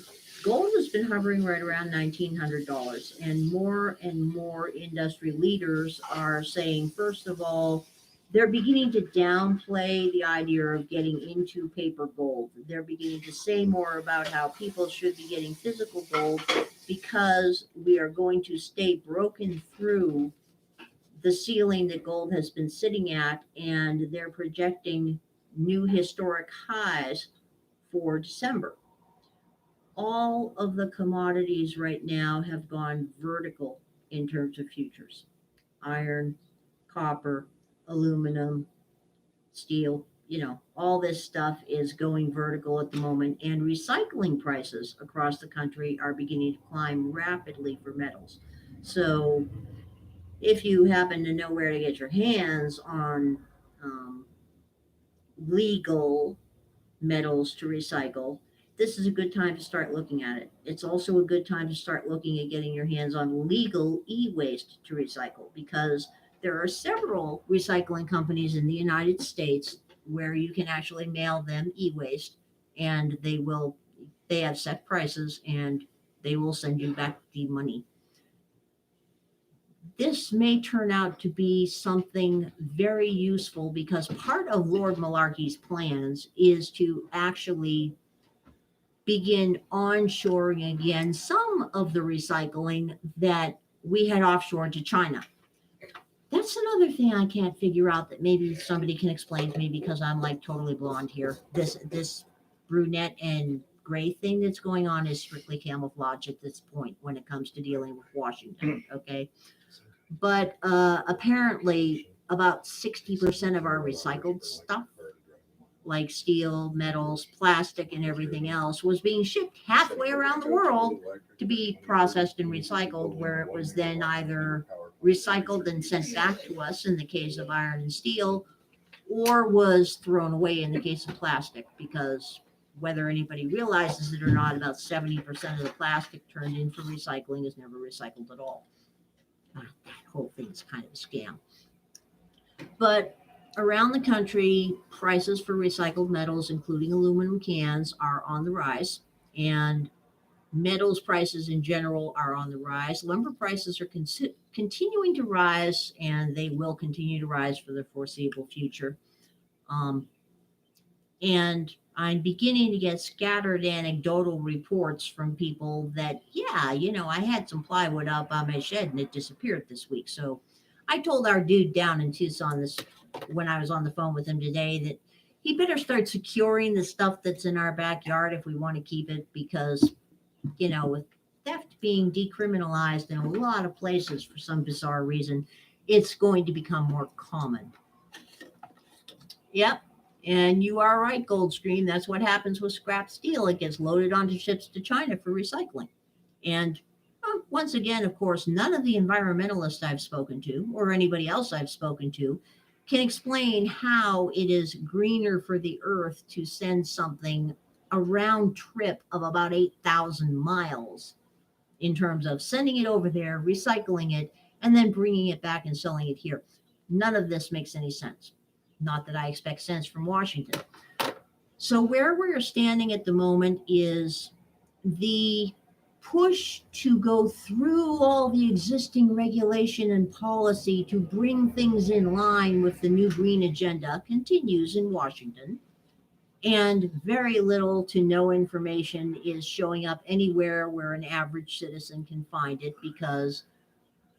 gold has been hovering right around $1,900, and more industry leaders are saying, first of all, they're beginning to downplay the idea of getting into paper gold. They're beginning to say more about how people should be getting physical gold because we are going to stay broken through the ceiling that gold has been sitting at, and they're projecting new historic highs for December. All of the commodities right now have gone vertical in terms of futures. Iron, copper, aluminum, steel, all this stuff is going vertical at the moment, and recycling prices across the country are beginning to climb rapidly for metals. So, if you happen to know where to get your hands on um, legal metals to recycle, this is a good time to start looking at it. It's also a good time to start looking at getting your hands on legal e waste to recycle, because there are several recycling companies in the United States where you can actually mail them e waste, and they have set prices, and they will send you back the money. This may turn out to be something very useful, because part of Lord Malarkey's plans is to actually begin onshoring again some of the recycling that we had offshore to China. That's another thing I can't figure out, that maybe somebody can explain to me, because I'm like totally blonde here. This brunette and gray thing that's going on is strictly camouflage at this point when it comes to dealing with Washington. Okay. But apparently, about 60% of our recycled stuff, like steel, metals, plastic, and everything else, was being shipped halfway around the world to be processed and recycled, where it was then either recycled and sent back to us in the case of iron and steel, or was thrown away in the case of plastic, because whether anybody realizes it or not, about 70% of the plastic turned in for recycling is never recycled at all. That whole thing is kind of a scam. But around the country, prices for recycled metals, including aluminum cans, are on the rise, and metals prices in general are on the rise. Lumber prices are continuing to rise, and they will continue to rise for the foreseeable future. And I'm beginning to get scattered anecdotal reports from people that, yeah, I had some plywood out by my shed and it disappeared this week. So I told our dude down in Tucson when I was on the phone with him today, that he better start securing the stuff that's in our backyard if we want to keep it, because, with theft being decriminalized in a lot of places for some bizarre reason, it's going to become more common. Yep. And you are right, Goldstream. That's what happens with scrap steel. It gets loaded onto ships to China for recycling. And once again, of course, none of the environmentalists I've spoken to, or anybody else I've spoken to, can explain how it is greener for the earth to send something a round trip of about 8,000 miles, in terms of sending it over there, recycling it, and then bringing it back and selling it here. None of this makes any sense. Not that I expect sense from Washington. So where we're standing at the moment is the push to go through all the existing regulation and policy to bring things in line with the new green agenda continues in Washington. And very little to no information is showing up anywhere where an average citizen can find it, because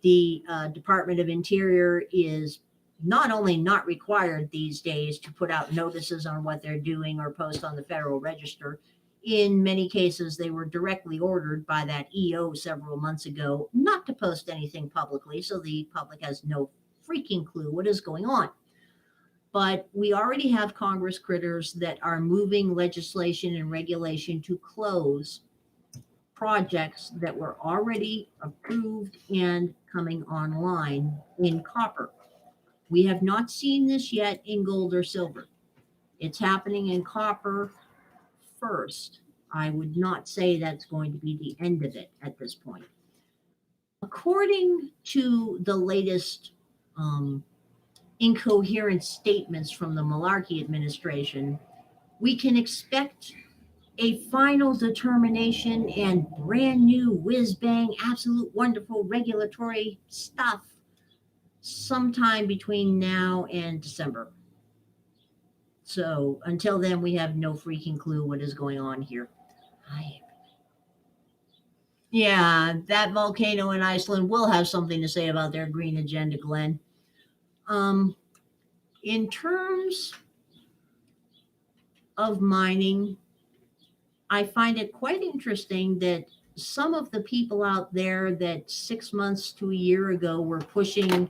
the Department of Interior is not only not required these days to put out notices on what they're doing or post on the Federal Register. In many cases, they were directly ordered by that EO several months ago not to post anything publicly, so the public has no freaking clue what is going on. But we already have Congress critters that are moving legislation and regulation to close projects that were already approved and coming online in copper. We have not seen this yet in gold or silver. It's happening in copper first. I would not say that's going to be the end of it at this point. According to the latest incoherent statements from the Malarkey administration, we can expect a final determination and brand new whiz-bang, absolute wonderful regulatory stuff sometime between now and December. So until then, we have no freaking clue what is going on here. Yeah, that volcano in Iceland will have something to say about their green agenda, Glenn. In terms of mining, I find it quite interesting that some of the people out there that 6 months to a year ago were pushing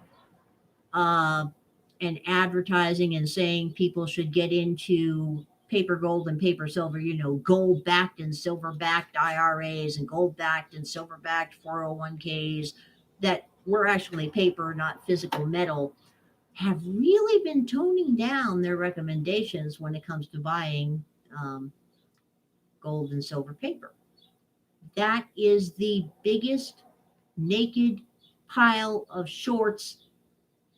and advertising and saying people should get into paper gold and paper silver, gold backed and silver backed IRAs and gold backed and silver backed 401ks that were actually paper, not physical metal, have really been toning down their recommendations when it comes to buying gold and silver paper. That is the biggest naked pile of shorts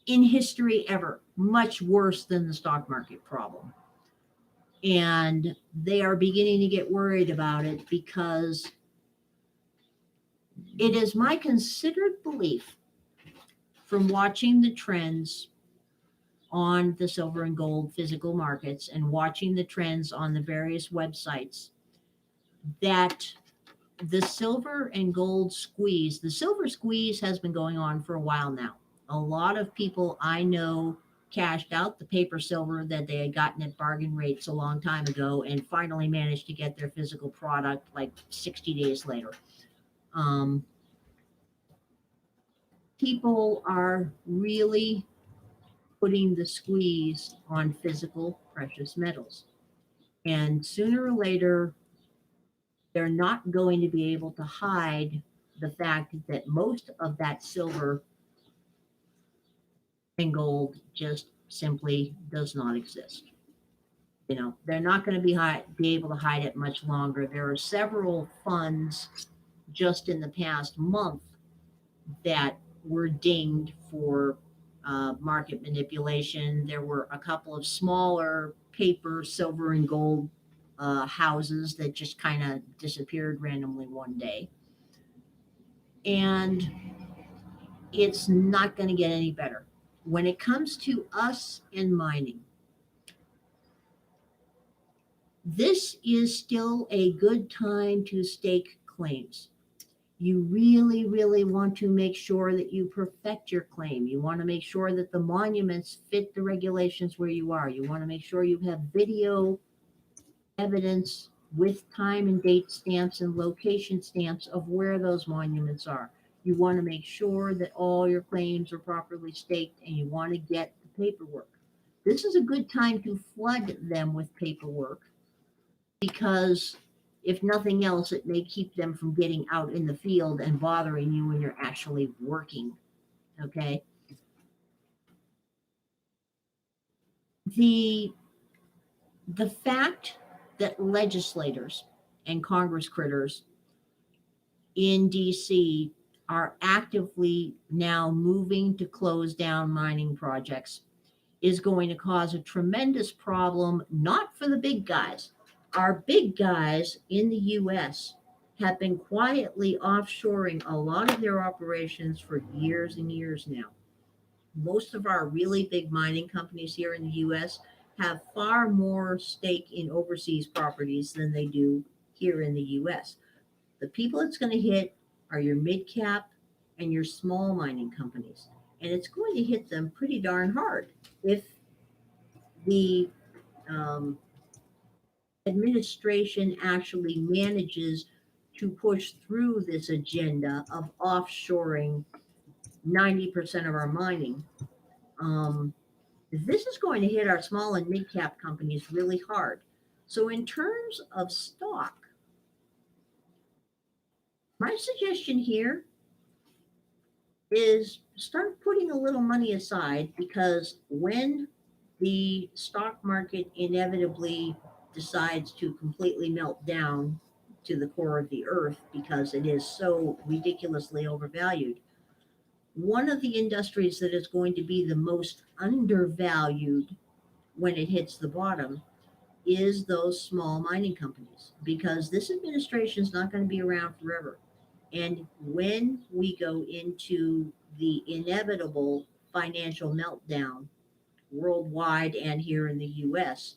in history ever, much worse than the stock market problem. And they are beginning to get worried about it because it is my considered belief from watching the trends on the silver and gold physical markets and watching the trends on the various websites that the silver and gold squeeze, the silver squeeze has been going on for a while now. A lot of people I know cashed out the paper silver that they had gotten at bargain rates a long time ago and finally managed to get their physical product like 60 days later. People are really putting the squeeze on physical precious metals. And sooner or later, they're not going to be able to hide the fact that most of that silver and gold just simply does not exist. They're not going to be able to hide it much longer. There are several funds just in the past month that were dinged for market manipulation. There were a couple of smaller paper, silver, and gold houses that just kind of disappeared randomly one day. And it's not going to get any better. When it comes to us in mining, this is still a good time to stake claims. You really, really want to make sure that you perfect your claim. You want to make sure that the monuments fit the regulations where you are. You want to make sure you have video evidence with time and date stamps and location stamps of where those monuments are. You want to make sure that all your claims are properly staked, and you want to get the paperwork. This is a good time to flood them with paperwork because if nothing else, it may keep them from getting out in the field and bothering you when you're actually working. Okay. The fact that legislators and Congress critters in DC are actively now moving to close down mining projects is going to cause a tremendous problem, not for the big guys. Our big guys in the US have been quietly offshoring a lot of their operations for years and years now. Most of our really big mining companies here in the US have far more stake in overseas properties than they do here in the US. The people it's going to hit are your mid cap and your small mining companies. And it's going to hit them pretty darn hard if the administration actually manages to push through this agenda of offshoring 90% of our mining. This is going to hit our small and mid cap companies really hard. So, in terms of stock, my suggestion here is start putting a little money aside, because when the stock market inevitably decides to completely melt down to the core of the earth because it is so ridiculously overvalued, one of the industries that is going to be the most undervalued when it hits the bottom is those small mining companies, because this administration is not going to be around forever. And when we go into the inevitable financial meltdown worldwide and here in the US,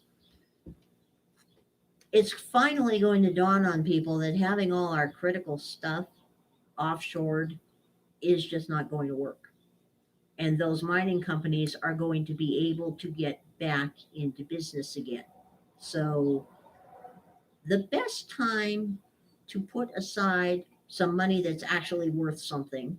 it's finally going to dawn on people that having all our critical stuff offshored is just not going to work. And those mining companies are going to be able to get back into business again. So the best time to put aside some money that's actually worth something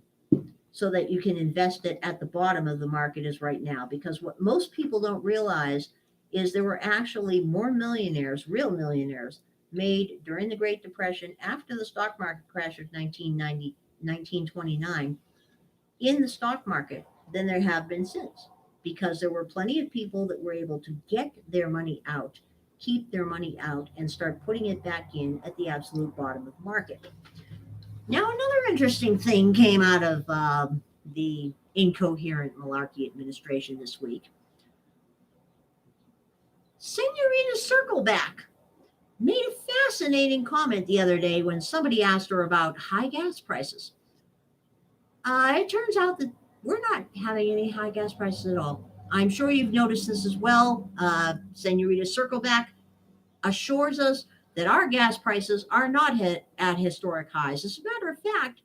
so that you can invest it at the bottom of the market as right now. Because what most people don't realize is there were actually more millionaires, real millionaires, made during the Great Depression after the stock market crash of 1929 in the stock market than there have been since, because there were plenty of people that were able to get their money out, keep their money out, and start putting it back in at the absolute bottom of the market. Now, another interesting thing came out of the incoherent malarkey administration this week. Senorita Circleback made a fascinating comment the other day when somebody asked her about high gas prices. It turns out that we're not having any high gas prices at all. I'm sure you've noticed this as well. Senorita Circleback assures us that our gas prices are not at historic highs. As a matter of fact,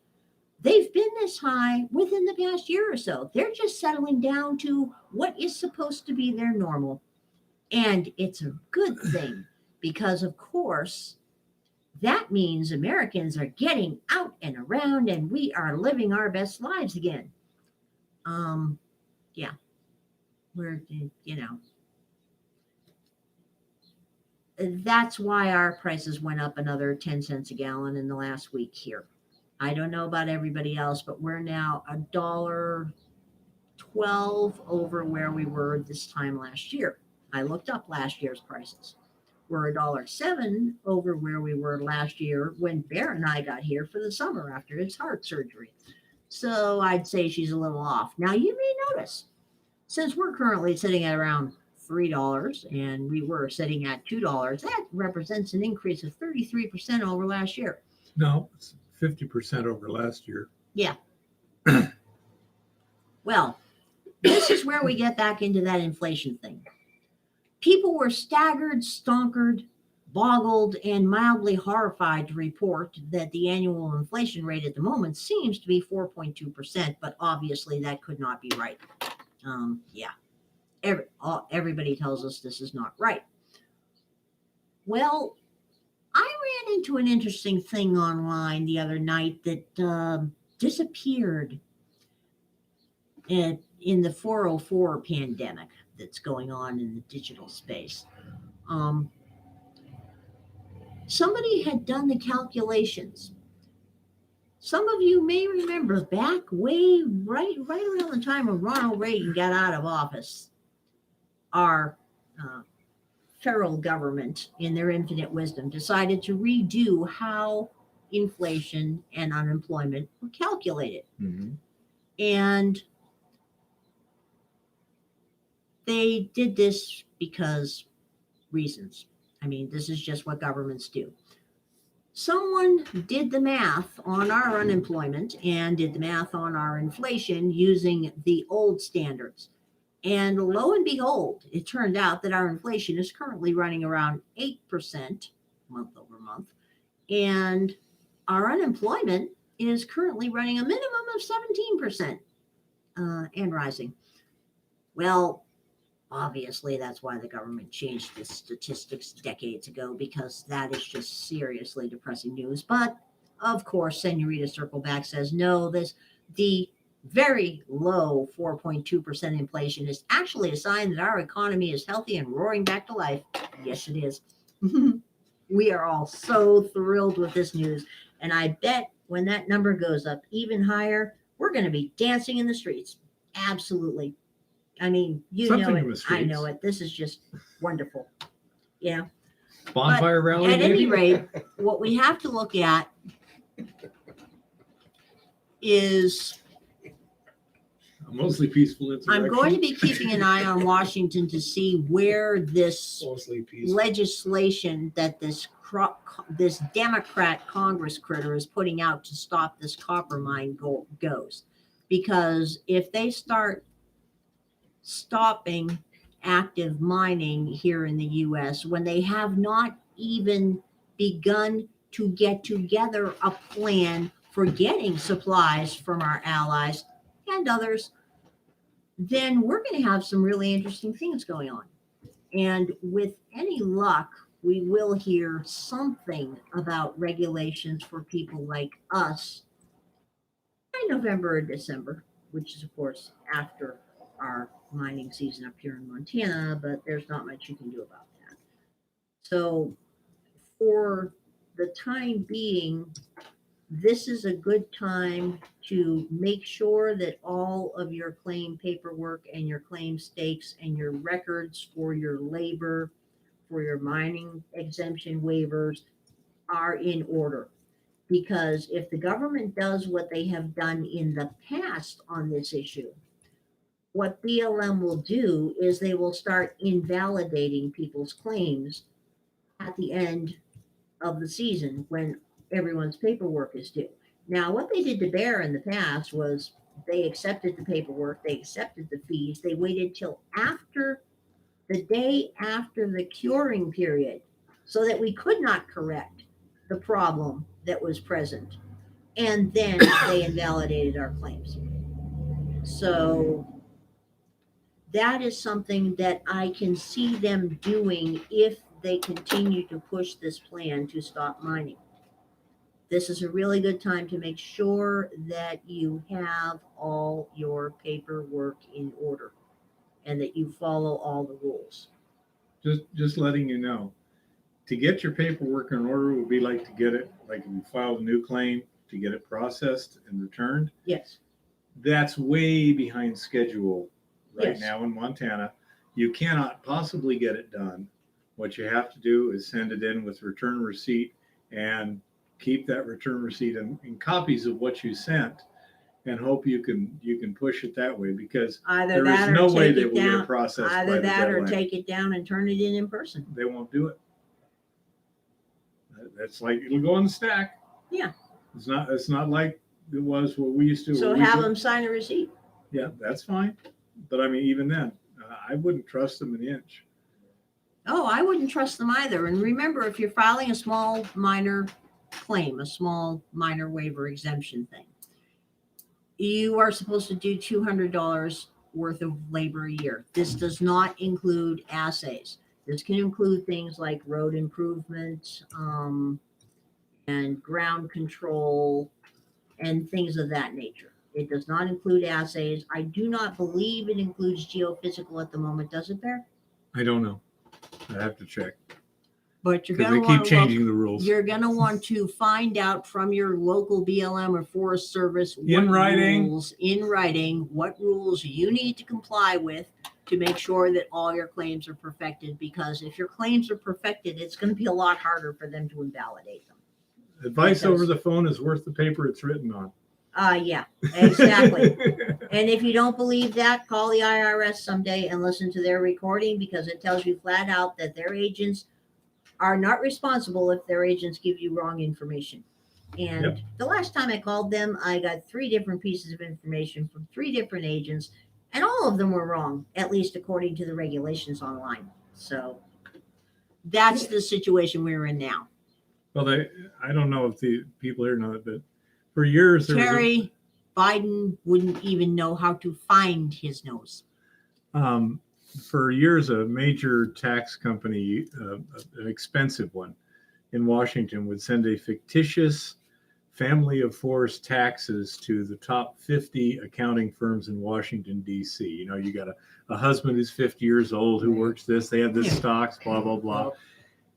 they've been this high within the past year or so. They're just settling down to what is supposed to be their normal. And it's a good thing because, of course, that means Americans are getting out and around and we are living our best lives again. Yeah, we're, that's why our prices went up another 10 cents a gallon in the last week here. I don't know about everybody else, but we're now $1.12 over where we were this time last year. I looked up last year's prices. We're $1.07 over where we were last year when Bear and I got here for the summer after his heart surgery. So I'd say she's a little off. Now you may notice, since we're currently sitting at around $3 and we were sitting at $2, that represents an increase of 33% over last year. No, it's 50% over last year. Yeah. Well, this is where we get back into that inflation thing. People were staggered, stonkered, boggled, and mildly horrified to report that the annual inflation rate at the moment seems to be 4.2%, but obviously that could not be right. Everybody tells us this is not right. Well, I ran into an interesting thing online the other night that disappeared in the 404 pandemic that's going on in the digital space. Somebody had done the calculations. Some of you may remember back way right around the time when Ronald Reagan got out of office, our federal government, in their infinite wisdom, decided to redo how inflation and unemployment were calculated. Mm-hmm. And they did this because reasons. I mean, this is just what governments do. Someone did the math on our unemployment and did the math on our inflation using the old standards. And lo and behold, it turned out that our inflation is currently running around 8% month over month. And our unemployment is currently running a minimum of 17% and rising. Well, obviously, that's why the government changed the statistics decades ago, because that is just seriously depressing news. But of course, Senorita Circleback says, no, the very low 4.2% inflation is actually a sign that our economy is healthy and roaring back to life. Yes, it is. We are all so thrilled with this news. And I bet when that number goes up even higher, we're going to be dancing in the streets. Absolutely. I mean, you Something know it. I know it. This is just wonderful. Yeah. Bonfire rally. At any rate, what we have to look at is mostly peaceful insurrection. I'm going to be keeping an eye on Washington to see where this legislation that this Democrat Congress critter is putting out to stop this copper mine goes. Because if they start stopping active mining here in the U.S. when they have not even begun to get together a plan for getting supplies from our allies and others, then we're going to have some really interesting things going on. And with any luck, we will hear something about regulations for people like us. November or December, which is of course after our mining season up here in Montana, but there's not much you can do about that. So for the time being, this is a good time to make sure that all of your claim paperwork and your claim stakes and your records for your labor, for your mining exemption waivers are in order. Because if the government does what they have done in the past on this issue, what BLM will do is they will start invalidating people's claims at the end of the season when everyone's paperwork is due. Now, what they did to Bear in the past was they accepted the paperwork, they accepted the fees, they waited till after the day after the curing period so that we could not correct the problem that was present. And then they invalidated our claims. So that is something that I can see them doing if they continue to push this plan to stop mining. This is a really good time to make sure that you have all your paperwork in order and that you follow all the rules. Just letting you know, to get your paperwork in order would be like to get it, like if you filed a new claim to get it processed and returned. Yes. That's way behind schedule right Yes. now in Montana. You cannot possibly get it done. What you have to do is send it in with return receipt and keep that return receipt and copies of what you sent and hope you can push it that way, because Either there is that or no way take they it will get down. it processed by Either the that or deadline. take it down and turn it in person. They won't do it. That's like, it'll go on the stack. Yeah. It's not like it was what we used to. So where we have could- them sign a receipt. Yeah, that's fine. But I mean, even then, I wouldn't trust them an inch. Oh, I wouldn't trust them either. And remember, if you're filing a small minor claim, a small minor waiver exemption thing, you are supposed to do $200 worth of labor a year. This does not include assays. This can include things like road improvement, and ground control and things of that nature. It does not include assays. I do not believe it includes geophysical at the moment, does it, Bear? I don't know. I have to check But you're because going they to keep want to changing the rules. You're going to want to find out from your local BLM or Forest Service In writing. rules, in writing, what rules you need to comply with to make sure that all your claims are perfected. Because if your claims are perfected, it's going to be a lot harder for them to invalidate them. Advice Because- over the phone is worth the paper it's written on. Yeah, exactly. And if you don't believe that, call the IRS someday and listen to their recording, because it tells you flat out that their agents are not responsible if their agents give you wrong information. And Yep. the last time I called them, I got 3 different pieces of information from 3 different agents, and all of them were wrong, at least according to the regulations online. So that's the situation we're in now. Well, I don't know if the people here know it, but for years there Terry Biden wouldn't even know how to find his nose. for years a major tax company, an expensive one in Washington, would send a fictitious family of 4's taxes to the top 50 accounting firms in Washington, D.C. You know, you got a husband who's 50 years old who works this, they have this Yeah. stocks, blah, blah, blah.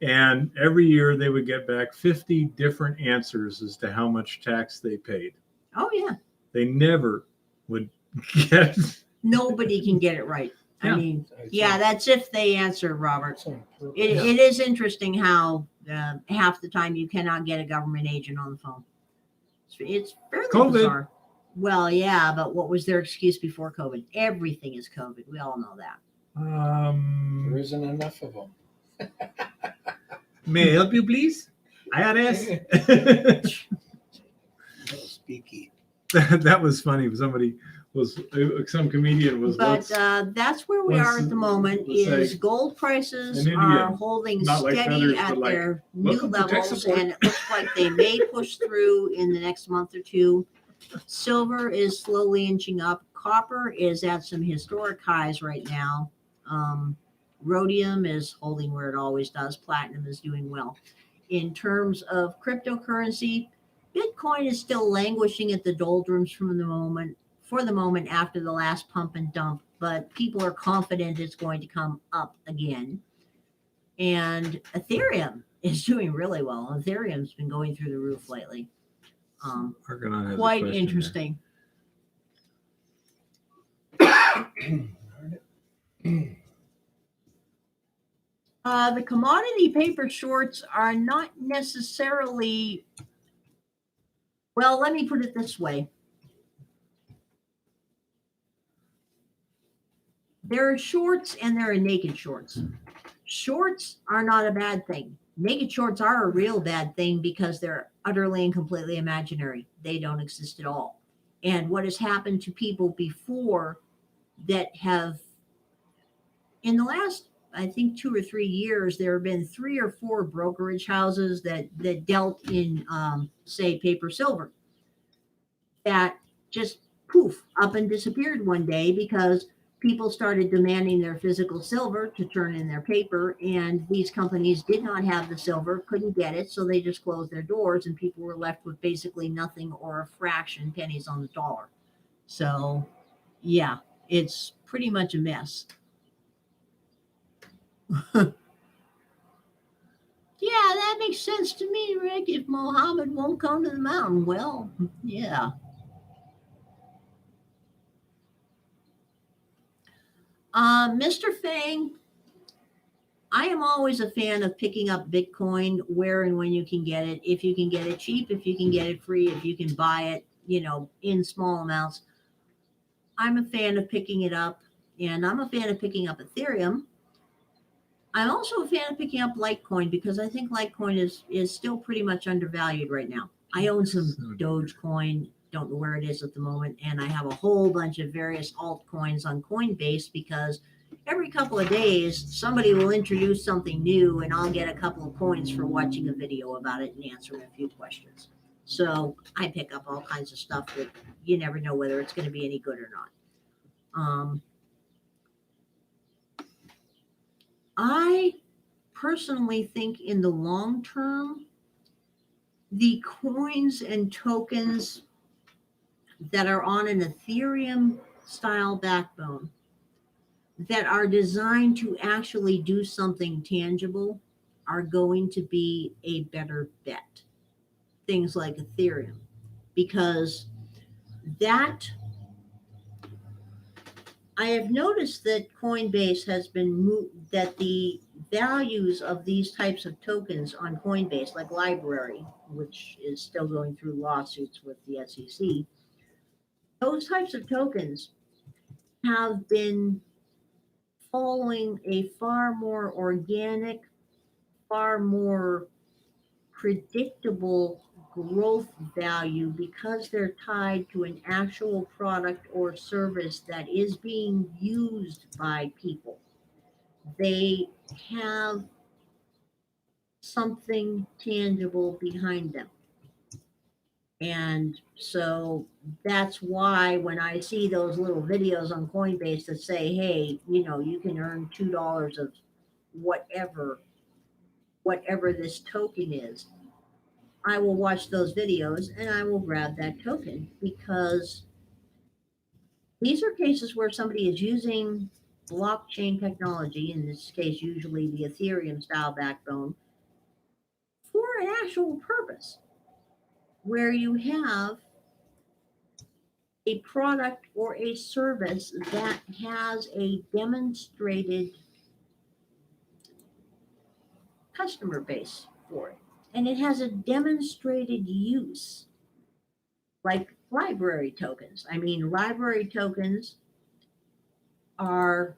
And every year they would get back 50 different answers as to how much tax they paid. Oh, yeah. They never would get. Nobody can get it right. Yeah. I mean, yeah, that's if they answer, Robert. It is interesting how half the time you cannot get a government agent on the phone. It's fairly COVID. bizarre. Well, yeah, but what was their excuse before COVID? Everything is COVID. We all know that. There isn't enough of them. May I help you, please? IRS. Speaky. That was funny. Somebody was, some comedian was. But that's where we are at the moment. let's Is say gold prices in are Indian, holding not like steady feathers, at but like, their new welcome to tech levels, support. and it looks like they may push through in the next month or two. Silver is slowly inching up. Copper is at some historic highs right now. Rhodium is holding where it always does. Platinum is doing well. In terms of cryptocurrency, Bitcoin is still languishing at the doldrums for the moment after the last pump and dump, but people are confident it's going to come up again. And Ethereum is doing really well. Ethereum's been going through the roof lately. Argonaut has a Quite question interesting. The commodity paper shorts are not necessarily, well, let me put it this way. There are shorts and there are naked shorts. Shorts are not a bad thing. Naked shorts are a real bad thing because they're utterly and completely imaginary. They don't exist at all. And what has happened to people before that have, in the last, I think 2 or 3 years, there have been 3 or 4 brokerage houses that dealt in, say, paper silver that just poof up and disappeared one day because people started demanding their physical silver to turn in their paper, and these companies did not have the silver, couldn't get it, so they just closed their doors, and people were left with basically nothing or a fraction, pennies on the dollar. So, yeah, it's pretty much a mess. Yeah, that makes sense to me, Rick. If Mohammed won't come to the mountain, well, yeah. Mr. Fang, I am always a fan of picking up Bitcoin where and when you can get it. If you can get it cheap, if you can get it free, if you can buy it, in small amounts. I'm a fan of picking it up, and I'm a fan of picking up Ethereum. I'm also a fan of picking up Litecoin because I think Litecoin is still pretty much undervalued right now. I own some Dogecoin, don't know where it is at the moment, and I have a whole bunch of various altcoins on Coinbase because every couple of days somebody will introduce something new and I'll get a couple of coins for watching a video about it and answering a few questions. So I pick up all kinds of stuff that you never know whether it's going to be any good or not. I personally think in the long term, the coins and tokens that are on an Ethereum style backbone that are designed to actually do something tangible are going to be a better bet. Things like Ethereum, because that I have noticed that Coinbase has been moved, that the values of these types of tokens on Coinbase, like Library, which is still going through lawsuits with the SEC, those types of tokens have been following a far more organic, far more predictable growth value because they're tied to an actual product or service that is being used by people. They have something tangible behind them. And so that's why when I see those little videos on Coinbase that say, hey, you can earn $2 of whatever this token is, I will watch those videos and I will grab that token because these are cases where somebody is using blockchain technology, in this case, usually the Ethereum style backbone, for an actual purpose where you have a product or a service that has a demonstrated customer base for it. And it has a demonstrated use, like library tokens. I mean, library tokens are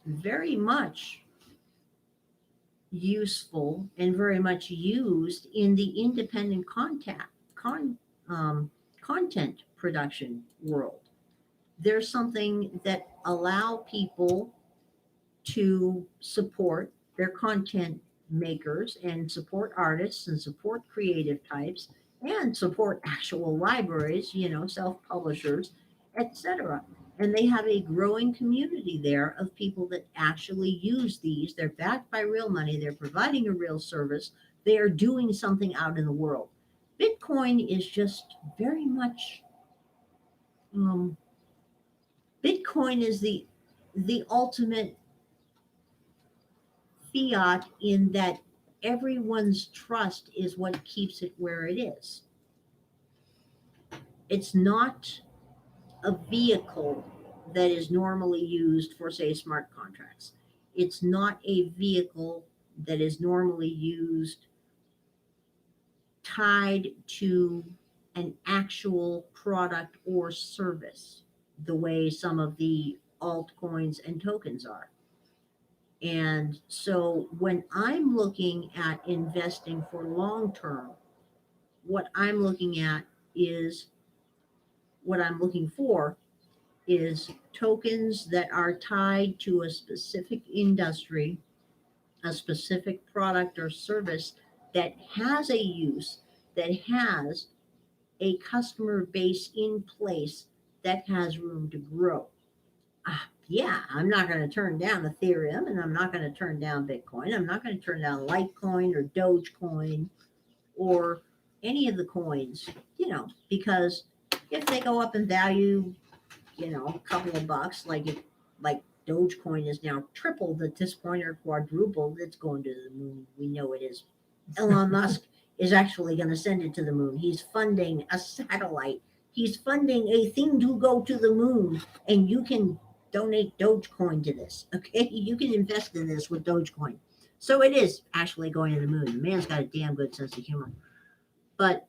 very much useful and very much used in the independent content production world. There's something that allow people to support their content makers and support artists and support creative types and support actual libraries, self-publishers, etc. And they have a growing community there of people that actually use these. They're backed by real money. They're providing a real service. They are doing something out in the world. Bitcoin is just very much, Bitcoin is the ultimate fiat in that everyone's trust is what keeps it where it is. It's not a vehicle that is normally used for, say, smart contracts. It's not a vehicle that is normally used tied to an actual product or service the way some of the altcoins and tokens are. And so when I'm looking at investing for long term, what I'm looking at is what I'm looking for is tokens that are tied to a specific industry, a specific product or service that has a use, that has a customer base in place, that has room to grow. Yeah, I'm not going to turn down Ethereum, and I'm not going to turn down Bitcoin. I'm not going to turn down Litecoin or Dogecoin or any of the coins, because if they go up in value, a couple of bucks, like Dogecoin is now tripled at this point or quadrupled, it's going to the moon. We know it is. Elon Musk is actually going to send it to the moon. He's funding a satellite. He's funding a thing to go to the moon, and you can donate Dogecoin to this. Okay, you can invest in this with Dogecoin. So it is actually going to the moon. The man's got a damn good sense of humor. But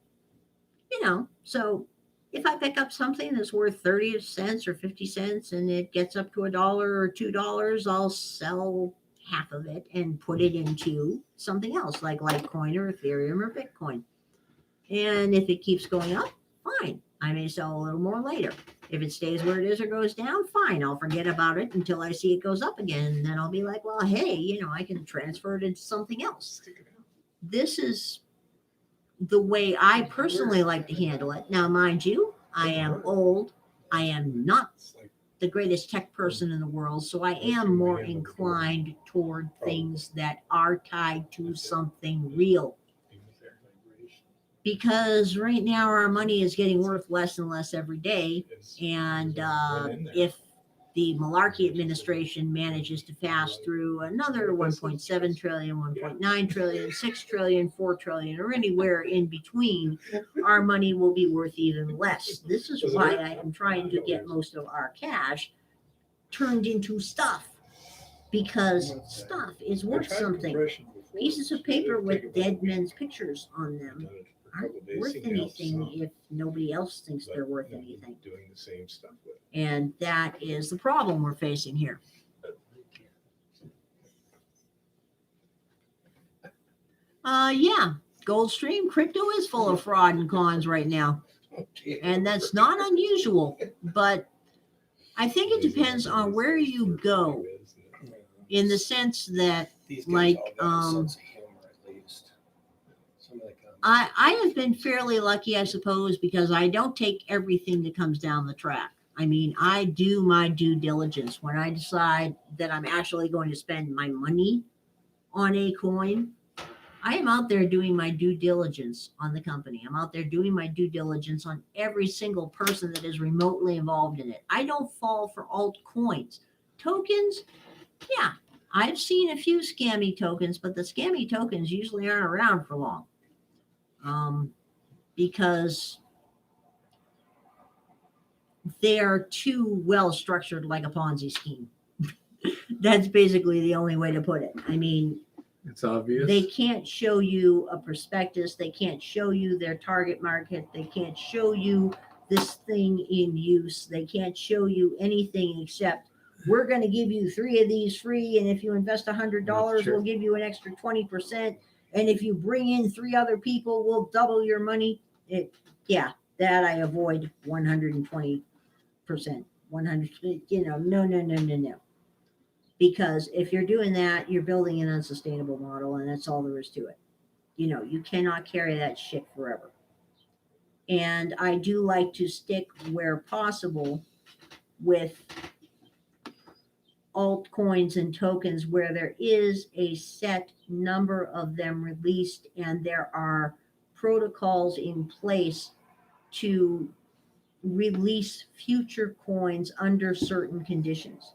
so if I pick up something that's worth 30 cents or 50 cents and it gets up to $1 or $2, I'll sell half of it and put it into something else like Litecoin or Ethereum or Bitcoin. And if it keeps going up, fine. I may sell a little more later. If it stays where it is or goes down, fine. I'll forget about it until I see it goes up again. And then I'll be like, well, hey, I can transfer it into something else. This is the way I personally like to handle it. Now, mind you, I am old. I am not the greatest tech person in the world, so I am more inclined toward things that are tied to something real. Because right now our money is getting worth less and less every day. And if the Malarkey administration manages to pass through another 1.7 trillion, 1.9 trillion, 6 trillion, 4 trillion, or anywhere in between, our money will be worth even less. This is why I am trying to get most of our cash turned into stuff, because stuff is worth something. Pieces of paper with dead men's pictures on them aren't worth anything if nobody else thinks they're worth anything. Doing the same stuff with. And that is the problem we're facing here. Yeah, Goldstream crypto is full of fraud and cons right now. And that's not unusual, but I think it depends on where you go, in the sense that, like, I have been fairly lucky, I suppose, because I don't take everything that comes down the track. I mean, I do my due diligence. When I decide that I'm actually going to spend my money on a coin, I am out there doing my due diligence on the company. I'm out there doing my due diligence on every single person that is remotely involved in it. I don't fall for altcoins. Tokens, yeah, I've seen a few scammy tokens, but the scammy tokens usually aren't around for long. Because they are too well structured, like a Ponzi scheme. That's basically the only way to put it. I mean, it's obvious. They can't show you a prospectus. They can't show you their target market. They can't show you this thing in use. They can't show you anything except, we're going to give you 3 of these free, and if you invest $100, we'll give you an extra 20%. And if you bring in 3 other people, we'll double your money. That I avoid 120%. 100, no. Because if you're doing that, you're building an unsustainable model, and that's all there is to it. You cannot carry that shit forever. And I do like to stick, where possible, with altcoins and tokens where there is a set number of them released and there are protocols in place to release future coins under certain conditions.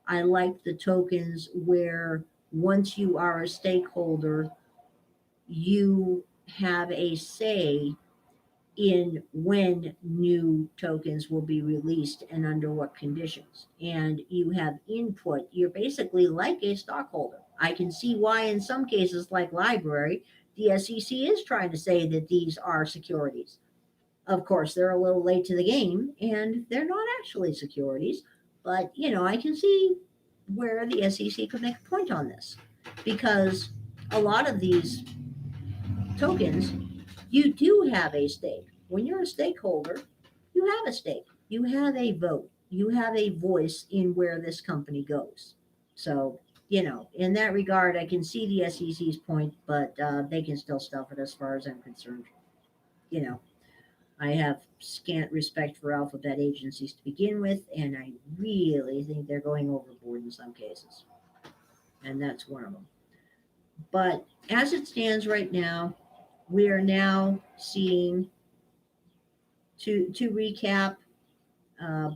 I like the tokens where once you are a stakeholder, you have a say in when new tokens will be released and under what conditions. And you have input. You're basically like a stockholder. I can see why in some cases, like library, the SEC is trying to say that these are securities. Of course, they're a little late to the game and they're not actually securities, but I can see where the SEC could make a point on this, because a lot of these tokens, you do have a stake. When you're a stakeholder, you have a stake. You have a vote. You have a voice in where this company goes. So, in that regard, I can see the SEC's point, but they can still stuff it as far as I'm concerned. I have scant respect for alphabet agencies to begin with, and I really think they're going overboard in some cases. And that's one of them. But as it stands right now, we are now seeing, to recap,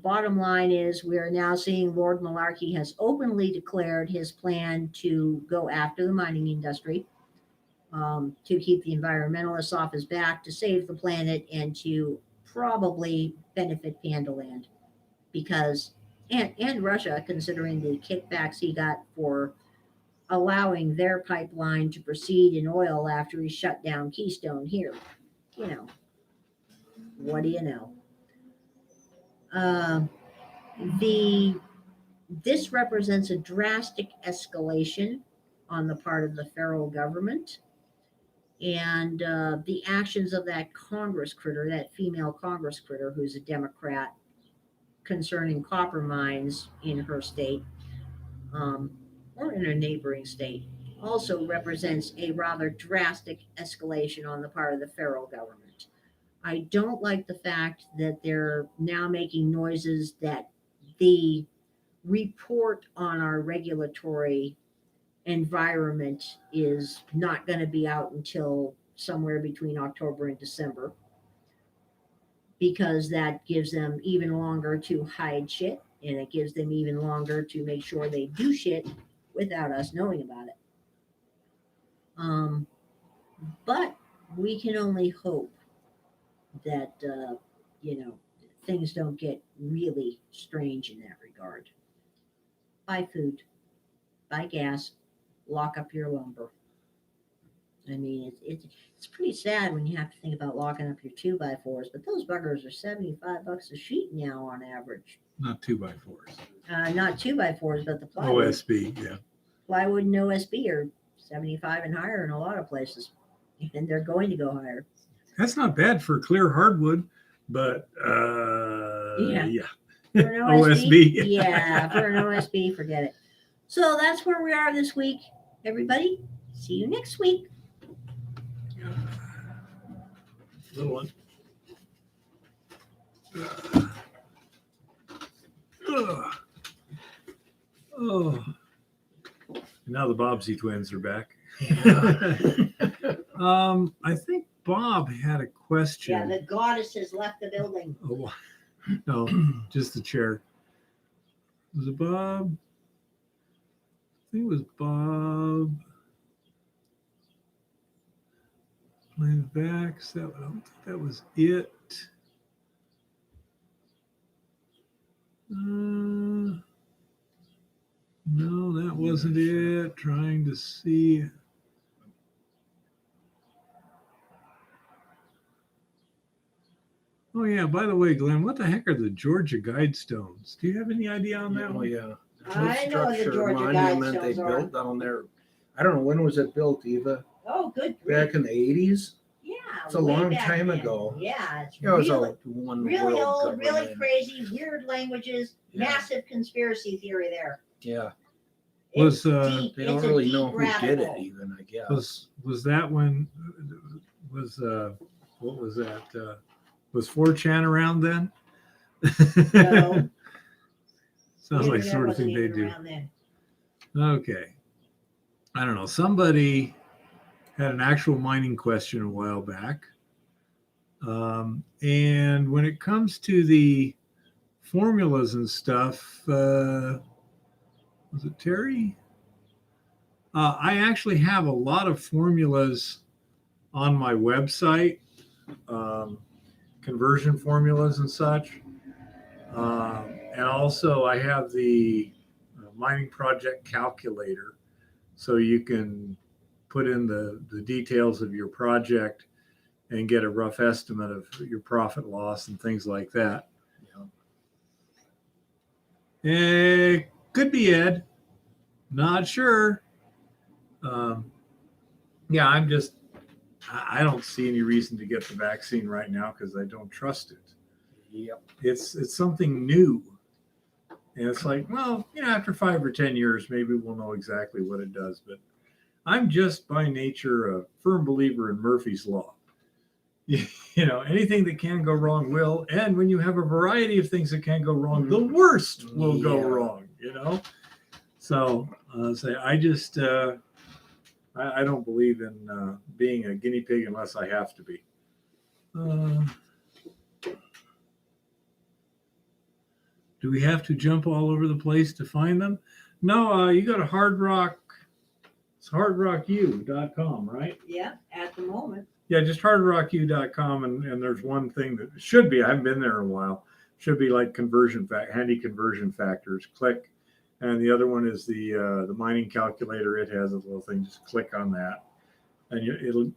bottom line is we are now seeing Lord Malarkey has openly declared his plan to go after the mining industry, to keep the environmentalists off his back, to save the planet, and to probably benefit Pandaland, because and Russia, considering the kickbacks he got for allowing their pipeline to proceed in oil after he shut down Keystone here. What do you know? This represents a drastic escalation on the part of the federal government, and the actions of that Congress critter, that female Congress critter who's a Democrat, concerning copper mines in her state, or in a neighboring state, also represents a rather drastic escalation on the part of the federal government. I don't like the fact that they're now making noises that the report on our regulatory environment is not going to be out until somewhere between October and December, because that gives them even longer to hide shit, and it gives them even longer to make sure they do shit without us knowing about it. But we can only hope that things don't get really strange in that regard. Buy food, buy gas, lock up your lumber. I mean, it's pretty sad when you have to think about locking up your 2x4s, but those buggers are $75 a sheet now on average. Not 2x4s. Not 2x4s, but the plywood. OSB, yeah. Plywood and OSB are 75 and higher in a lot of places, and they're going to go higher. That's not bad for clear hardwood, but yeah. For an OSB. Yeah, for an OSB, forget it. So that's where we are this week, everybody. See you next week. Little one. Oh. Now the Bobbsey twins are back. I think Bob had a question. Yeah, the goddess has left the building. Oh, no, just the chair. Was it Bob? I think it was Bob. Playing back. So I don't think that was it. No, that wasn't it. Trying to see. Oh, yeah. By the way, Glenn, what the heck are the Georgia Guidestones? Do you have any idea on that Oh, one? yeah. I know the Structure, Georgia monument they Guidestones are. built down there. I don't know, when was it built, Eva? Oh, good. Back in the 80s? Yeah. It's a way long back time then. ago. Yeah, it's Yeah, it was really, all one really world old, really government. crazy, weird languages, Yeah. massive conspiracy theory there. Yeah, Was, deep. they don't It's a really deep know who rabbit did it hole. even, I guess. Was that when what was that? Was 4chan around then? No. Sounds like Internet sort of wasn't thing they even do. around then. Okay. I don't know. Somebody had an actual mining question a while back. And when it comes to the formulas and stuff, was it Terry? I actually have a lot of formulas on my website, conversion formulas and such. And also I have the mining project calculator, so you can put in the details of your project and get a rough estimate of your profit loss and things like that. Yeah. It could be Ed. Not sure. Yeah, I don't see any reason to get the vaccine right now because I don't trust it. Yep. It's something new. And it's like, well, after 5 or 10 years, maybe we'll know exactly what it does. But I'm just by nature a firm believer in Murphy's Law. Anything that can go wrong will. And when you have a variety of things that can go wrong, the worst will go wrong, So I just, I don't believe in being a guinea pig unless I have to be. Do we have to jump all over the place to find them? No, you go to it's hardrocku.com, right? Yeah, at the moment. Yeah, just hardrocku.com, and there's one thing that should be, I haven't been there in a while, should be like handy conversion factors. Click. And the other one is the mining calculator. It has a little thing, just click on that. And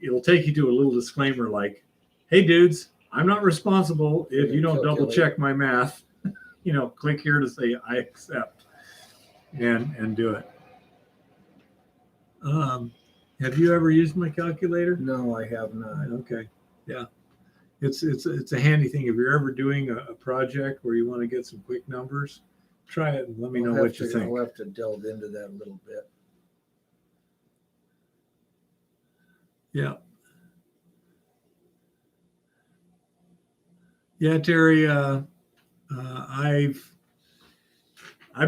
it'll take you to a little disclaimer like, hey dudes, I'm not responsible if you don't double check my math. Click here to say I accept and do it. Have you ever used my calculator? No, I have not. Okay. Yeah. It's a handy thing. If you're ever doing a project where you want to get some quick numbers, try it and let me know what you think. I'll have to delve into that a little bit. Yeah. Yeah, Terry, I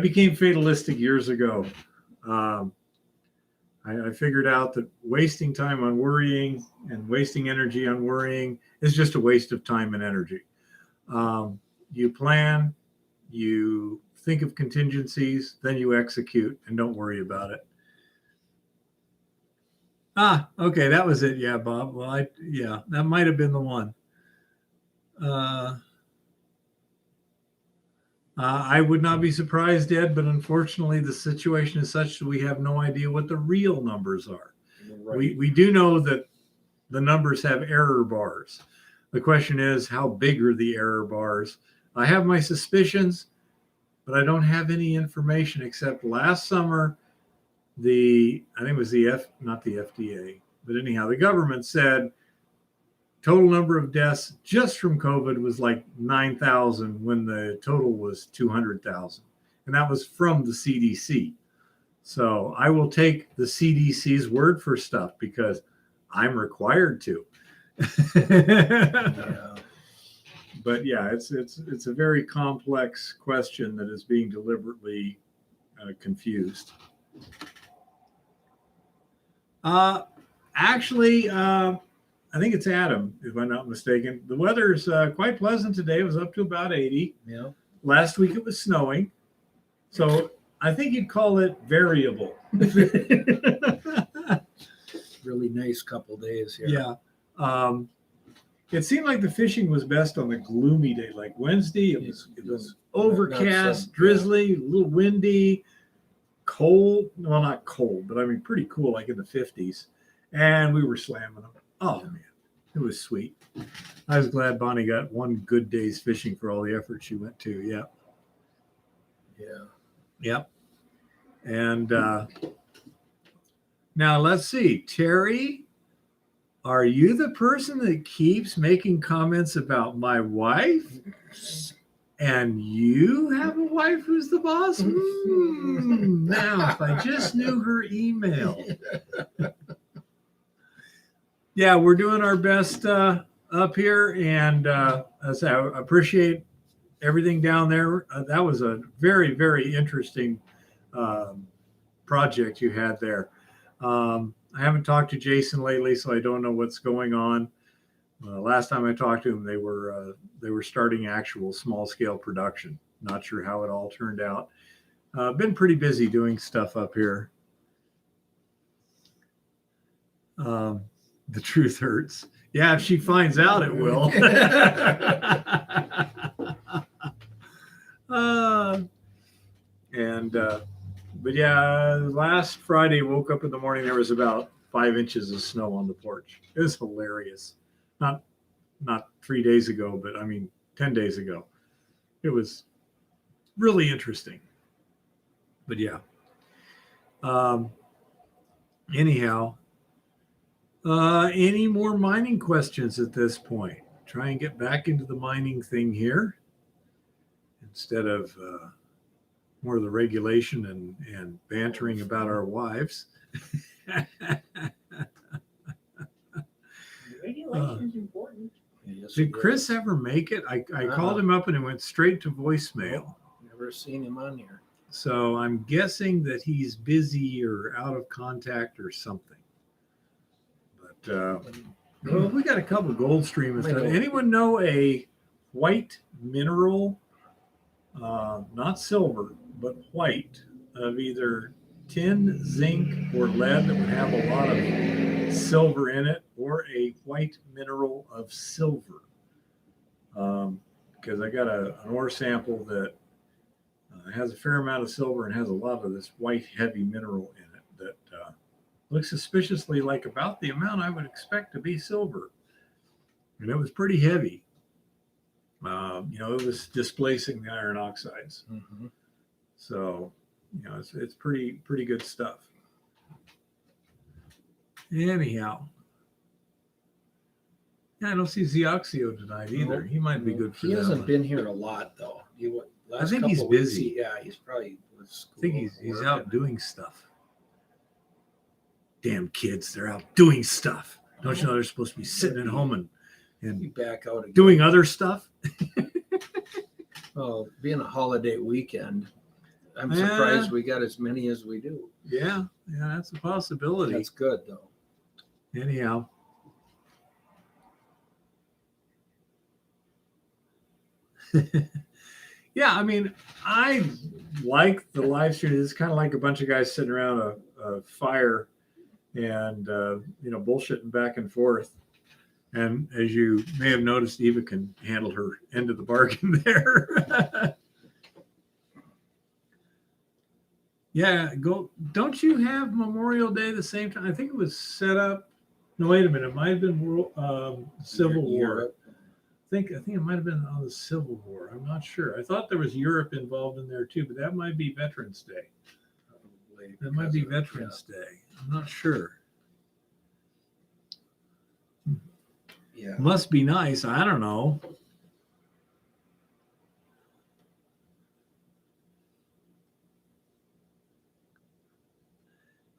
became fatalistic years ago. I figured out that wasting time on worrying and wasting energy on worrying is just a waste of time and energy. You plan, you think of contingencies, then you execute and don't worry about it. Okay, that was it. Yeah, Bob. Well, that might have been the one. I would not be surprised, Ed, but unfortunately the situation is such that we have no idea what the real numbers are. Right. We do know that the numbers have error bars. The question is, how big are the error bars? I have my suspicions, but I don't have any information except last summer, I think it was not the FDA, but anyhow, the government said total number of deaths just from COVID was like 9,000 when the total was 200,000. And that was from the CDC. So I will take the CDC's word for stuff because I'm required to. Yeah. But yeah, it's a very complex question that is being deliberately confused. Actually, I think it's Adam, if I'm not mistaken. The weather is quite pleasant today. It was up to about 80. Yeah. Last week it was snowing. So I think you'd call it variable. Really nice couple days here. Yeah. It seemed like the fishing was best on the gloomy day, like Wednesday. It was overcast, drizzly, a little windy, cold. Well, not cold, but I mean pretty cool, like in the 50s. And we were slamming them. Oh, man, it was sweet. I was glad Bonnie got one good day's fishing for all the effort she went to. Yeah. Yeah. Yep. And now let's see. Terry, are you the person that keeps making comments about my wife? And you have a wife who's the boss? Now, if I just knew her email. Yeah, we're doing our best up here, and as I appreciate everything down there. That was a very, very interesting project you had there. I haven't talked to Jason lately, so I don't know what's going on. Last time I talked to them, they were starting actual small scale production. Not sure how it all turned out. Been pretty busy doing stuff up here. The truth hurts. Yeah, if she finds out, it will. But yeah, last Friday, woke up in the morning, there was about 5 inches of snow on the porch. It was hilarious. Not 3 days ago, but I mean 10 days ago. It was really interesting. But yeah. Anyhow, any more mining questions at this point? Try and get back into the mining thing here instead of more of the regulation and bantering about our wives. Regulation's important. Yes, Did he Chris is. ever make it? I called him up and it went straight to voicemail. Never seen him on here. So I'm guessing that he's busy or out of contact or something. But well, we got a couple gold stream and stuff. Anyone know a white mineral, not silver, but white, of either tin, zinc, or lead that would have a lot of silver in it, or a white mineral of silver? Because I got an ore sample that has a fair amount of silver and has a lot of this white heavy mineral in it that looks suspiciously like about the amount I would expect to be silver. And it was pretty heavy. It was displacing the iron oxides. Mm-hmm. So, it's pretty good stuff. Anyhow. Yeah, I don't see Zioxio tonight either. He might be good for He that hasn't one. been here a lot though. I think he's busy. He's probably with school. I think he's work, out and- doing stuff. Damn kids, they're out doing stuff. Don't you know they're supposed to be sitting at home Be and back out again. doing other stuff? Well, being a holiday weekend, I'm Yeah. surprised we got as many as we do. Yeah, that's a possibility. That's good though. Anyhow. Yeah, I mean, I like the live stream. It's kind of like a bunch of guys sitting around a fire and bullshitting back and forth. And as you may have noticed, Eva can handle her end of the bargain there. Yeah, don't you have Memorial Day the same time? I think it was set up. No, wait a minute. It might have been Civil War. Europe. I think it might have been on the Civil War. I'm not sure. I thought there was Europe involved in there too, but that might be Veterans Day. Probably That might be because of- Veterans Day. I'm not sure. Yeah. Must be nice. I don't know.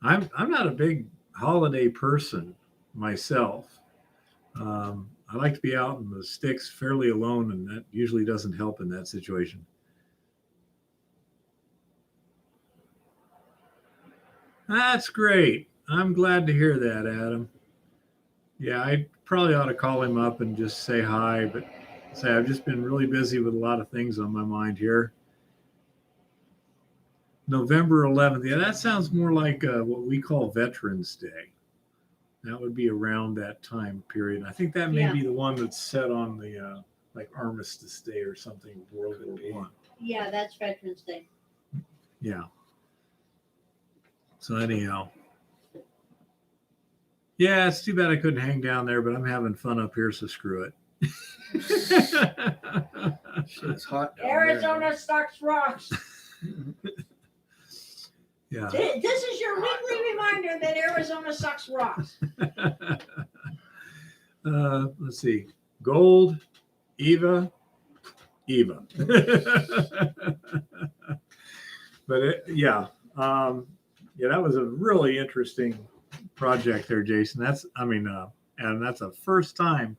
I'm not a big holiday person myself. I like to be out in the sticks fairly alone, and that usually doesn't help in that situation. That's great. I'm glad to hear that, Adam. Yeah, I probably ought to call him up and just say hi, but say I've just been really busy with a lot of things on my mind here. November 11th. Yeah, that sounds more like what we call Veterans Day. That would be around that time period. I think that may Yeah. be the one that's set on the like Armistice Day or something, World Could War be. One. Yeah, that's Veterans Day. Yeah. So anyhow. Yeah, it's too bad I couldn't hang down there, but I'm having fun up here, so screw it. Shit, it's hot down Arizona sucks rocks. Yeah. This is your weekly reminder that Arizona sucks rocks. Let's see. Gold, Eva. But yeah, that was a really interesting project there, Jason. And that's the first time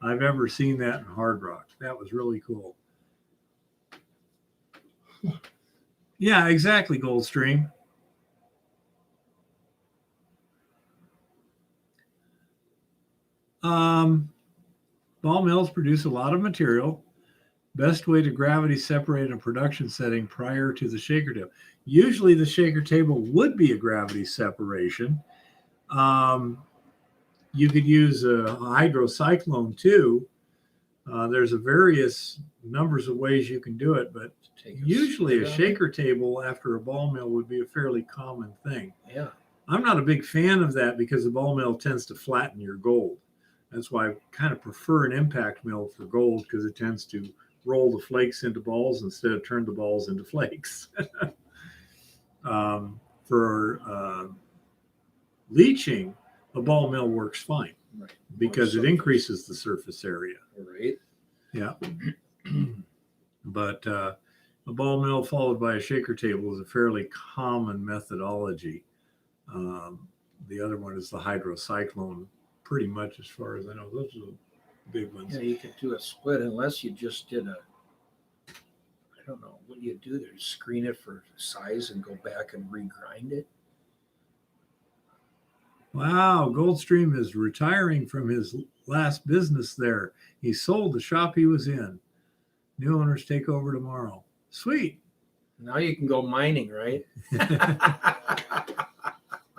I've ever seen that in hard rock. That was really cool. Yeah, exactly, Goldstream. ball mills produce a lot of material. Best way to gravity separate in a production setting prior to the shaker table. Usually the shaker table would be a gravity separation. You could use a hydrocyclone too. There's a various numbers of ways you can do it, but usually a shaker table after a ball mill would be a fairly common thing. Yeah. I'm not a big fan of that because the ball mill tends to flatten your gold. That's why I kind of prefer an impact mill for gold, because it tends to roll the flakes into balls instead of turn the balls into flakes. For leaching, a ball mill works fine, Right. because it increases the surface area. Right. Yeah. But a ball mill followed by a shaker table is a fairly common methodology. The other one is the hydrocyclone, pretty much, as far as I know. Those are the big ones. Yeah, you could do a split unless you just did I don't know, what do you do there? Screen it for size and go back and regrind it? Wow, Goldstream is retiring from his last business there. He sold the shop he was in. New owners take over tomorrow. Sweet. Now you can go mining, right?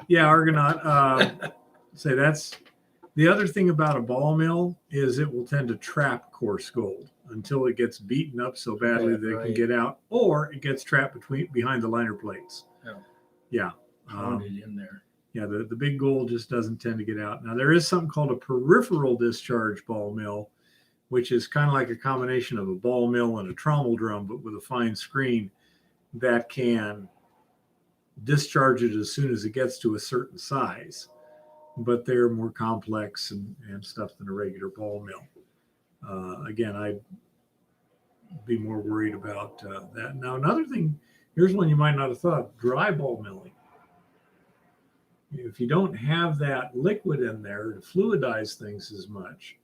Yeah, Argonaut. Say that's the other thing about a ball mill is it will tend to trap coarse gold until it gets beaten up so badly that it can get out, or it gets trapped behind the liner plates. Yeah. Pounded in there. Yeah, the big gold just doesn't tend to get out. Now, there is something called a peripheral discharge ball mill, which is kind of like a combination of a ball mill and a trommel drum, but with a fine screen that can discharge it as soon as it gets to a certain size. But they're more complex and stuff than a regular ball mill. Again, I'd be more worried about that. Now, another thing, here's one you might not have thought: dry ball milling. If you don't have that liquid in there to fluidize things as much,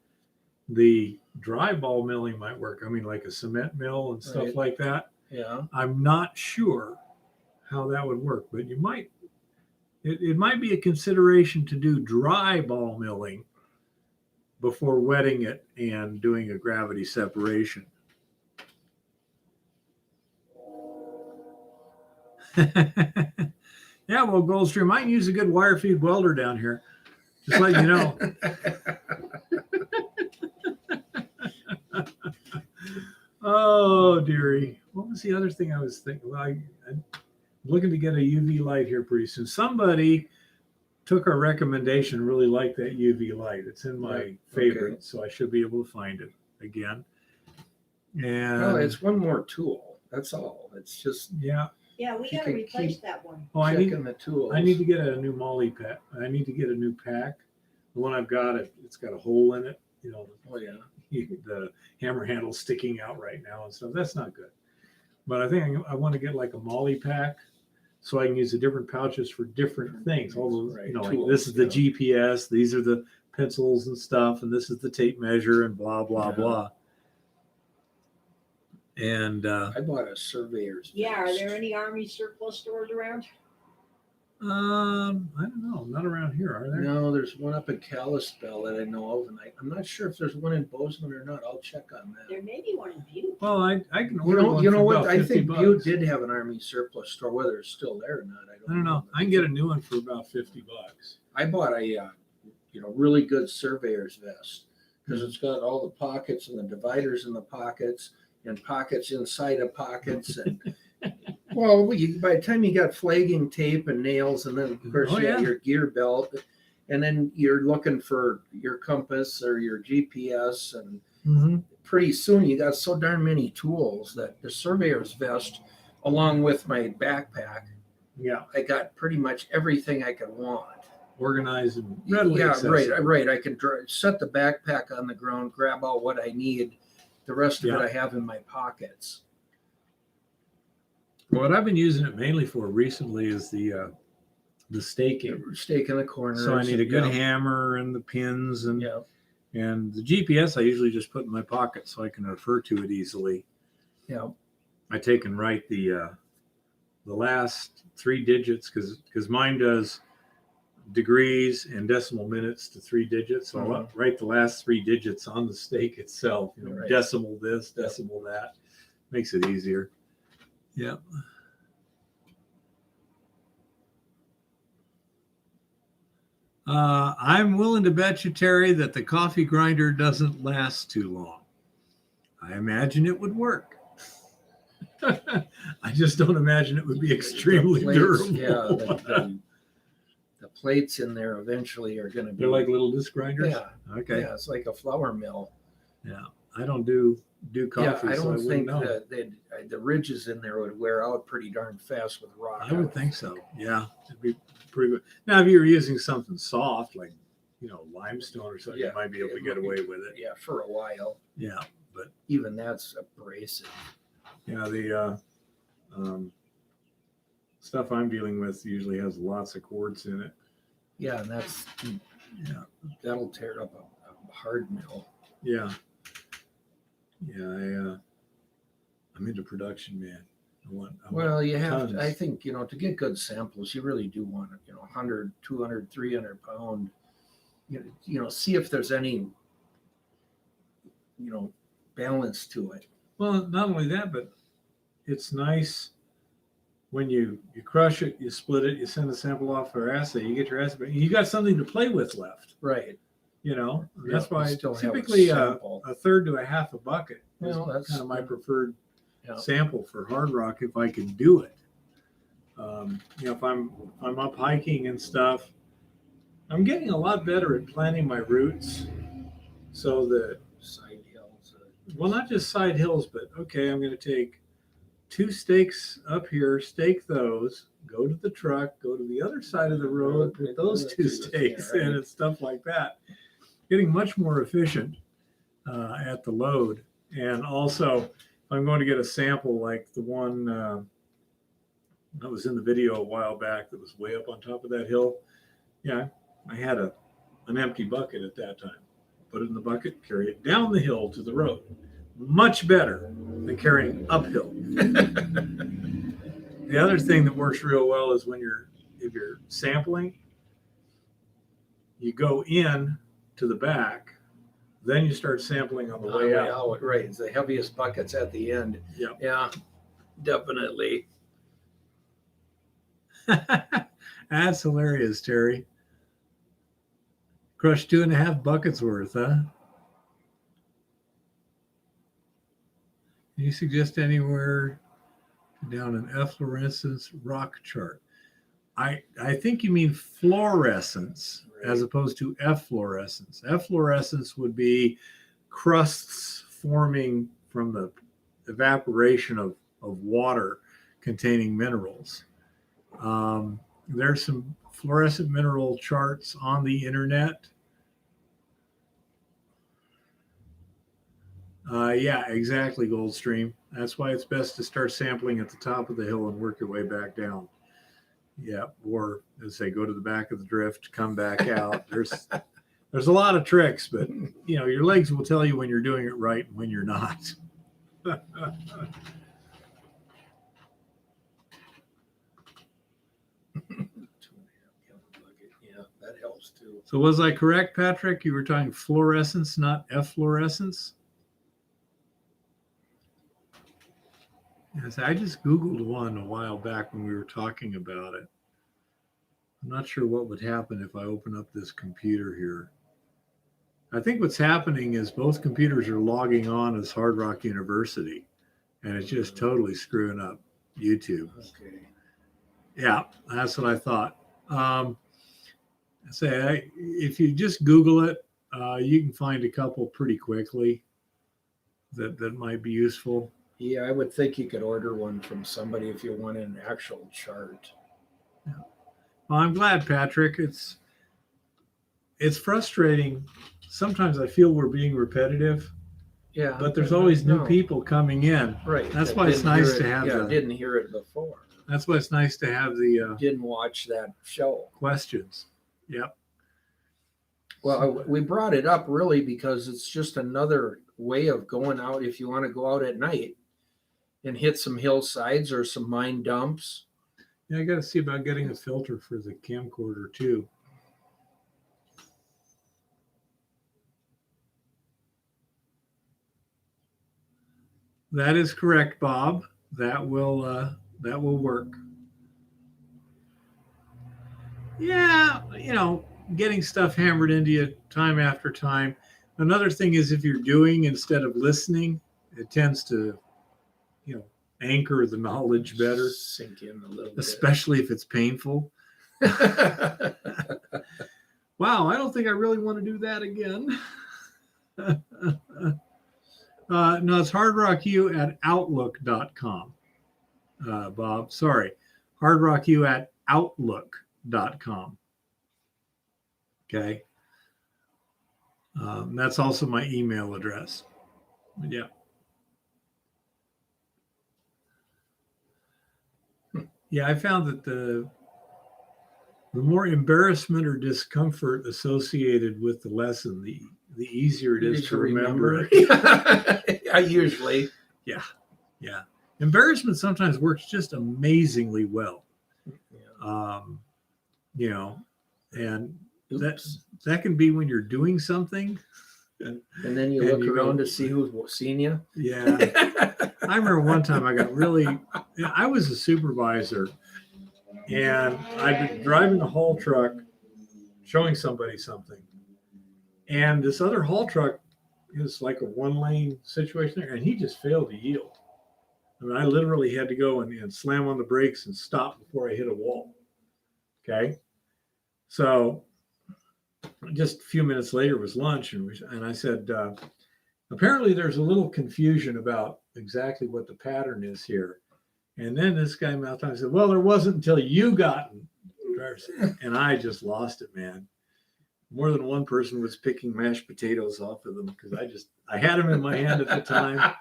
the dry ball milling might work. I mean, like a cement mill and stuff like that. Yeah. I'm not sure how that would work, but you might. It might be a consideration to do dry ball milling before wetting it and doing a gravity separation. Yeah, well, Goldstream, I can use a good wire feed welder down here. Just letting you know. Oh, dearie. What was the other thing I was thinking? Well, I'm looking to get a UV light here pretty soon. Somebody took our recommendation, really liked that UV light. It's in my favorite, so I should be able to find it again. And No, it's one more tool. That's all. It's just Yeah, we You gotta can replace keep- that one. I checking the tools. need to get a new molly pack. I need to get a new pack. The one I've got, it's got a hole in it. You know, Oh yeah. the hammer handle sticking out right now and stuff. That's not good. But I think I want to get like a molly pack, so I can use the different pouches for different things. All those, Right, like tools, this is the yeah. GPS, these are the pencils and stuff, and this is the tape measure and blah blah Yeah. blah. And I bought a surveyor's Yeah, are vest. there any Army surplus stores around? I don't know, not around here, are there? No, there's one up in Kalispell that I know of, and I'm not sure if there's one in Bozeman or not. I'll check on that. There may be one in Butte. Well, I can You order one. know for what? about I 50 think bucks. Butte did have an Army surplus store. Whether it's still there or not, I don't know. I can get a new one for about 50 bucks. I bought a really good surveyor's vest because it's got all the pockets and the dividers in the pockets and pockets inside of pockets and well, by the time you got flagging tape and nails, and then of course Oh, you got yeah. your gear belt, and then you're looking for your compass or your GPS, and Mm-hmm. pretty soon you got so darn many tools that the surveyor's vest, along with my backpack, Yeah, I got pretty much everything I could want. organized and readily Yeah, accessible. right. I can set the backpack on the ground, grab out what I need. The rest of Yeah. it I have in my pockets. What I've been using it mainly for recently is the staking. Stake in the corner. So I need a good hammer and the pins and Yeah. the GPS. I usually just put in my pocket so I can refer to it easily. Yeah. I take and write the last 3 digits because mine does degrees and decimal minutes to 3 digits. So I'll write the last 3 digits on the stake itself. You know, Right. decimal this, decimal that. Makes it easier. Yep. I'm willing to bet you, Terry, that the coffee grinder doesn't last too long. I imagine it would work. I just don't imagine it would be extremely The plates, durable. Yeah, the plates in there eventually are going to be. They're like little disc grinders? Yeah. Okay. Yeah, it's like a flour mill. Yeah. I don't do coffee, Yeah, I so don't wouldn't think know. that the ridges in there would wear out pretty darn fast with rock. I would think so. Yeah, it'd be pretty good. Now, if you were using something soft like, limestone or something, Yeah, you might be able to it get might away be. with it. Yeah, for a while. Yeah, but Even that's abrasive. yeah, the stuff I'm dealing with usually has lots of quartz in it. Yeah, and that'll tear up a hard mill. Yeah, yeah. I'm into production, man. I want You have tons. to, I think, to get good samples, you really do want 100, 200, 300 pound, see if there's any, balance to it. Well, not only that, but it's nice when you crush it, you split it, you send a sample off for assay, you get your assay, you got something to play with left. Right. That's why you still have a typically a sample. third to a half a bucket is Well, that's kind of my preferred Yeah. sample for hard rock if I can do it. If I'm up hiking and stuff, I'm getting a lot better at planting my roots so that, Side hills. well, not just side hills, but okay, I'm going to take 2 stakes up here, stake those, go to the truck, go to the other side of the road, put those 2 stakes Yeah, right. in and stuff like that. Getting much more efficient at the load. And also, if I'm going to get a sample like the one that was in the video a while back that was way up on top of that hill, yeah, I had an empty bucket at that time. Put it in the bucket, carry it down the hill to the road. Much better than carrying uphill. The other thing that works real well is if you're sampling, you go in to the back, then you start sampling on the way out. Right. It's the heaviest buckets at the end. Yep. Yeah, definitely. That's hilarious, Terry. Crushed 2.5 buckets worth, huh? Can you suggest anywhere down an efflorescence rock chart? I think you mean fluorescence as opposed to efflorescence. Efflorescence would be crusts forming from the evaporation of water containing minerals. There's some fluorescent mineral charts on the internet. Yeah, exactly, Goldstream. That's why it's best to start sampling at the top of the hill and work your way back down. Yeah, or as they go to the back of the drift, come back out. There's a lot of tricks, but your legs will tell you when you're doing it right and when you're not. Yeah, that helps too. So was I correct, Patrick? You were talking fluorescence, not efflorescence? Yes, I just Googled one a while back when we were talking about it. I'm not sure what would happen if I open up this computer here. I think what's happening is both computers are logging on as Hard Rock University, and it's just totally screwing up YouTube. Okay. Yeah, that's what I thought. If you just Google it, you can find a couple pretty quickly that might be useful. Yeah, I would think you could order one from somebody if you want an actual chart. Yeah. Well, I'm glad, Patrick. It's frustrating. Sometimes I feel we're being repetitive. Yeah, But there's always new people coming in. Right. That's that why it's didn't hear nice it- to have Yeah, the- didn't hear it before. That's why it's nice to have the Didn't watch that show. questions. Yep. Well, we brought it up really because it's just another way of going out if you want to go out at night and hit some hillsides or some mine dumps. Yeah, I got to see about getting a filter for the camcorder too. That is correct, Bob. That will work. Yeah, getting stuff hammered into you time after time. Another thing is if you're doing instead of listening, it tends to, anchor the knowledge better, Sink in a little bit. especially if it's painful. Wow, I don't think I really want to do that again. No, it's hardrocku@outlook.com. Bob, sorry. hardrocku@outlook.com. Okay. That's also my email address. Yeah. Yeah, I found that the more embarrassment or discomfort associated with the lesson, the easier it is to remember. I usually. Yeah. Embarrassment sometimes works just amazingly well. And that can be when you're doing something. And then you look around to see who's seen you. Yeah. I remember one time I was a supervisor and I'd been driving a haul truck showing somebody something. And this other haul truck is like a 1-lane situation there, and he just failed to yield. I mean, I literally had to go and slam on the brakes and stop before I hit a wall. Okay. So just a few minutes later was lunch, and I said, apparently there's a little confusion about exactly what the pattern is here. And then this guy mouthed on, said, well, there wasn't until you got in. And I just lost it, man. More than one person was picking mashed potatoes off of them because I had them in my hand at the time.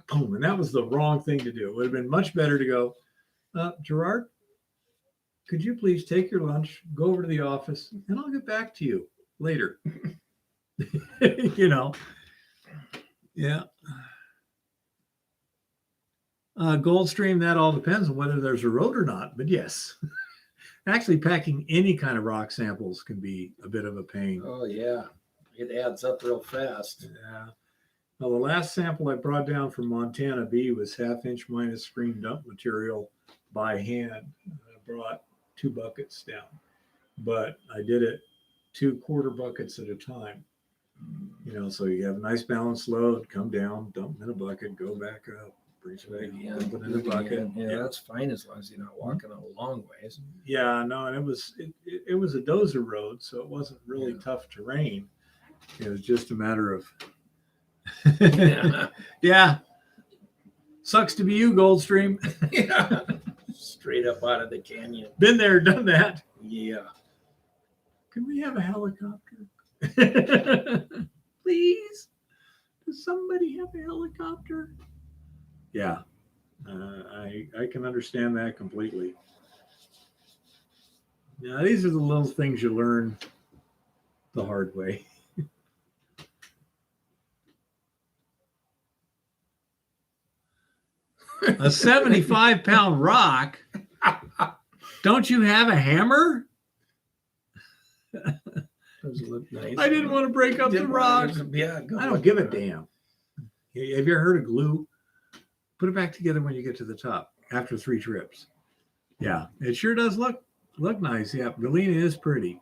Boom, and that was the wrong thing to do. It would have been much better to go, Gerard, could you please take your lunch, go over to the office, and I'll get back to you later. Yeah. Goldstream, that all depends on whether there's a road or not, but yes. Actually, packing any kind of rock samples can be a bit of a pain. Oh, yeah. It adds up real fast. Yeah. Now, the last sample I brought down from Montana B was 1/2 inch minus screen dump material by hand. I brought 2 buckets down, but I did it 2 quarter buckets at a time. So you have a nice balanced load, come down, dump in a bucket, go back up, bring it back again, dump it in a bucket. Yeah, that's fine as long as you're not walking a long ways. Yeah, no, and it was a dozer road, so it wasn't really tough terrain. It was just a matter of yeah. Sucks to be you, Goldstream. Yeah. Straight up out of the canyon. Been there, done that. Yeah. Can we have a helicopter? Please? Does somebody have a helicopter? Yeah. I can understand that completely. Now, these are the little things you learn the hard way. A 75-pound rock? Don't you have a hammer? Those look nice. I didn't want to break up the rock. Yeah, I don't give a damn. Have you ever heard of glue? Put it back together when you get to the top after 3 trips. Yeah, it sure does look nice. Yeah, Galena is pretty.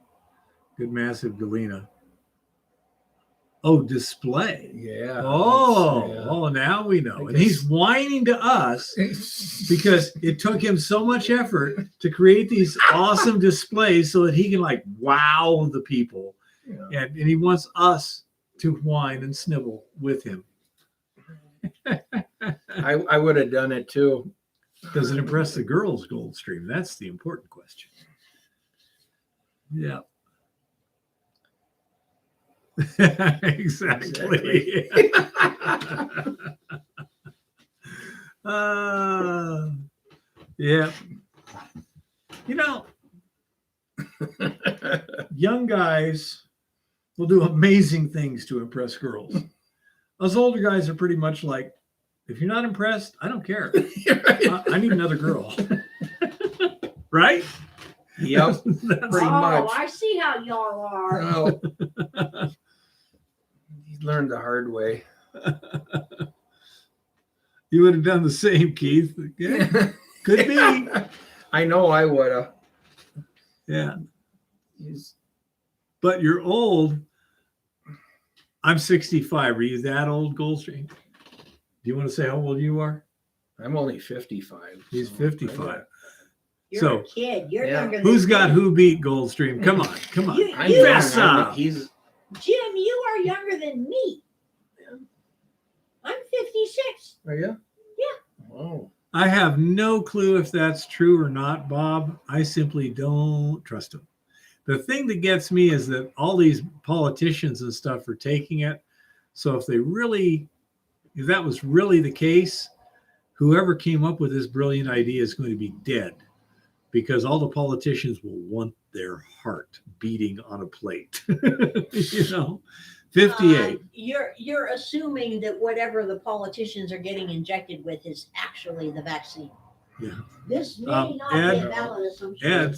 Good massive Galena. Oh, display. Yeah. Oh, now we know. And he's whining to us because it took him so much effort to create these awesome displays so that he can wow the people. Yeah. And he wants us to whine and snivel with him. I would have done it too. Does it impress the girls, Goldstream? That's the important question. Yeah. Exactly. Yeah. Young guys will do amazing things to impress girls. Us older guys are pretty much like, if you're not impressed, I don't care. I need another girl. Right? Yep. Pretty much. I see how y'all are. Well, you learned the hard way. You would have done the same, Keith. Yeah, could be. I know I would have. Yeah. But you're old. I'm 65. Are you that old, Goldstream? Do you want to say how old you are? I'm only 55. He's so 55. You're So, a kid. You're yeah. younger than Who's got me. who beat Goldstream? Come on, come on. I'm You- young. Fess up. He's Jim, you are younger than me. I'm 56. Are you? Yeah. Oh. I have no clue if that's true or not, Bob. I simply don't trust him. The thing that gets me is that all these politicians and stuff are taking it. So if that was really the case, whoever came up with this brilliant idea is going to be dead, because all the politicians will want their heart beating on a plate. 58. You're assuming that whatever the politicians are getting injected with is actually the vaccine. Yeah. This may not Ed- be a valid assumption. And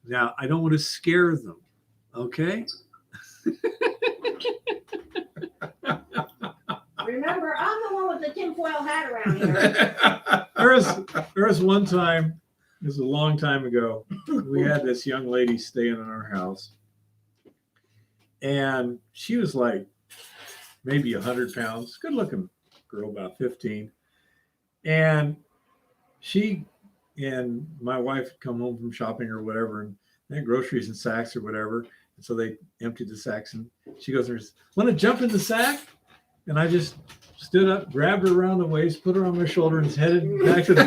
now I don't want to scare them. Okay. Remember, I'm the one with the tinfoil hat around here. There was one time, it was a long time ago, we had this young lady staying in our house. And she was like maybe 100 pounds, good looking girl, about 15. And she and my wife had come home from shopping or whatever, and they had groceries in sacks or whatever. And so they emptied the sacks, and she goes, "Want to jump in the sack?" And I just stood up, grabbed her around the waist, put her on my shoulder, and headed back to the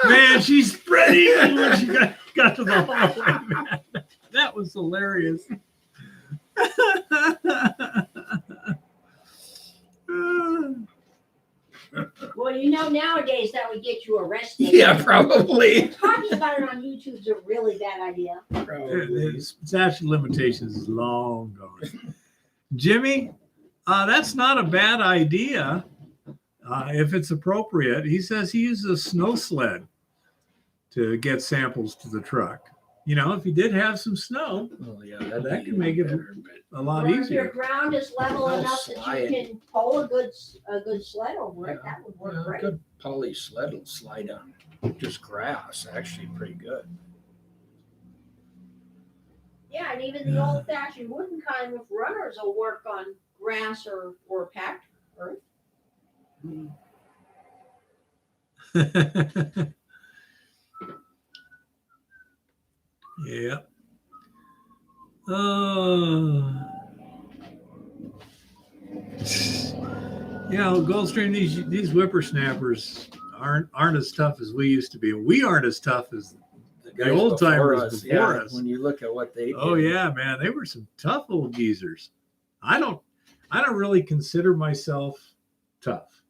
man. She spread eagle when she got to the hallway. Man. That was hilarious. Well, nowadays that would get you arrested. Yeah, probably. Talking about it on YouTube is a really bad idea. Probably. Statute of limitations is long gone. Jimmy, that's not a bad idea if it's appropriate. He says he uses a snow sled to get samples to the truck. If he did have some snow, Oh yeah, that could make it a lot Or if your easier. ground is level I'll enough that slide. you can pull a good sled over it, Yeah. that would work Yeah, great. good poly sled will slide on just grass. Actually, pretty good. Yeah, and even the old-fashioned wooden kind with runners will work on grass or packed earth. Yeah. Goldstream, these whippersnappers aren't as tough as we used to be. We aren't as tough as the old timers before us. When you look at what they did. Oh yeah, man, they were some tough old geezers. I don't really consider myself tough.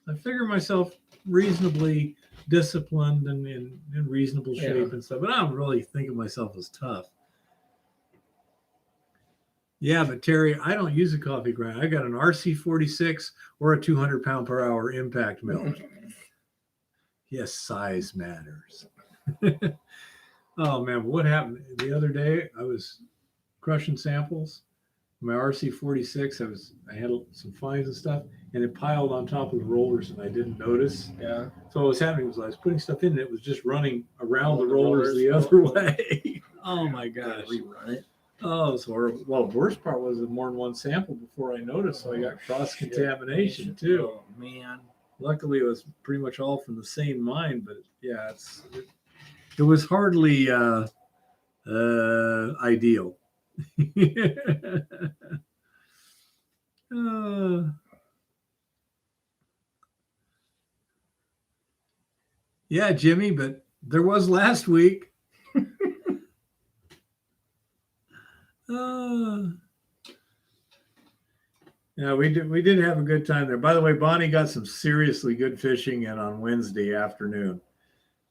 I figure myself reasonably disciplined and in reasonable shape and stuff, but I don't really think of myself as tough. Yeah, but Terry, I don't use a coffee grinder. I got an RC46 or a 200 pound per hour impact mill. Yes, size matters. Oh man, what happened the other day? I was crushing samples. My RC46, I had some fines and stuff, and it piled on top of the rollers, and I didn't notice. Yeah. So what was happening was I was putting stuff in, and it was just running around the rollers the other way. Oh my gosh! Rerun it. Oh, it was horrible. Well, the worst part was more than one sample before I noticed, so I got cross contamination too. Oh man. Luckily, it was pretty much all from the same mine, but yeah, it was hardly ideal. Yeah, Jimmy, but there was last week. Yeah, we did have a good time there. By the way, Bonnie got some seriously good fishing in on Wednesday afternoon.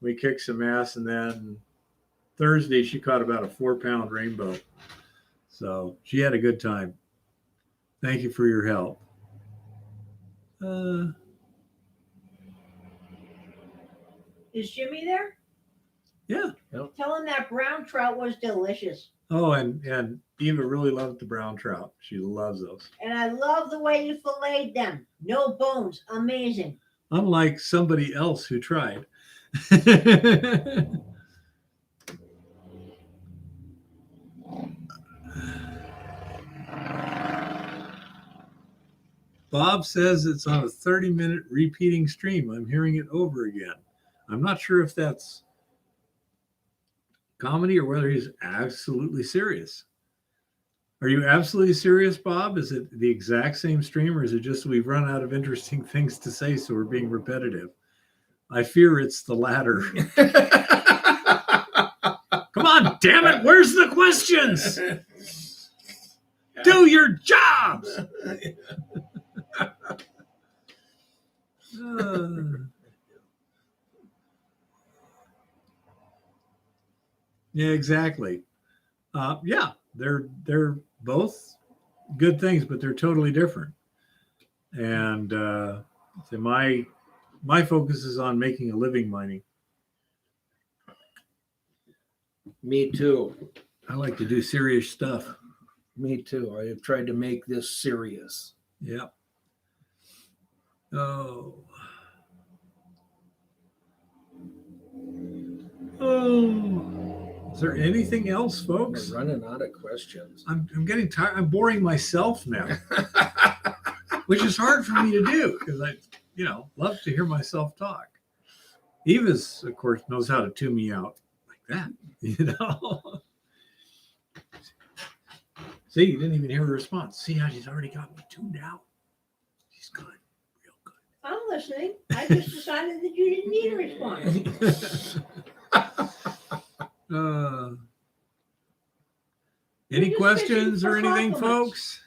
We kicked some ass, and then Thursday she caught about a 4-pound rainbow. So she had a good time. Thank you for your help. Is Jimmy there? Yeah. Tell him that brown trout was delicious. Oh, and Eva really loved the brown trout. She loves those. And I love the way you filleted them. No bones. Amazing. unlike somebody else who tried. Bob says it's on a 30-minute repeating stream. I'm hearing it over again. I'm not sure if that's comedy or whether he's absolutely serious. Are you absolutely serious, Bob? Is it the exact same stream, or is it just we've run out of interesting things to say, so we're being repetitive? I fear it's the latter. Come on, damn it. Where's the questions? Do your jobs. Yeah, exactly. Yeah, they're both good things, but they're totally different. And so my focus is on making a living mining. Me too. I like to do serious stuff. Me too. I have tried to make this serious. Yeah. Oh. Is there anything else, folks? We're running out of questions. I'm getting tired. I'm boring myself now, which is hard for me to do because I, love to hear myself talk. Eva's, of course, knows how to tune me out like that, See, you didn't even hear a response. See how she's already got me tuned out. She's good, real good. I'm listening. I just decided that you didn't need a response. Any just questions fishing or for anything, compliments. folks?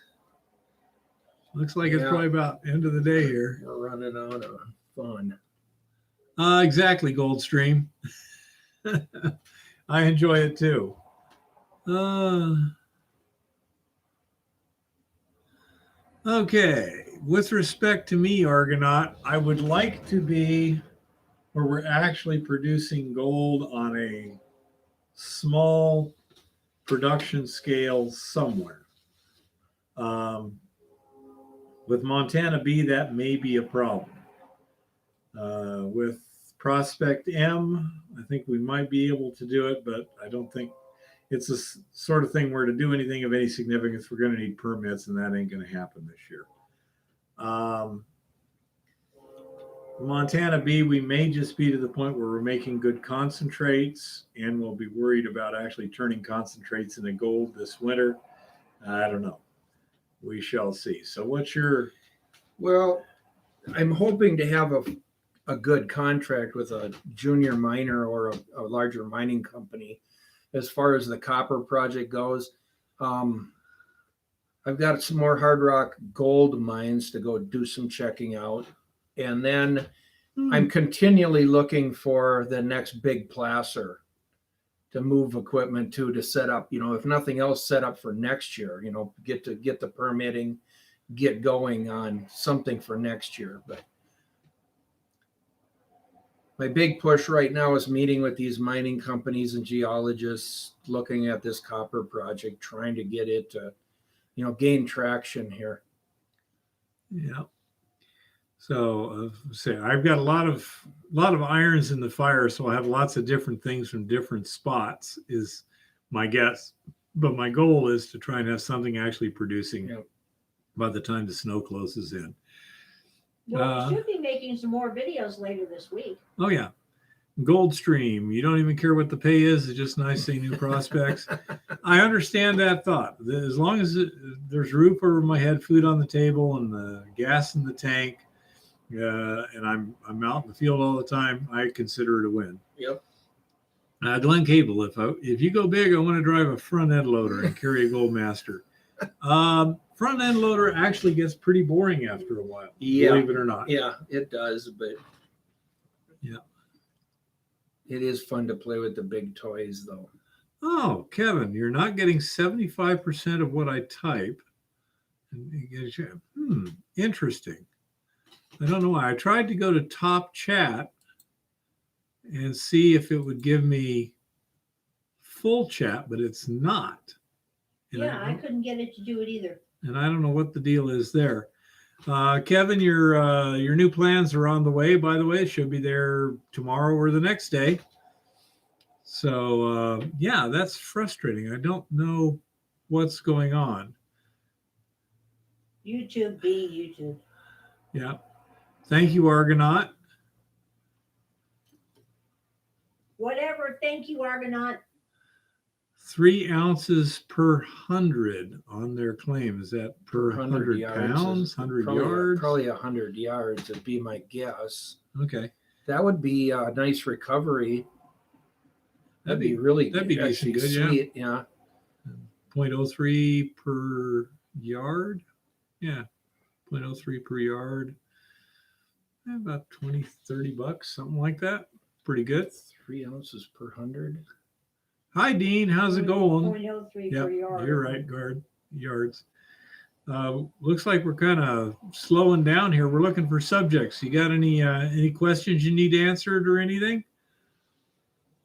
Looks like it's Yeah. probably about end of the day here. We're running out of fun. Exactly, Goldstream. I enjoy it too. Okay, with respect to me, Argonaut, I would like to be where we're actually producing gold on a small production scale somewhere. With Montana B, that may be a problem. With Prospect M, I think we might be able to do it, but I don't think it's a sort of thing where to do anything of any significance, we're going to need permits, and that ain't going to happen this year. Montana B, we may just be to the point where we're making good concentrates, and we'll be worried about actually turning concentrates into gold this winter. I don't know. We shall see. So what's your... Well, I'm hoping to have a good contract with a junior miner or a larger mining company as far as the copper project goes. I've got some more hard rock gold mines to go do some checking out. And then I'm continually looking for the next big placer to move equipment to set up, if nothing else, set up for next year, get the permitting, get going on something for next year. But my big push right now is meeting with these mining companies and geologists, looking at this copper project, trying to get it to, gain traction here. Yeah. So I've got a lot of irons in the fire, so I have lots of different things from different spots is my guess. But my goal is to try and have something actually producing by the time the snow closes in. Well, we should be making some more videos later this week. Oh yeah. Goldstream, you don't even care what the pay is. It's just nice seeing new prospects. I understand that thought. As long as there's roof over my head, food on the table, and the gas in the tank, and I'm out in the field all the time, I consider it a win. Yep. Glenn Cable, if you go big, I want to drive a front end loader and carry a Goldmaster. Front end loader actually gets pretty boring after a while. Yeah. Believe it or not. Yeah, it does, but yeah, it is fun to play with the big toys, though. Oh, Kevin, you're not getting 75% of what I type. Interesting. I don't know why. I tried to go to top chat and see if it would give me full chat, but it's not. And I couldn't get it to do it either. And I don't know what the deal is there. Kevin, your new plans are on the way, by the way. Should be there tomorrow or the next day. So, yeah, that's frustrating. I don't know what's going on. YouTube be YouTube. Yeah. Thank you, Argonaut. Whatever. Thank you, Argonaut. 3 ounces per 100 on their claim. Is that per 100 pounds, 100 yards? Probably 100 yards would be my guess. Okay. That would be a nice recovery. That'd be really that'd be actually decent good, sweet. Yeah. 0.03 per yard. Yeah. 0.03 per yard. About 20, 30 bucks, something like that. Pretty good. 3 ounces per 100. Hi, Dean. How's it going? 0.03 Yep, per yard. you're right. Yards. Looks like we're kind of slowing down here. We're looking for subjects. You got any questions you need answered or anything?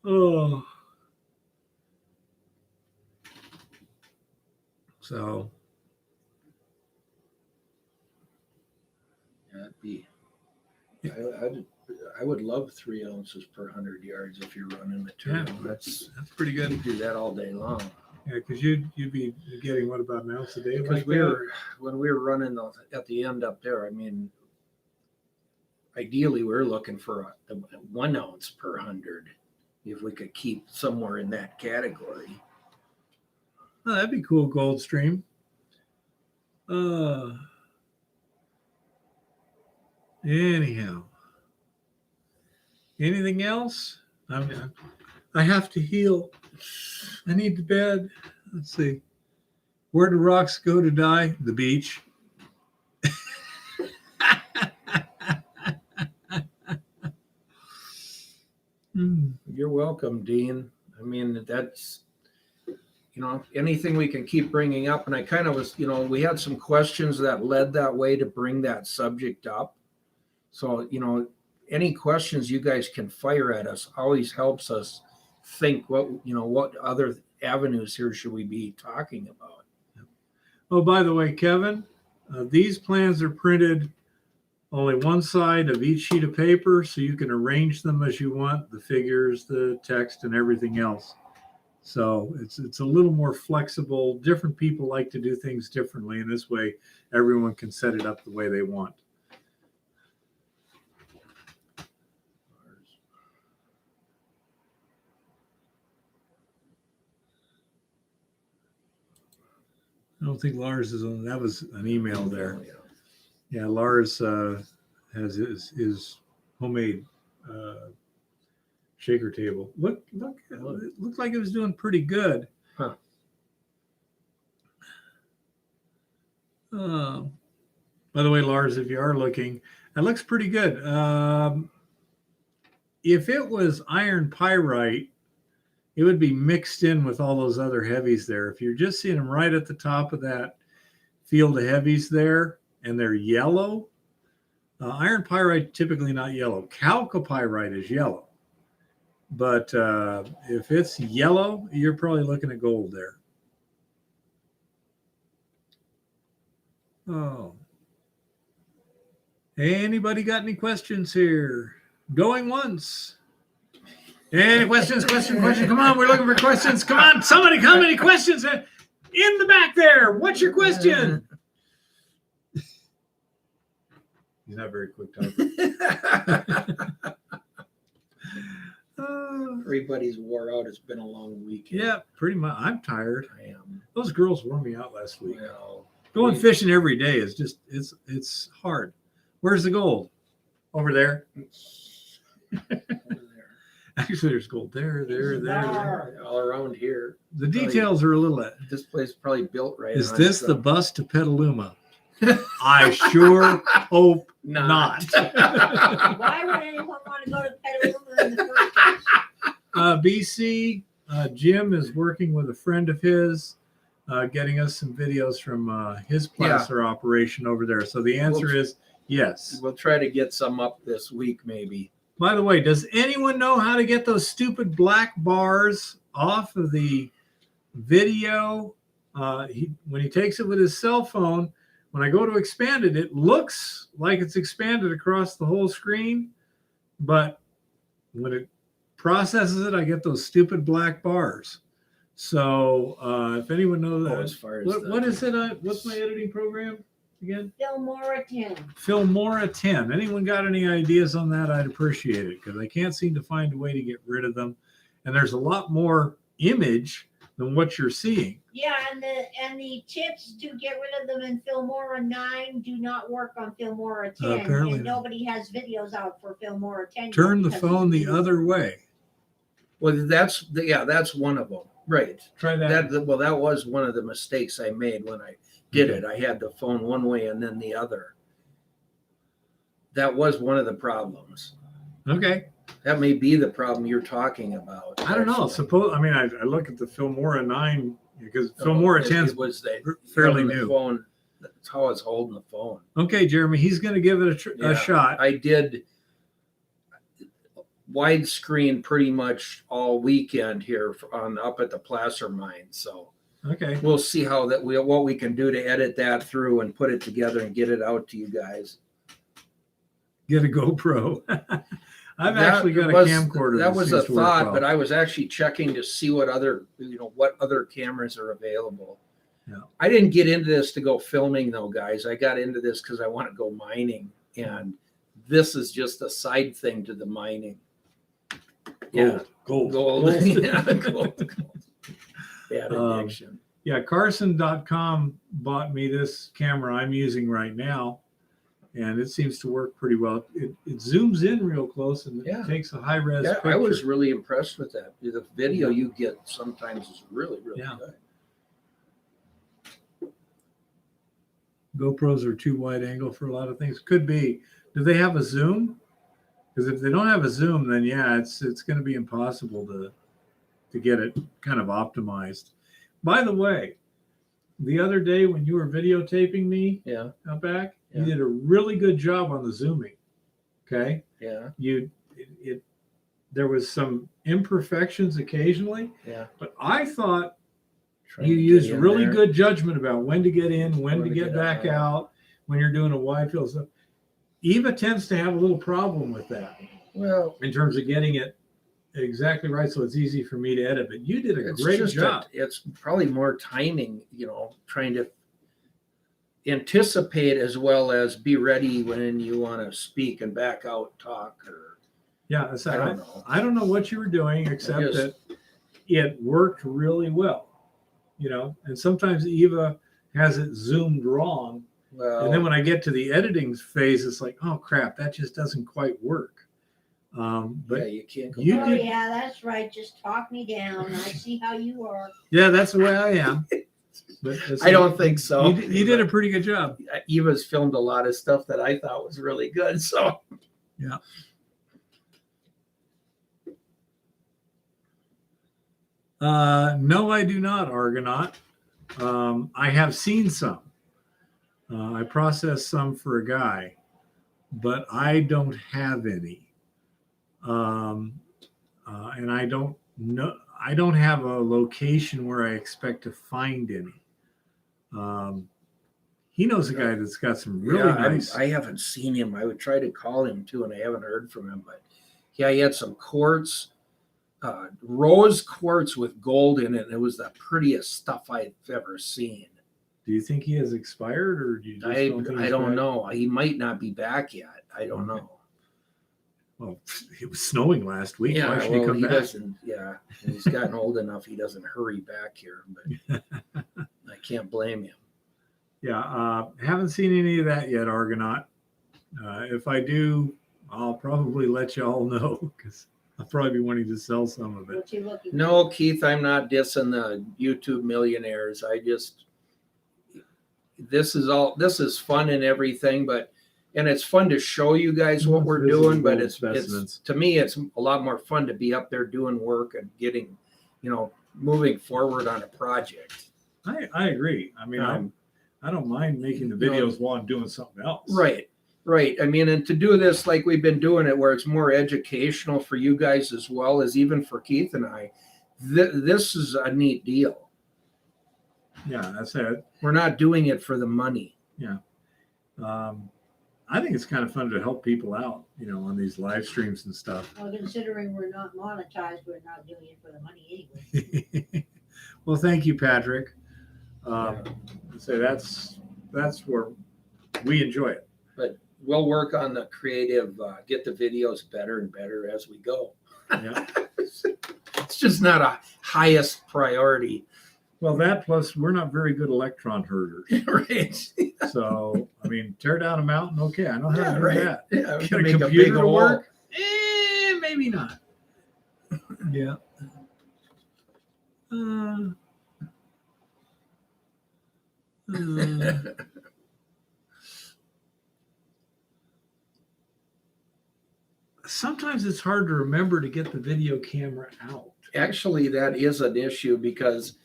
Oh. So. That'd be. I would love 3 ounces per 100 yards if you're running material. Yeah, That's pretty good. you do that all day long. Yeah, because you'd be getting what, about an ounce a day? Because Like when we were running at the end up there, I mean, ideally we're looking for a 1 ounce per 100 if we could keep somewhere in that category. Oh, that'd be cool, Gold Stream. Anyhow, anything else? I have to heal. I need to bed. Let's see. Where do rocks go to die? The beach. You're welcome, Dean. I mean, that's, anything we can keep bringing up. And I kind of was, we had some questions that led that way to bring that subject up. So, any questions you guys can fire at us always helps us think what other avenues here should we be talking about. Oh, by the way, Kevin, these plans are printed only one side of each sheet of paper, so you can arrange them as you want, the figures, the text, and everything else. So it's a little more flexible. Different people like to do things differently, and this way everyone can set it up the way they want. I don't think Lars is on. That was an email there. Yeah, Lars has his homemade shaker table. Look! It looked like it was doing pretty good. Huh. By the way, Lars, if you are looking, it looks pretty good. If it was iron pyrite, it would be mixed in with all those other heavies there. If you're just seeing them right at the top of that field of heavies there, and they're yellow, iron pyrite typically not yellow. Chalcopyrite is yellow. But if it's yellow, you're probably looking at gold there. Oh. Anybody got any questions here? Going once. Any questions? Question. Come on, we're looking for questions. Come on, somebody, how many questions? In the back there. What's your question? He's not very quick talking. Everybody's wore out. It's been a long weekend. Yeah, pretty much. I'm tired. I am. Those girls wore me out last week. Well, Going fishing every day is just it's hard. Where's the gold? Over there. Actually, there's gold there. all around here. The details are a little. This place is probably built right. Is this the bus to Petaluma? I sure hope not. Why would anyone want to go to Petaluma in the first place? BC, Jim is working with a friend of his, getting us some videos from his placer operation over there. So the answer is yes. We'll try to get some up this week, maybe. By the way, does anyone know how to get those stupid black bars off of the video? When he takes it with his cell phone, when I go to expand it, it looks like it's expanded across the whole screen, but when it processes it, I get those stupid black bars. So if anyone knows that, as far as what is it? What's my editing program again? Filmora 10. Filmora 10. Anyone got any ideas on that? I'd appreciate it because I can't seem to find a way to get rid of them. And there's a lot more image than what you're seeing. Yeah, and the tips to get rid of them in Filmora 9 do not work on Filmora 10. Apparently and not. nobody has videos out for Filmora 10. Turn the because phone the it's new. other way. Well, that's one of them. Right. Try that. That was one of the mistakes I made when I did it. I had the phone one way and then the other. That was one of the problems. Okay. That may be the problem you're talking about. I don't know. actually. I look at the Filmora 9 because Filmora 10 is was fairly the new. phone. That's how I was holding the phone. Okay, Jeremy, he's going to give it a Yeah. shot. I did widescreen pretty much all weekend here up at the Placer mine. So Okay. we'll see what we can do to edit that through and put it together and get it out to you guys. Get a GoPro. I've That actually got a was- camcorder. That was a seems to work thought, well. but I was actually checking to see what other cameras are available. Yeah. I didn't get into this to go filming though, guys. I got into this because I want to go mining, and this is just a side thing to the mining. Yeah, Gold. yeah, gold. Bad addiction. Yeah, Carson.com bought me this camera I'm using right now, and it seems to work pretty well. It zooms in real close and Yeah. it takes a high res Yeah, picture. I was really impressed with that. The video you get sometimes is really, really Yeah. good. GoPros are too wide angle for a lot of things. Could be. Do they have a zoom? Because if they don't have a zoom, then yeah, it's going to be impossible to get it kind of optimized. By the way, the other day when you were videotaping me Yeah, out back, Yeah. you did a really good job on the zooming. Okay, yeah, there was some imperfections occasionally, yeah. but I thought Trying you to get used in really there. good judgment about when to get in, when When to to get get back out. out, when you're doing a wide field stuff. Eva tends to have a little problem with that Well, in terms of getting it exactly right, so it's easy for me to edit. But you did a it's great just job. it's probably more timing, trying to anticipate as well as be ready when you want to speak and back out, talk, or Yeah, I don't know. I don't know what you were doing, except just- that it worked really well. And sometimes Eva has it zoomed wrong. Well, And then when I get to the editing phase, it's like, oh crap, that just doesn't quite work. yeah, But you can't go. you Oh, did- yeah, that's right. Just talk me down. I see how you are. yeah, that's the way I am. But I don't think so. You did a pretty good job. Eva's filmed a lot of stuff that I thought was really good. So Yeah. No, I do not, Argonaut. I have seen some. I processed some for a guy, but I don't have any. And I don't know. I don't have a location where I expect to find any. He knows a guy that's got some really yeah, nice. I haven't seen him. I would try to call him too, and I haven't heard from him. But yeah, he had some quartz, rose quartz with gold in it. And it was the prettiest stuff I've ever seen. Do you think he has expired, or do you just don't think I he's don't back? know. He might not be back yet. I don't Okay. know. Well, it was snowing last week. Yeah, Why should he well, come he back? doesn't. Yeah, he's gotten old enough. He doesn't hurry back here, but I can't blame him. Yeah, haven't seen any of that yet, Argonaut. If I do, I'll probably let you all know because I'll probably be wanting to sell some of it. What you looking No, Keith, I'm not dissing the YouTube millionaires. This is fun and everything, and it's fun to show you guys what we're doing, but it's Specimens. to me, it's a lot more fun to be up there doing work and getting, moving forward on a project. I agree. I mean, I don't mind making the videos while I'm doing something else. Right. I mean, and to do this like we've been doing it, where it's more educational for you guys as well as even for Keith and I, this is a neat deal. Yeah, that's it. We're not doing it for the money. I think it's kind of fun to help people out, on these live streams and stuff. Well, considering we're not monetized, we're not doing it for the money anyway. Well, thank you, Patrick. So that's where we enjoy it. But we'll work on the creative, get the videos better and better as we go. Yeah. It's just not a highest priority. Well, that plus we're not very good electron herders. Right. So, tear down a mountain. Okay, I know how to do right. that. Yeah, we Get can a make a computer big to hole. work? Maybe not. Yeah. Sometimes it's hard to remember to get the video camera out. Actually, that is an issue because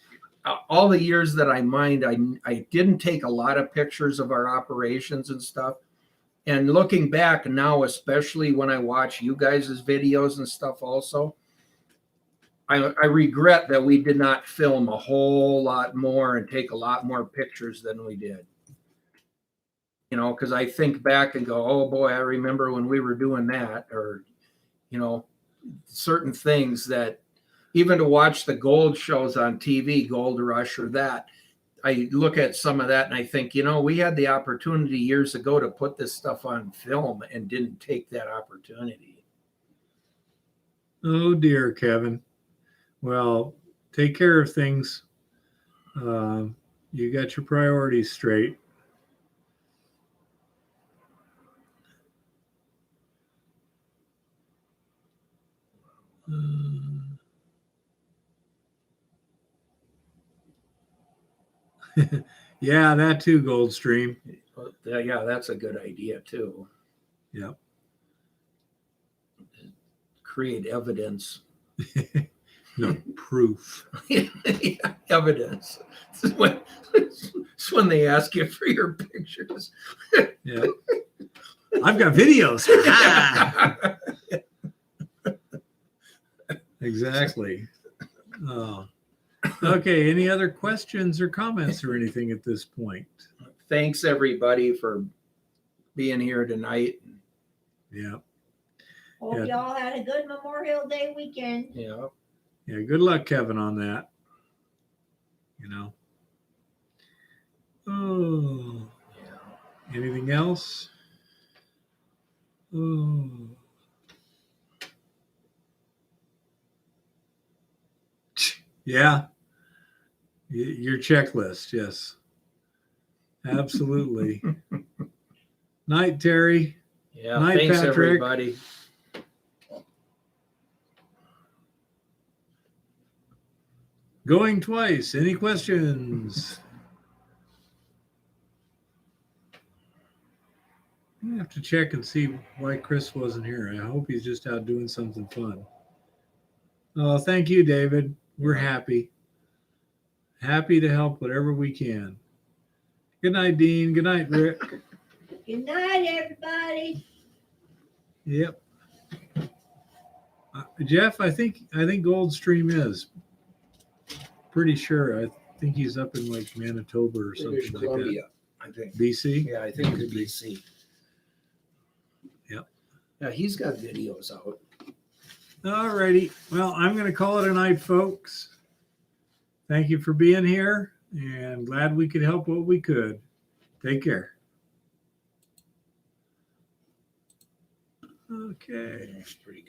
all the years that I mined, I didn't take a lot of pictures of our operations and stuff. And looking back now, especially when I watch you guys' videos and stuff also, I regret that we did not film a whole lot more and take a lot more pictures than we did. Because I think back and go, oh boy, I remember when we were doing that, or, certain things that even to watch the gold shows on TV, Gold Rush or that, I look at some of that and I think, we had the opportunity years ago to put this stuff on film and didn't take that opportunity. Oh dear, Kevin. Well, take care of things. You got your priorities straight. Yeah, that too, Goldstream. Yeah, that's a good idea too. Yep. Create evidence. No, proof. Yeah, evidence. It's when they ask you for your pictures. Yeah. I've got videos. Exactly. Oh. Okay. Any other questions or comments or anything at this point? Thanks everybody for being here tonight. Yeah. Hope y'all had a good Memorial Day weekend. Yeah. Yeah. Good luck, Kevin, on that. Oh. Yeah. Anything else? Oh. Yeah. Your checklist. Yes. Absolutely. Night, Terry. Yeah. Night, Thanks Patrick. everybody. Going twice. Any questions? I have to check and see why Chris wasn't here. I hope he's just out doing something fun. Oh, thank you, David. We're happy. Happy to help whatever we can. Good night, Dean. Good night, Rick. Good night, everybody. Yep. Jeff, I think Goldstream is. Pretty sure. I think he's up in like Manitoba or something British like Columbia, I think. that. BC? Yeah, I think it's BC. Yep. Yeah, he's got videos out. All righty. Well, I'm going to call it a night, folks. Thank you for being here, and glad we could help what we could. Take care. Okay. That's pretty good.